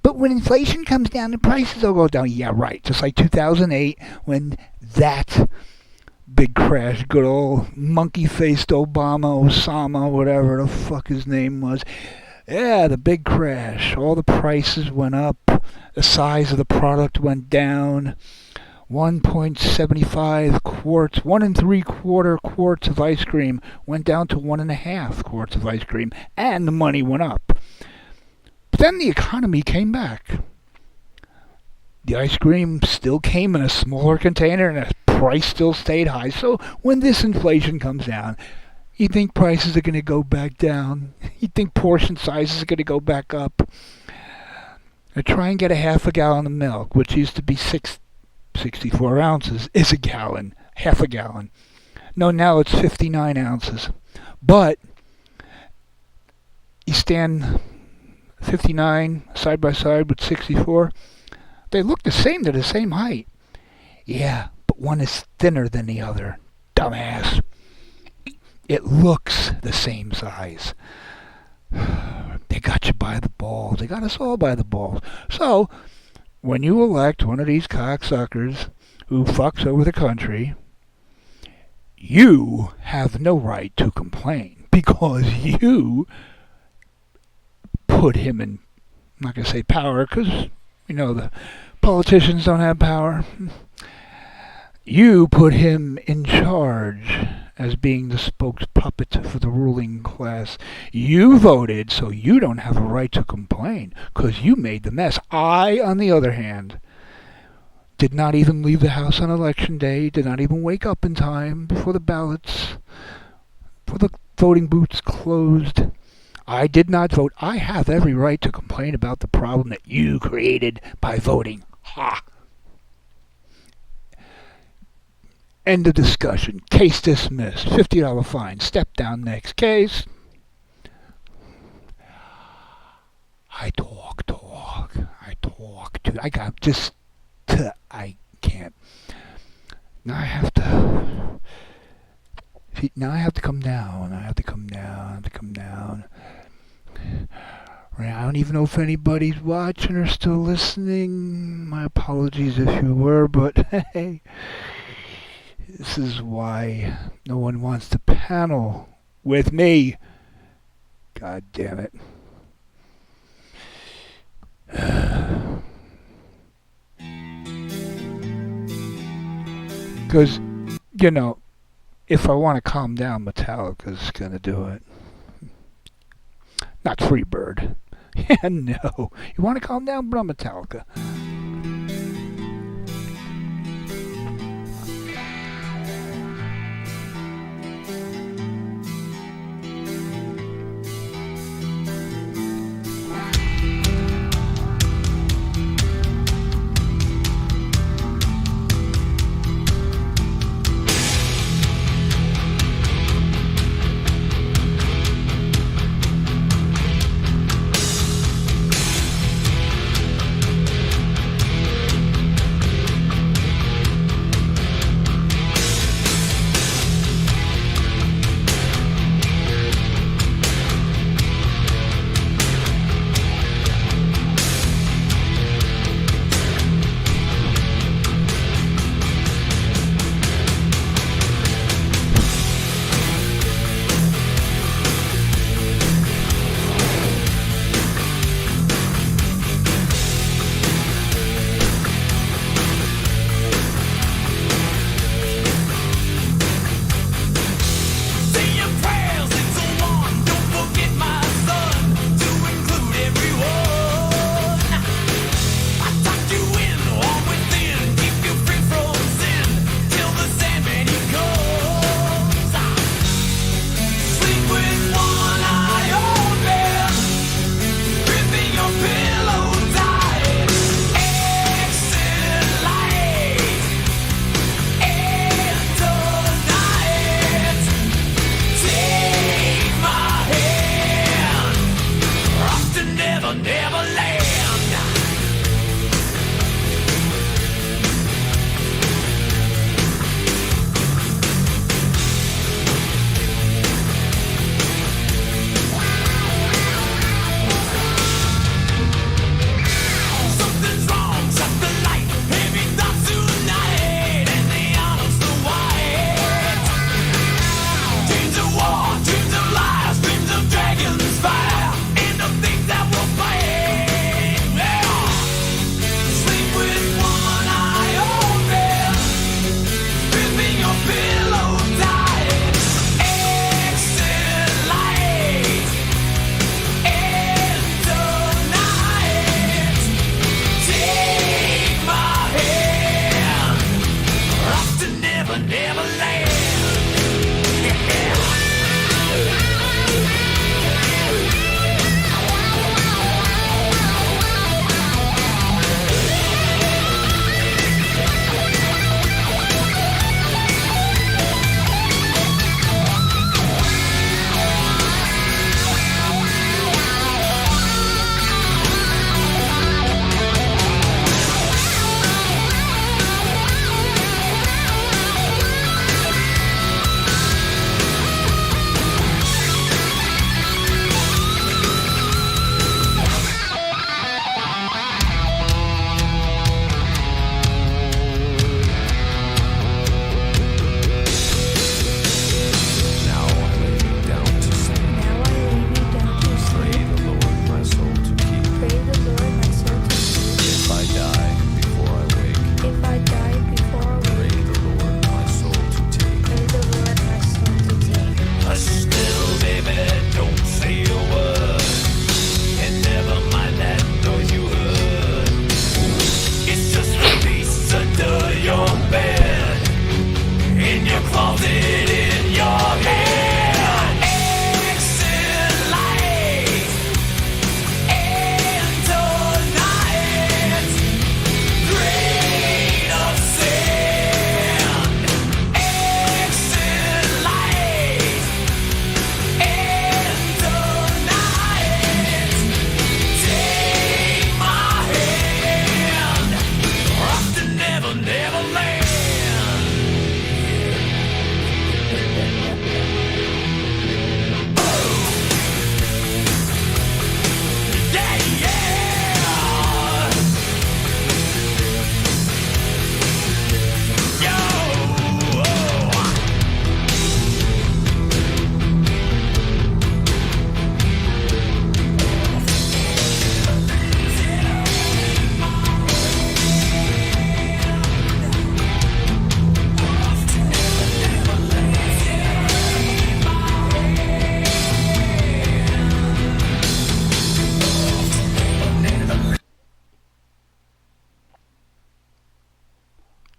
But when inflation comes down, the prices will go down. Yeah, right. Just like 2008 when that big crash, good old monkey-faced Osama, whatever the fuck his name was. Yeah, the big crash. All the prices went up. The size of the product went down. 1.75 quarts, 1 3/4 quarts of ice cream went down to 1.5 quarts of ice cream, and the money went up. But then the economy came back. The ice cream still came in a smaller container, and the price still stayed high. So when this inflation comes down, you think prices are going to go back down. You think portion sizes are going to go back up. Now try and get a half a gallon of milk, which used to be 64 ounces, is a gallon, half a gallon. No, now it's 59 ounces. But you stand 59 side by side with 64. They look the same. They're the same height. Yeah, but one is thinner than the other. Dumbass. It looks the same size. They got you by the balls. They got us all by the balls. So, when you elect one of these cocksuckers who fucks over the country, you have no right to complain because you put him in, I'm not going to say power because, the politicians don't have power. You put him in charge as being the spokes puppet for the ruling class. You voted, so you don't have a right to complain because you made the mess. I, on the other hand, did not even leave the house on election day, did not even wake up in time before the ballots, before the voting booths closed. I did not vote. I have every right to complain about the problem that you created by voting. Ha! End of discussion. Case dismissed. $50 fine. Step down next case. I got just... I can't. Now I have to... Now I have to come down. I have to come down. Right, I don't even know if anybody's watching or still listening. My apologies if you were, but hey... This is why no one wants to panel with me. God damn it. Because, if I want to calm down, Metallica's going to do it. Not Freebird. Yeah, no. You want to calm down? But I'm Metallica.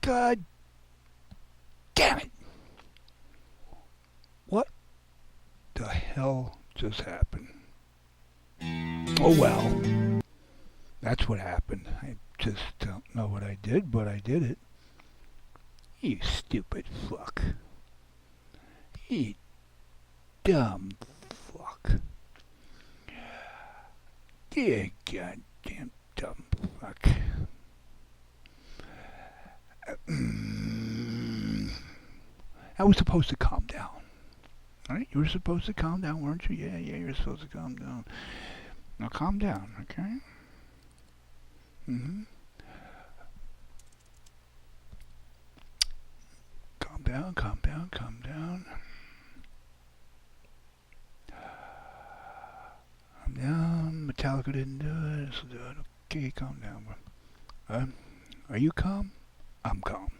God damn it. What the hell just happened? Oh well. That's what happened. I just don't know what I did, but I did it. You stupid fuck. You dumb fuck. You goddamn dumb fuck. I was supposed to calm down. Right? You were supposed to calm down, weren't you? Yeah, you were supposed to calm down. Now calm down, okay? Calm down, calm down, calm down. Calm down. Metallica didn't do it. This will do it. Okay, calm down. Are you calm? I'm calm.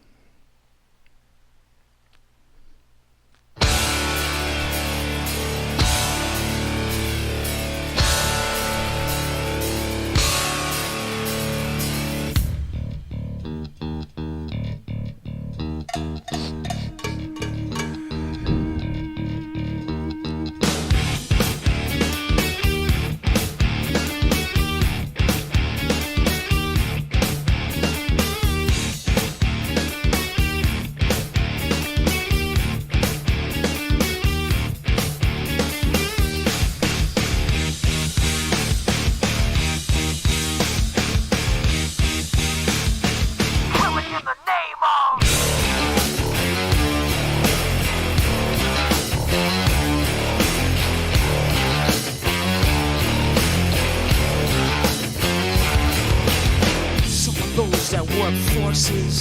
Forces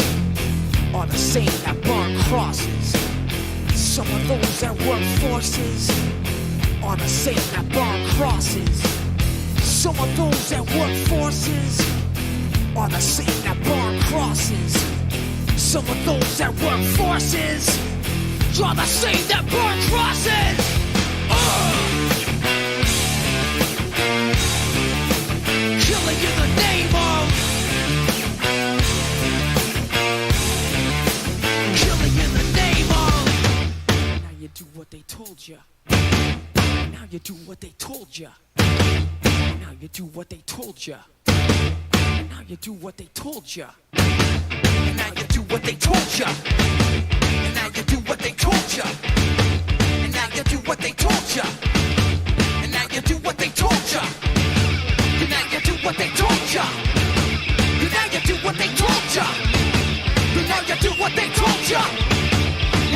are the same that burn crosses. Some of those that work forces are the same that burn crosses. Some of those that work forces are the same that burn crosses. Some of those that work forces are the same that burn crosses. Killing in the name of do what they told ya. Now you do what they told ya. Now you do what they told ya. Now you do what they told ya. Now you do what they told ya. Now you do what they told ya. Now you do what they told ya. Now you do what they told ya. Now you do what they told ya. Now you do what they told ya. Now you do what they told ya.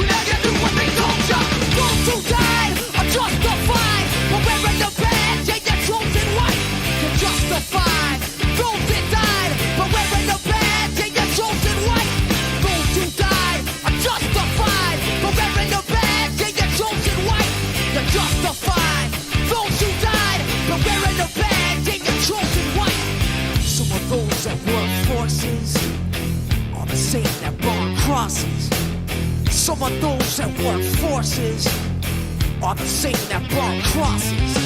Now you do what they told ya. Those who died are justified for wearing the badge and your chosen white. You're justified. Those that died for wearing the badge and your chosen white. Those who died are justified for wearing the badge and your chosen white. You're justified. Those who died for wearing the badge and your chosen white. Some of those that work forces are the same that burn crosses. Some of those that work forces are the same that burn crosses.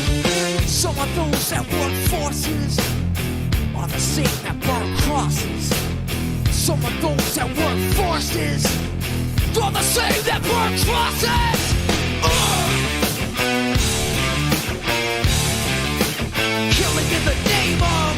Some of those that work forces are the same that burn crosses. Some of those that work forces are the same that burn crosses. Killing in the name of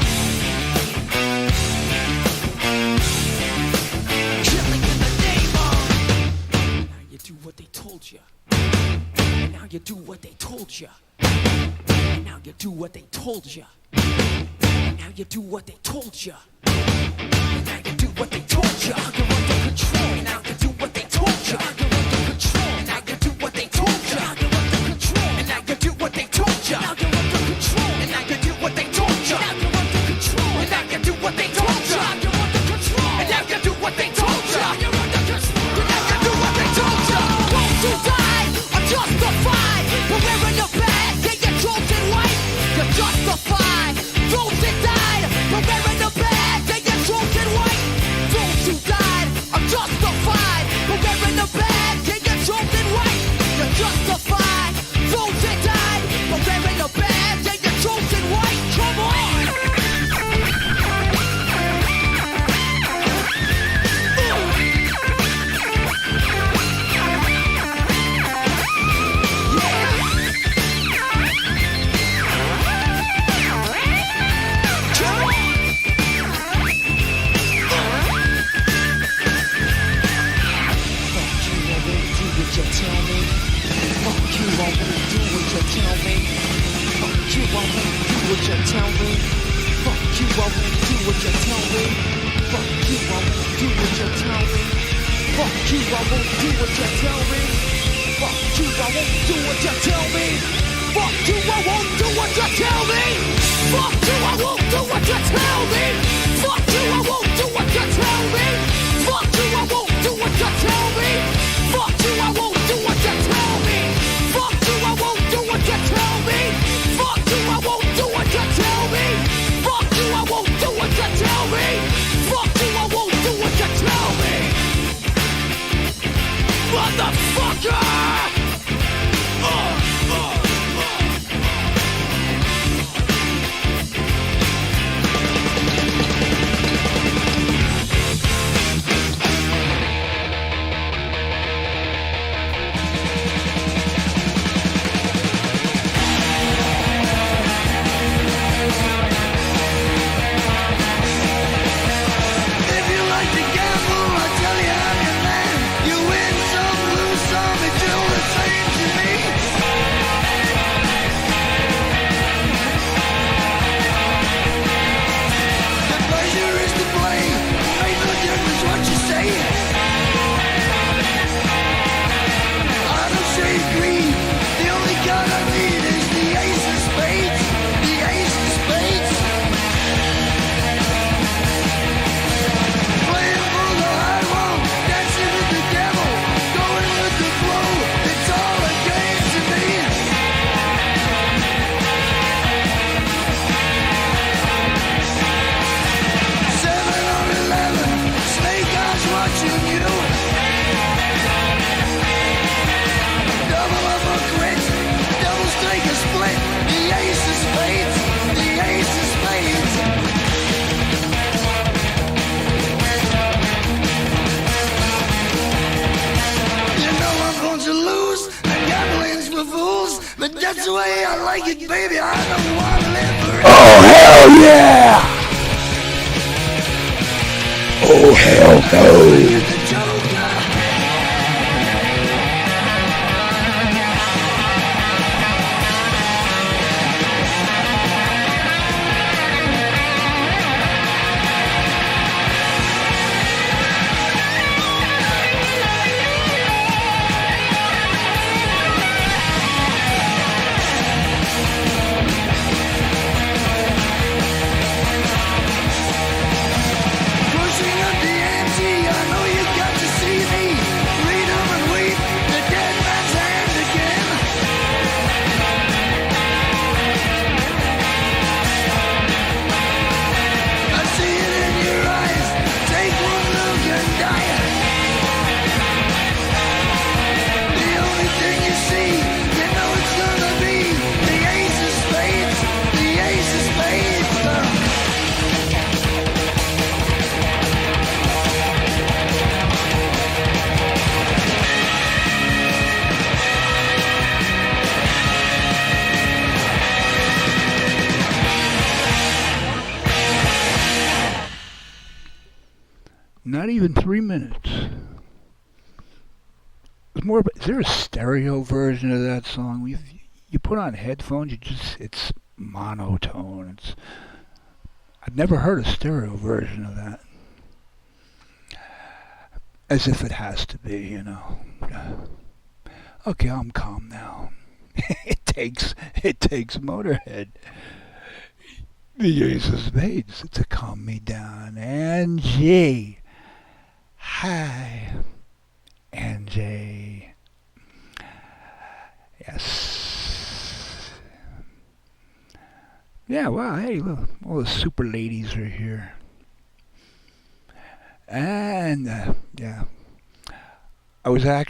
what they told you. And now you do what they told you. And now you do what they told you. And now you do what they told you. And now you do what they told you. You're under control. And now you do what they told you. You're under control. And now you do what they told you. You're under control. And now you do what they told you. Now you're under control. And now you do what they told you. Now you're under control. And now you do what they told you. You're under control. And now you do what they told you. You're under control. And now you do what they told you. Those who died are justified for wearing the badge and your chosen white. You're justified. Those that died for wearing the badge and your chosen white. you, I won't do what you tell me. Fuck you, I won't do what you tell me. Fuck you, I won't do what you tell me. Fuck you, I won't do what you tell me. Fuck you, I won't do what you tell me. Fuck you, I won't do what you tell me. Fuck you, I won't do what you tell me. Fuck you, I won't do what you tell me. Fuck you, I won't do what you tell me. Fuck you, I won't do what you tell me. Fuck you, I won't do what you tell me. Motherfucker! If you like to gamble, I tell you I'm your man. You win some, lose some, it's all the same to me. The pleasure is to play, make no difference what you say. I don't shade green, the only card I need is the ace of spades. The ace of spades. Playing for the high road, dancing with the devil, going with the flow, it's all a game to me. 7 or 11, snake eyes watching you. Double up a crit, double strike a split, the ace of spades, the ace of spades. You know I'm going to lose, and gambling's for fools, but that's the way I like it, baby. I don't want to live forever. Oh, hell yeah! Oh, hell no! You're the Joker. Pushing up the ante, I know you got to see me. Read 'em and weep, the dead man's hand again. I see it in your eyes, take one look and die. The only thing you see, you know it's gonna be the ace of spades, the ace of spades. Not even 3 minutes. It's more. Is there a stereo version of that song? You put on headphones, it's monotone. I've never heard a stereo version of that. As if it has to be, you know. Okay, I'm calm now. It takes Motorhead, the Ace of Spades, to calm me down. Angie. Hi, Angie. Yes. Yeah, well, hey, look, all the super ladies are here. And, yeah. I was going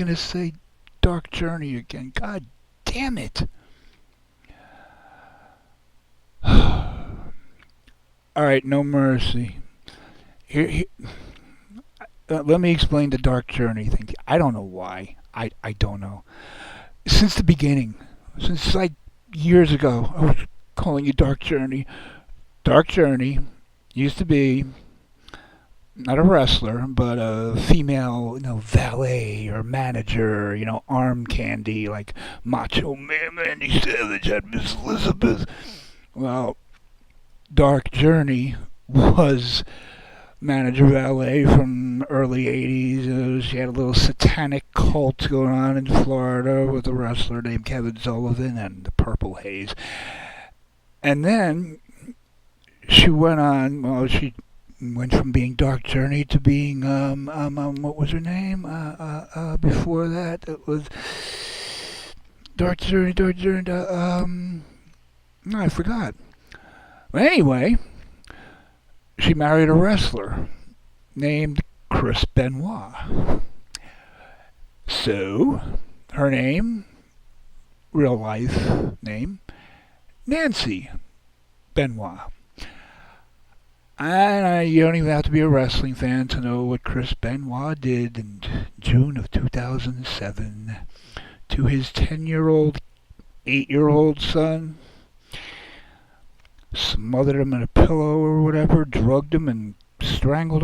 to say Dark Journey again. God damn it. Alright, No Mercy. Here, let me explain the Dark Journey thing. I don't know why. I don't know. Since the beginning, since like years ago, I was calling you Dark Journey. Dark Journey used to be not a wrestler, but a female, valet or manager, arm candy, like Macho Man Randy Savage had Miss Elizabeth. Well, Dark Journey was manager of LA from early 80s. She had a little satanic cult going on in Florida with a wrestler named Kevin Sullivan and the Purple Haze. And then she went on, well, she went from being Dark Journey to being, what was her name? Before that, it was Dark Journey, no, I forgot. But anyway, she married a wrestler named Chris Benoit. So, her name, real life name, Nancy Benoit. And you don't even have to be a wrestling fan to know what Chris Benoit did in June of 2007 to his 10-year-old, 8-year-old son. Smothered him in a pillow or whatever, drugged him and strangled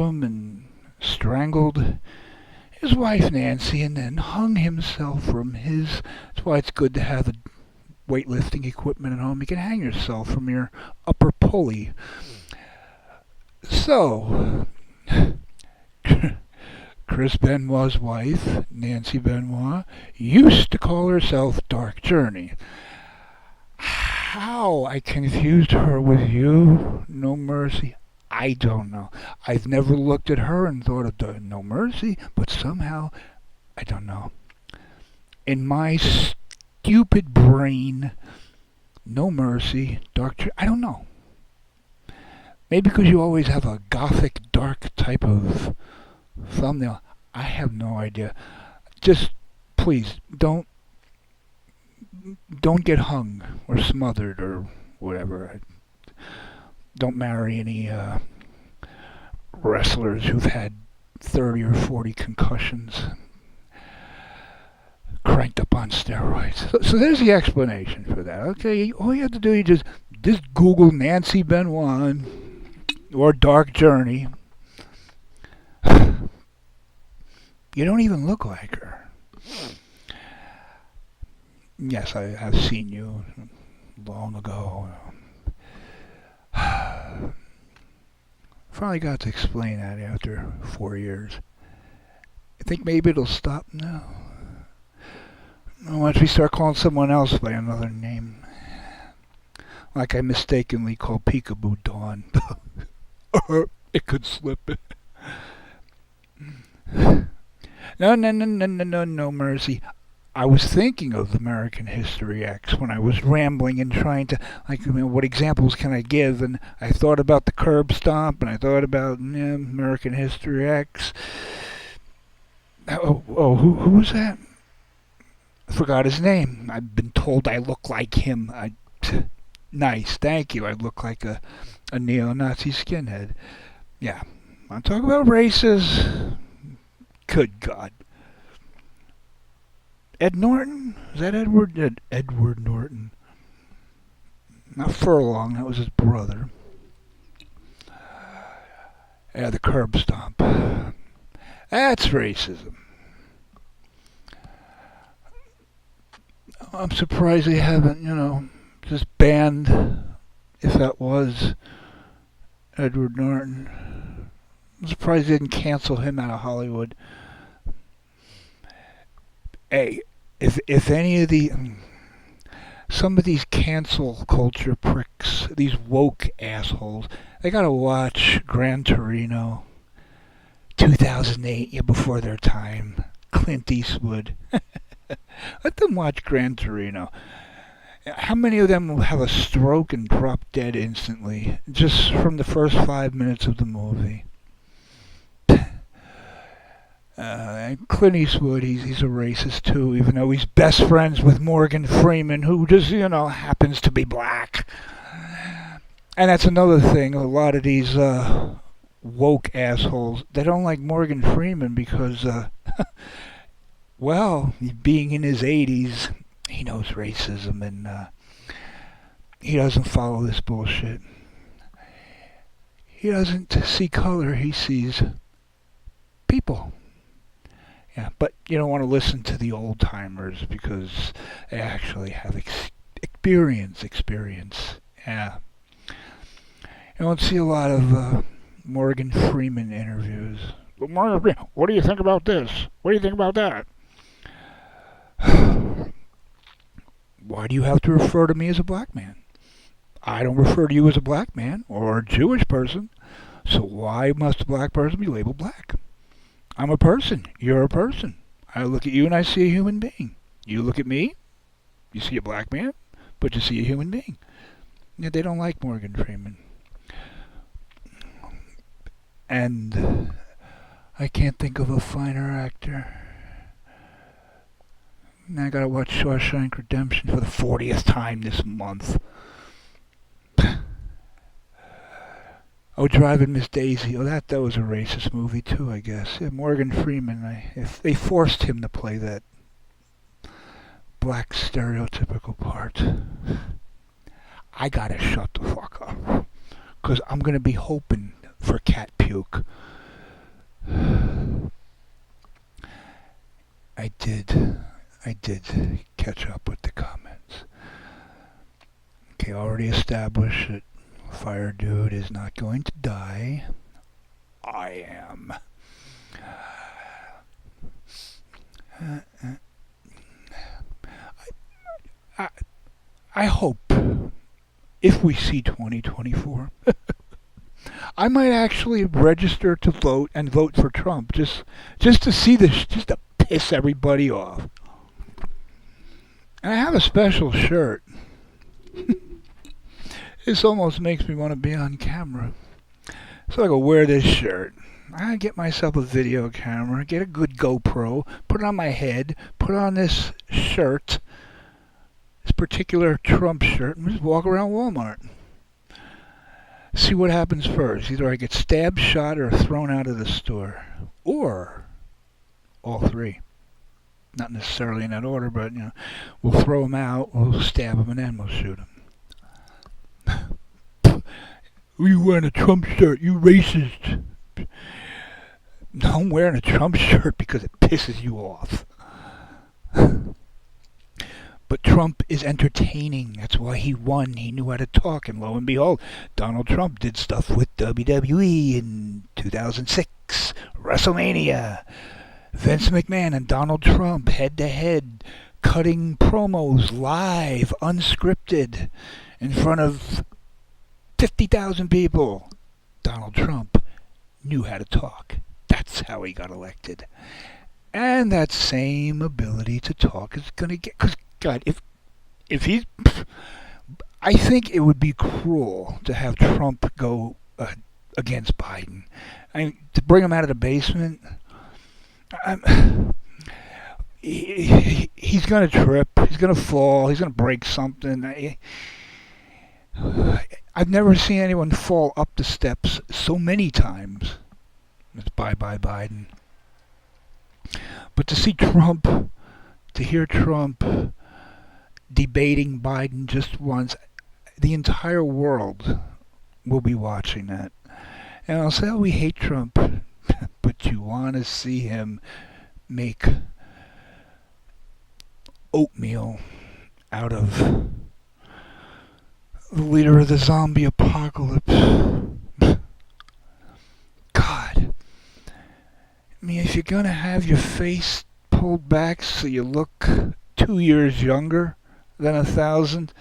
his wife Nancy, and then hung himself from his. That's why it's good to have the weightlifting equipment at home. You can hang yourself from your upper pulley. So, Chris Benoit's wife, Nancy Benoit, used to call herself Dark Journey. How I confused her with you, No Mercy, I don't know. I've never looked at her and thought of No Mercy, but somehow, I don't know. In my stupid brain, No Mercy, Dark Journey, I don't know. Maybe because you always have a gothic, dark type of thumbnail. I have no idea. Just, please, don't get hung or smothered or whatever. Don't marry any wrestlers who've had 30 or 40 concussions cranked up on steroids. So there's the explanation for that. Okay, all you have to do is just Google Nancy Benoit or Dark Journey. You don't even look like her. Yes, I have seen you long ago. Finally got to explain that after 4 years. I think maybe it'll stop now. Once we start calling someone else by another name. Like I mistakenly called Peekaboo Dawn. It could slip. No mercy. I was thinking of American History X when I was rambling and trying to, what examples can I give? And I thought about the curb stomp, and I thought about American History X. Who was that? I forgot his name. I've been told I look like him. Nice, thank you. I look like a neo-Nazi skinhead. Yeah, I'm talking about races. Good God. Ed Norton? Is that Edward? Edward Norton. Not Furlong, that was his brother. Yeah, the curb stomp. That's racism. I'm surprised they haven't, just banned, if that was Edward Norton. I'm surprised they didn't cancel him out of Hollywood. Hey, if any of some of these cancel culture pricks, these woke assholes, they gotta watch Gran Torino, 2008, before their time, Clint Eastwood. Let them watch Gran Torino. How many of them will have a stroke and drop dead instantly, just from the first 5 minutes of the movie? Clint Eastwood, he's a racist too, even though he's best friends with Morgan Freeman, who just, happens to be black. And that's another thing, a lot of these woke assholes, they don't like Morgan Freeman because, well, being in his 80s, he knows racism and he doesn't follow this bullshit. He doesn't see color, he sees people. Yeah, but you don't want to listen to the old timers because they actually have experience. Yeah. You don't see a lot of Morgan Freeman interviews. Well, Morgan Freeman, what do you think about this? What do you think about that? Why do you have to refer to me as a black man? I don't refer to you as a black man or a Jewish person, so why must a black person be labeled black? I'm a person. You're a person. I look at you and I see a human being. You look at me, you see a black man, but you see a human being. Yet they don't like Morgan Freeman. And I can't think of a finer actor. Now I gotta watch Shawshank Redemption for the 40th time this month. Oh, Driving Miss Daisy. Oh, that was a racist movie too, I guess. Yeah, Morgan Freeman. If they forced him to play that black stereotypical part, I gotta shut the fuck up, 'cause I'm gonna be hoping for cat puke. I did catch up with the comments. Okay, already established that Fire Dude is not going to die. I am. I hope if we see 2024, I might actually register to vote and vote for Trump just to see this, just to piss everybody off. And I have a special shirt. This almost makes me want to be on camera. So I go wear this shirt. I get myself a video camera, get a good GoPro, put it on my head, put on this shirt, this particular Trump shirt, and just walk around Walmart. See what happens first. Either I get stabbed, shot, or thrown out of the store. Or all three. Not necessarily in that order, but we'll throw them out, we'll stab them, and then we'll shoot them. You wearing a Trump shirt, you racist. No, I'm wearing a Trump shirt because it pisses you off. But Trump is entertaining. That's why he won. He knew how to talk. And lo and behold, Donald Trump did stuff with WWE in 2006. WrestleMania. Vince McMahon and Donald Trump head to head, cutting promos live, unscripted, in front of 50,000 people. Donald Trump knew how to talk. That's how he got elected. And that same ability to talk is going to get... Because, God, if he's... I think it would be cruel to have Trump go against Biden. I mean, to bring him out of the basement... he's going to trip. He's going to fall. He's going to break something. I've never seen anyone fall up the steps so many times. It's bye-bye Biden. But to see Trump, to hear Trump debating Biden just once, the entire world will be watching that. And I'll say, oh, we hate Trump. But you want to see him make oatmeal out of the leader of the zombie apocalypse. God. I mean, if you're going to have your face pulled back so you look 2 years younger than 1,000,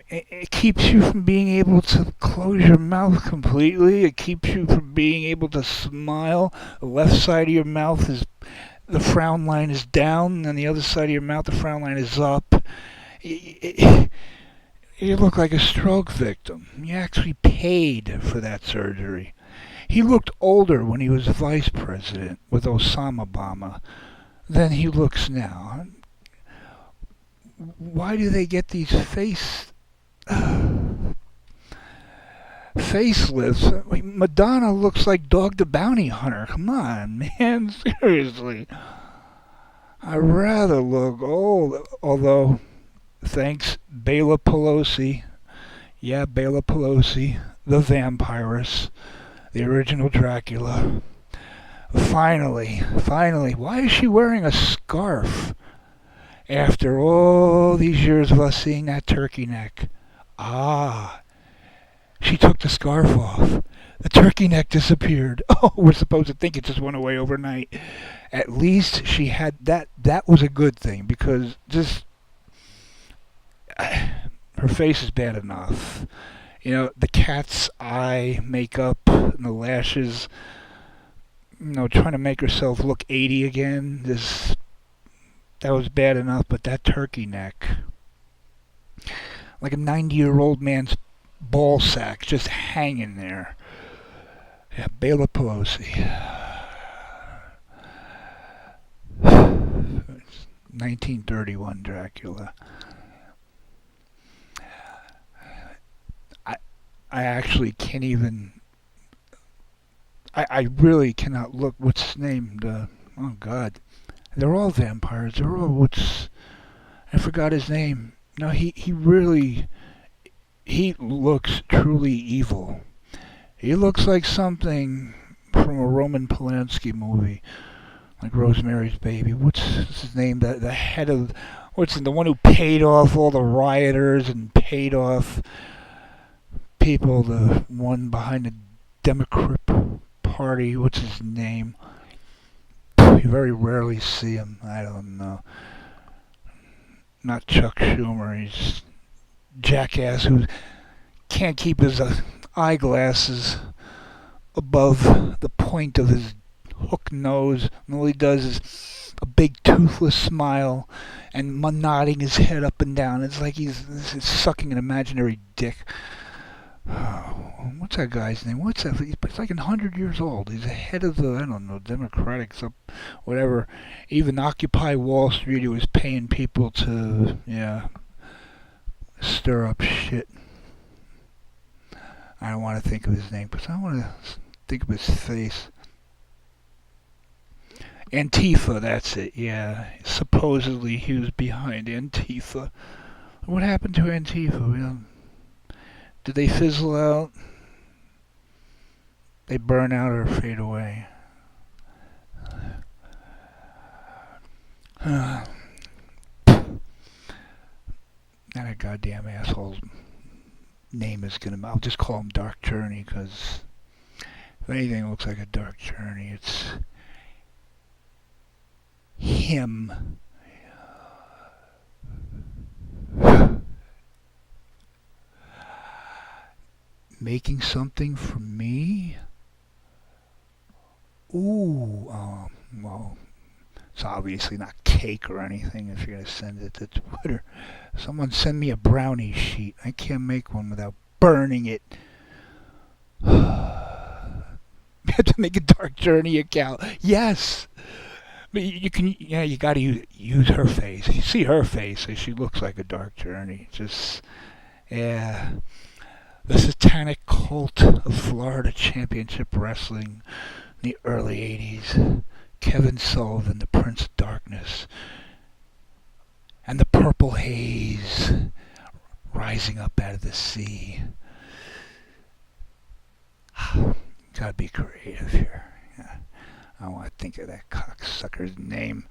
it keeps you from being able to close your mouth completely. It keeps you from being able to smile. The left side of your mouth is, the frown line is down, and the other side of your mouth, the frown line is up. You look like a stroke victim. You actually paid for that surgery. He looked older when he was vice president with Obama than he looks now. Why do they get these facelifts? I mean, Madonna looks like Dog the Bounty Hunter. Come on, man. Seriously. I'd rather look old, although... Thanks, Bela Pelosi. Yeah, Bela Pelosi, the vampiress, the original Dracula. Finally, why is she wearing a scarf? After all these years of us seeing that turkey neck. Ah, she took the scarf off. The turkey neck disappeared. Oh, we're supposed to think it just went away overnight. At least she had that. That was a good thing because just her face is bad enough. You know, the cat's eye makeup and the lashes. You know, trying to make herself look 80 again. That was bad enough, but that turkey neck, like a 90-year-old man's ball sack, just hanging there. Yeah, Bela Pelosi. 1931 Dracula. I actually can't even. I really cannot look. What's his name? Oh God, they're all vampires. They're all I forgot his name. No, he really. He looks truly evil. He looks like something from a Roman Polanski movie, like Rosemary's Baby. What's his name? The head of the one who paid off all the rioters and paid off people. The one behind the Democrat Party. What's his name? You very rarely see him. I don't know. Not Chuck Schumer. He's jackass who can't keep his eyeglasses above the point of his hook nose, and all he does is a big toothless smile and nodding his head up and down. It's like he's sucking an imaginary dick. What's that guy's name? What's that? He's like 100 years old. He's the head of the, I don't know, Democratic, whatever. Even Occupy Wall Street, he was paying people to, stir up shit. I don't want to think of his name, but I want to think of his face. Antifa, that's it, yeah. Supposedly he was behind Antifa. What happened to Antifa? Did they fizzle out? They burn out or fade away? Not a goddamn asshole's name is gonna. I'll just call him Dark Journey because if anything looks like a Dark Journey, it's him. Making something for me? Ooh, well, it's obviously not cake or anything if you're going to send it to Twitter. Someone send me a brownie sheet. I can't make one without burning it. You have to make a Dark Journey account. Yes! But you can, you got to use her face. If you see her face, she looks like a Dark Journey. Just, yeah. The satanic cult of Florida Championship Wrestling in the early 80s. Kevin Sullivan, the Prince of Darkness. And the purple haze rising up out of the sea. Gotta be creative here. Yeah. I want to think of that cocksucker's name.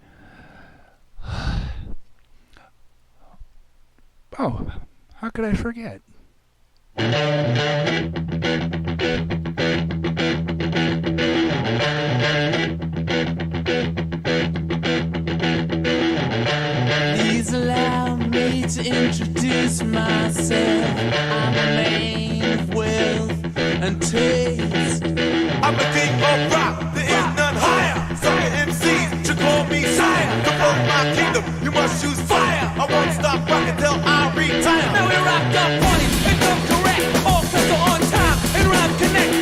Oh, how could I forget? Please allow me to introduce myself. I'm a man of wealth and taste. I'm the king of rock, there is none higher. Sucker MCs should call me sire. To fuck my kingdom, you must choose fire. I won't stop rocking till I retire. Now we rock up parties and come correct. All crystal on time and rhyme connect.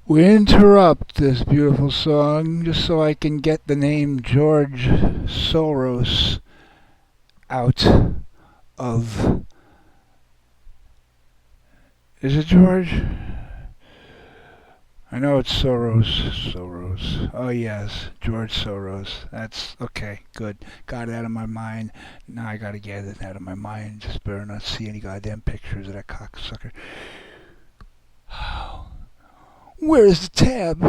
We interrupt this beautiful song just so I can get the name George Soros out of. Is it George? I know it's Soros. Soros. Oh, yes. George Soros. That's okay. Good. Got it out of my mind. Now I gotta get it out of my mind. Just better not see any goddamn pictures of that cocksucker. Where is the tab?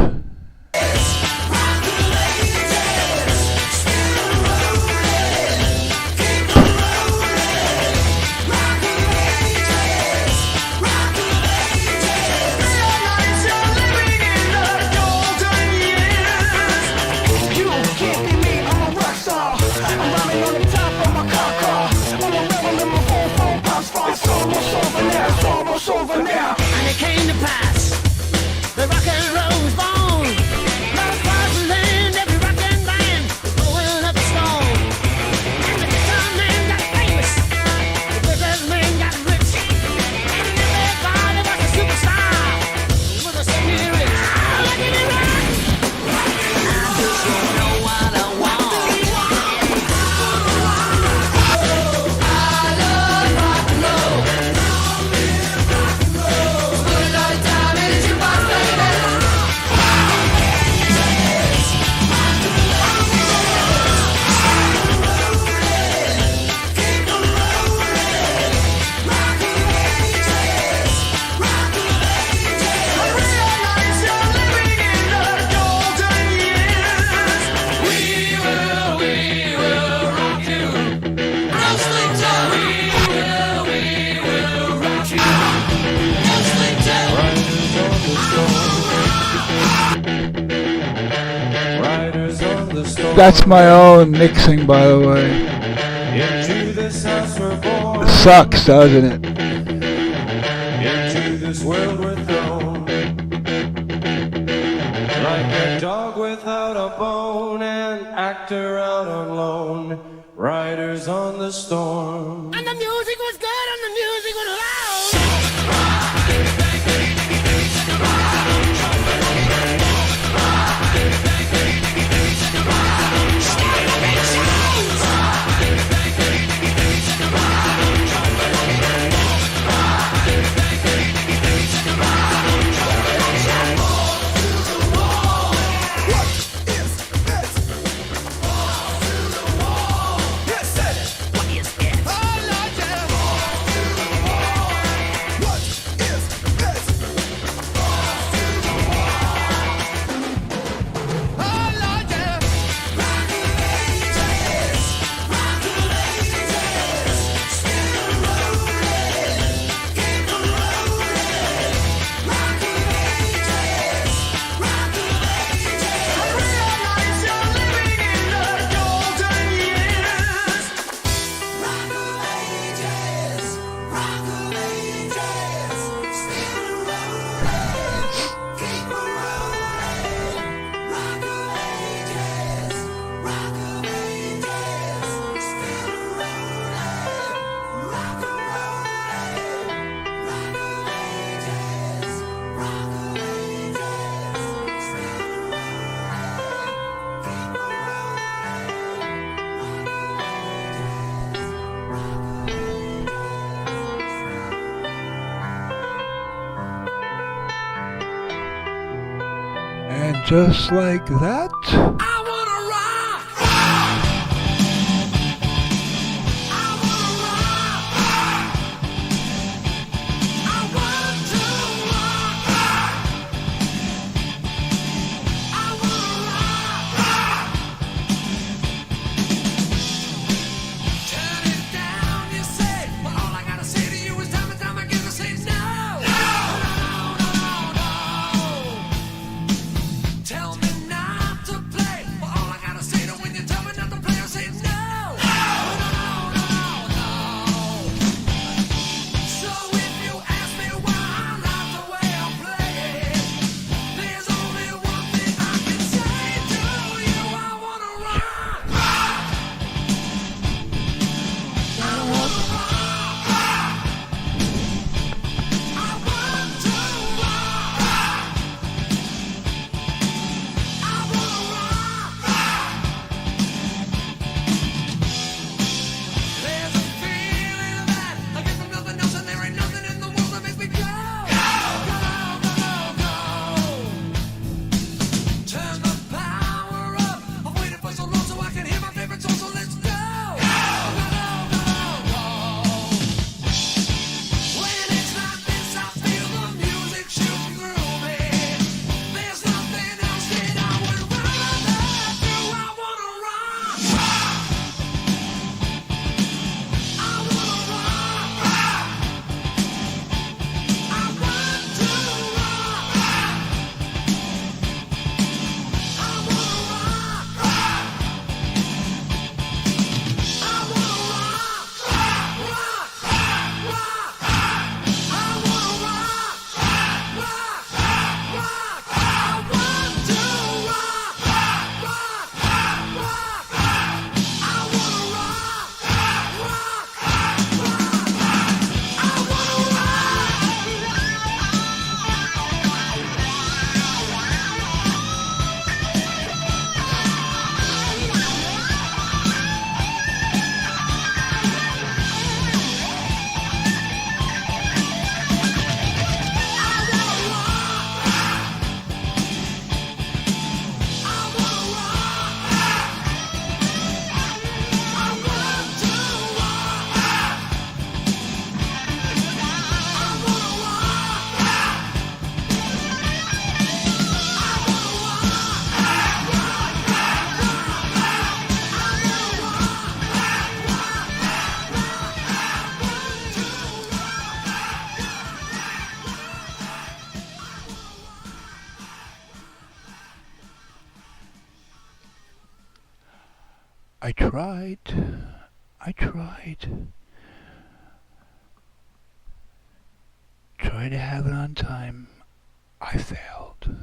Over now. And it came to pass. The rock and roll was born. Lot of stars and land, every rock and band going up the storm. And the guitar man got famous. The business man got rich. And everybody was a superstar. With a spirit. Look at me rock. I just don't know what I want. I love rock and roll. That's my own mixing, by the way. Into this house we're born. It sucks, doesn't it? Into this world we're thrown. Like a dog without a bone, an actor out on loan. Riders on the storm. And the music was good and the music was loud. And just like that, I wanna rock. I wanna rock. I want to rock. I wanna rock. Turn it down, you say. But all I gotta say to you is time and time again to say no. No, no, no. Tell me not to play. But all I gotta say to when you tell me not to play, I say no. So if you ask me why I like the way I play, there's only one thing I can say to you. I wanna rock. I wanna rock. I want to rock. I tried. I tried. Tried to have it on time. I failed.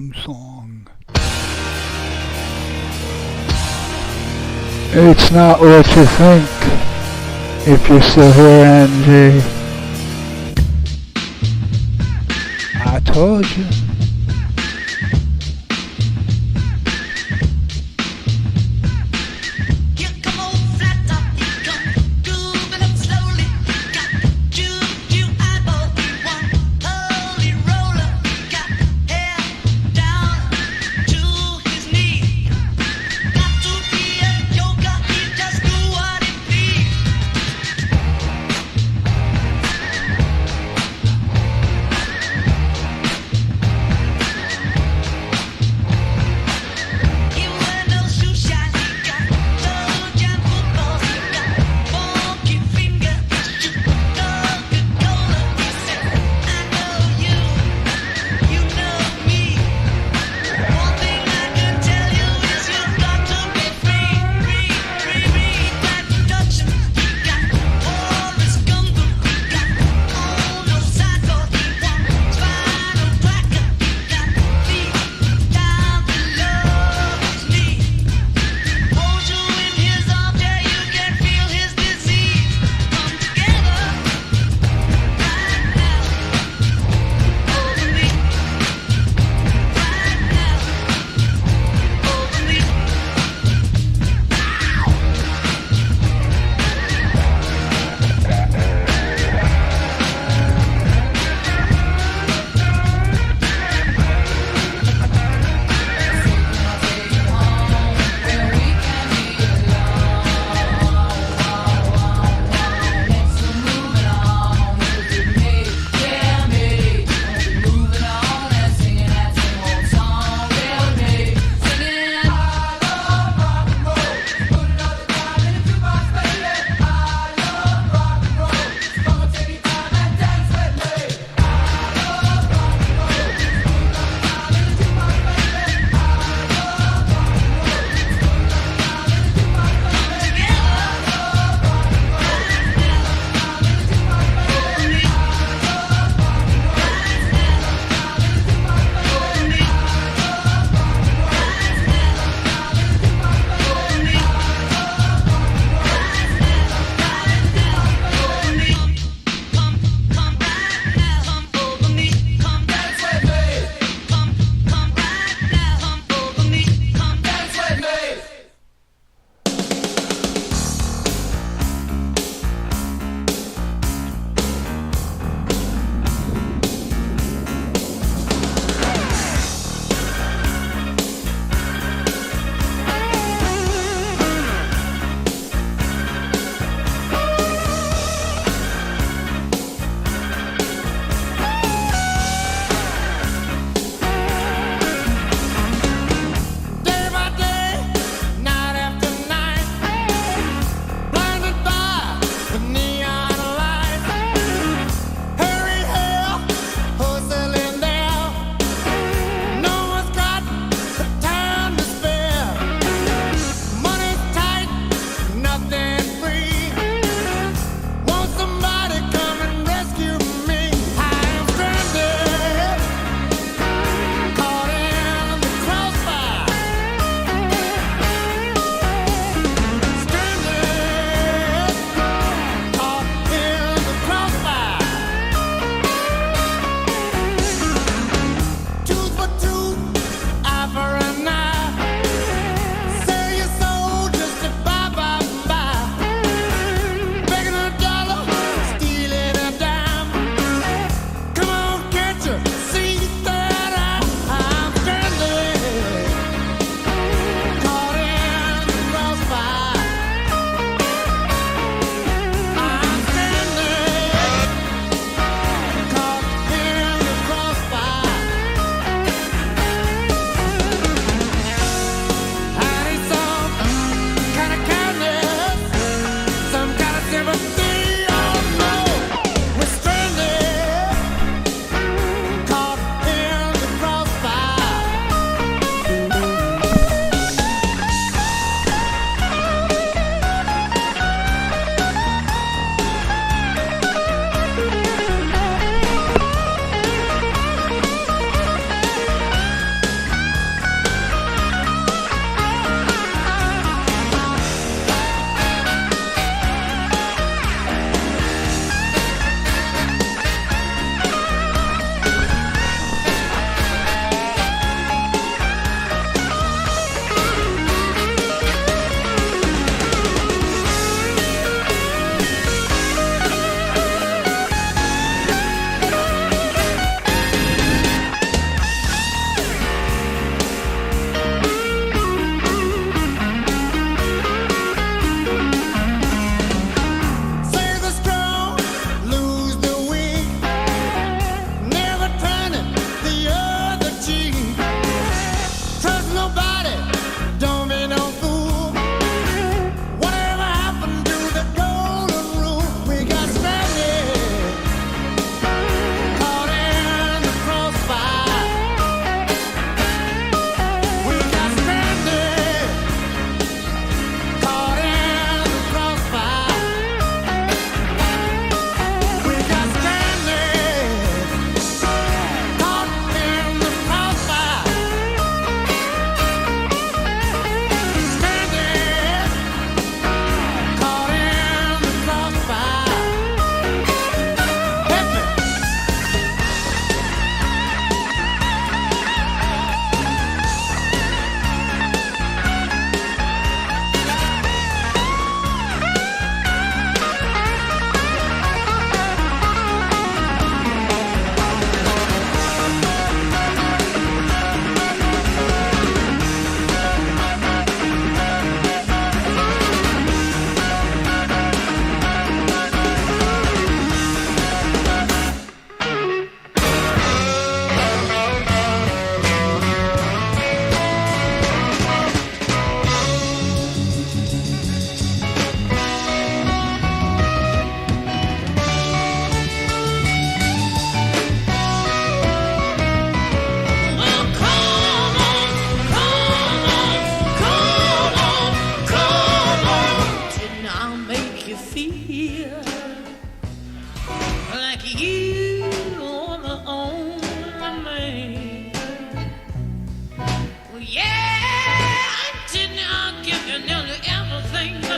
theme song. It's not what you think. If you're still here, Angie. I told you. Here come old flat top, he come grooving up slowly. Got choo-choo eyeball, he one holy roller. Got hair down to his knee. Got to be a yoga, he just do what he please.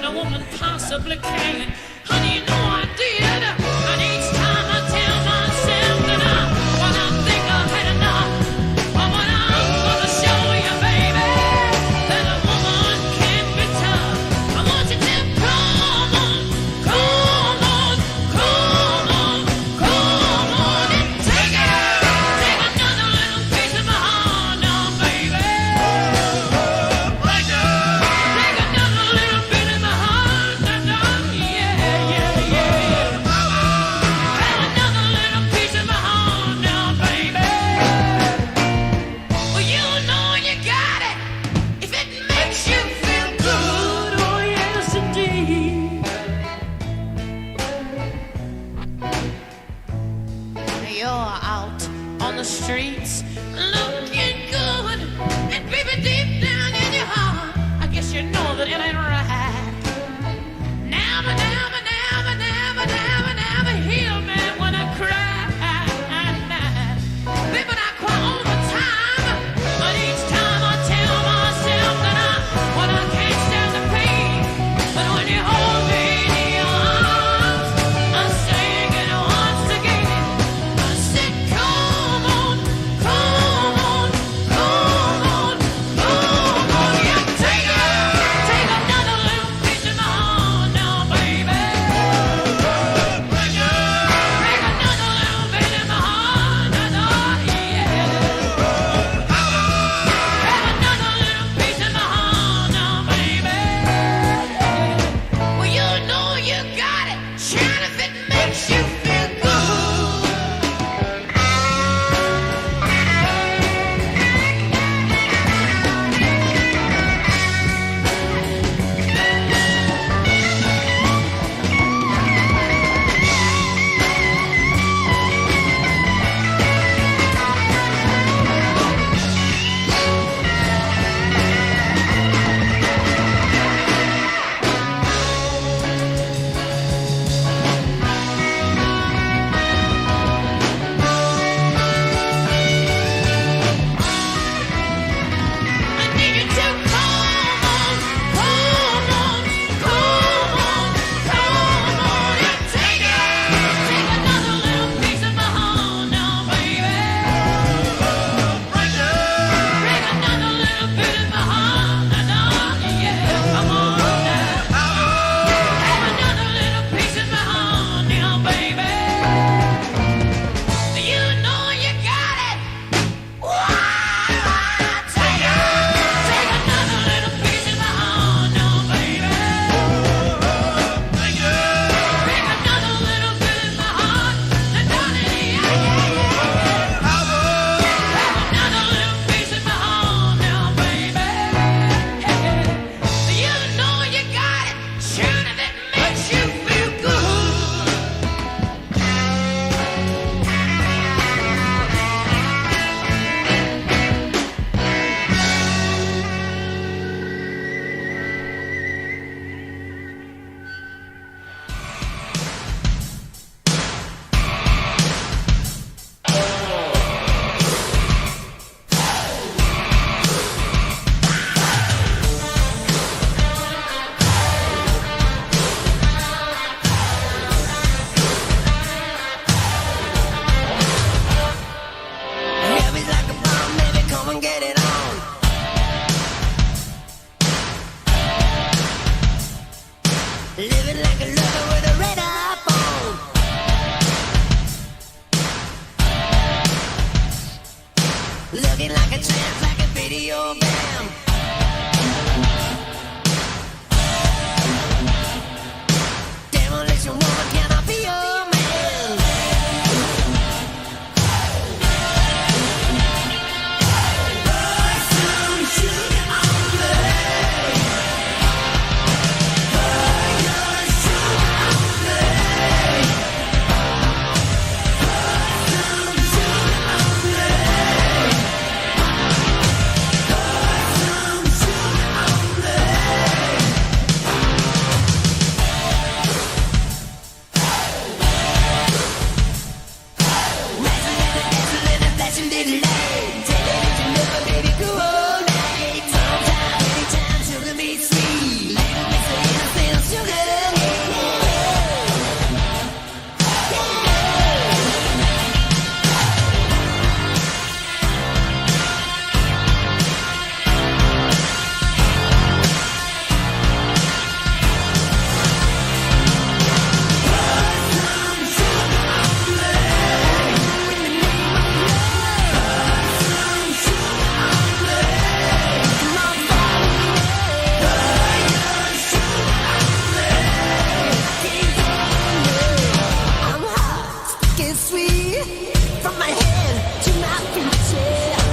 a woman possibly can. Honey, you know I did. And each time I tell myself that when I think I've had enough, but when I'm gonna show you, baby, that a woman can be tough. I want you to come on, come on, come on, come on and take it. Take another little piece of my heart now, baby. Take another little bit of my heart now, yeah, yeah, yeah. Have another little piece of my heart now, baby. Well, you know you got it if it makes you feel good. Oh, yes, indeed. You're out on the streets looking good, and baby, deep down in your heart, I guess you know that it ain't right. Never, never, never, never, never, never heal me when I cry. Baby, I cry all the time, but each time I tell myself that when I can't stand the pain, but when you hold me in your arms, I sing it once again. I said, come on, come on, from my head to my feet. Yeah.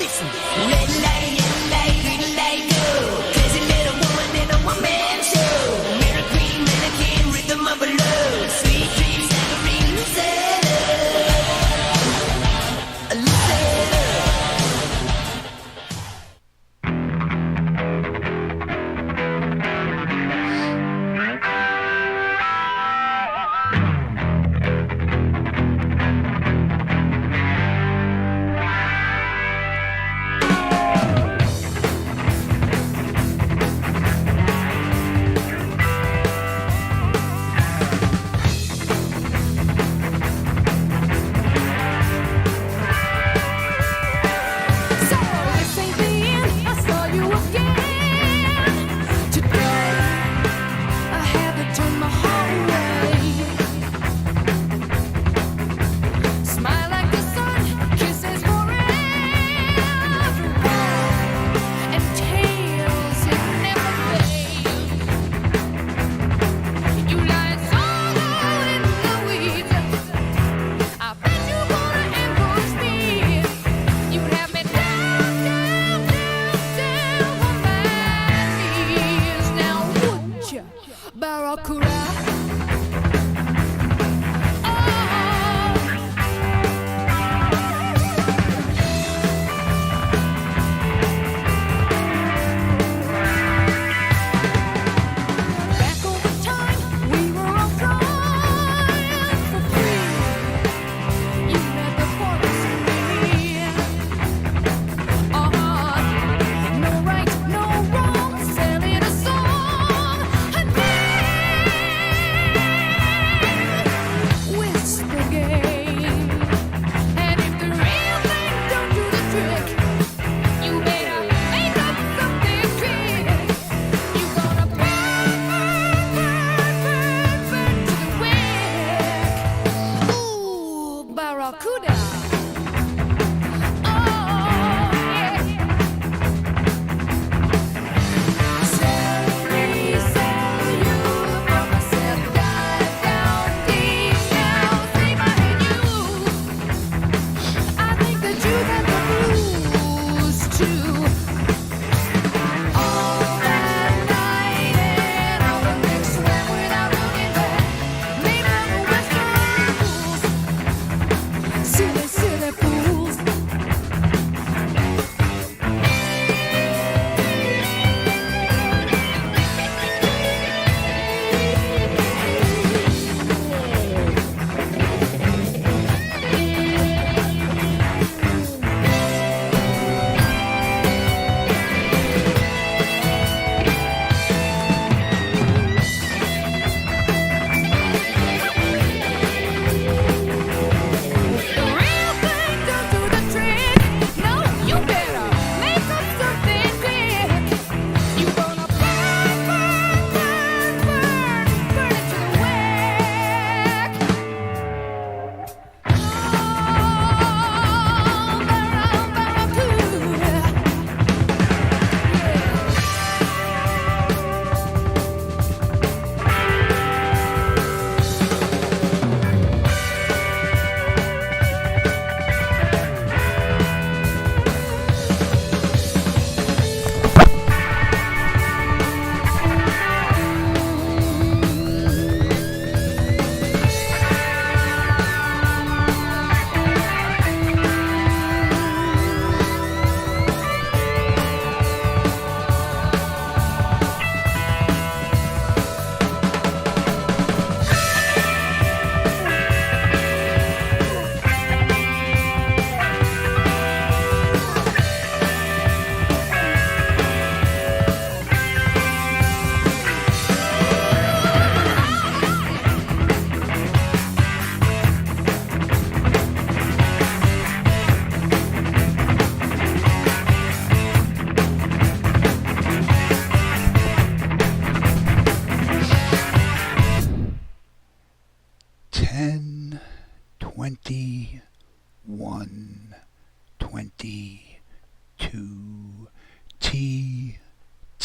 Listen, red light, yellow light, green light, go. Crazy little woman in a one-man show. Mary Queen, mannequin, rhythm of a love. Sweet dreams, staggering, loosen up. Loosen up.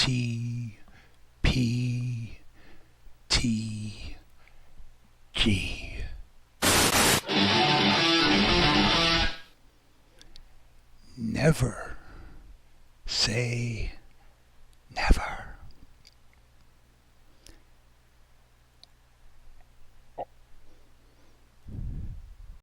T P T G. Never say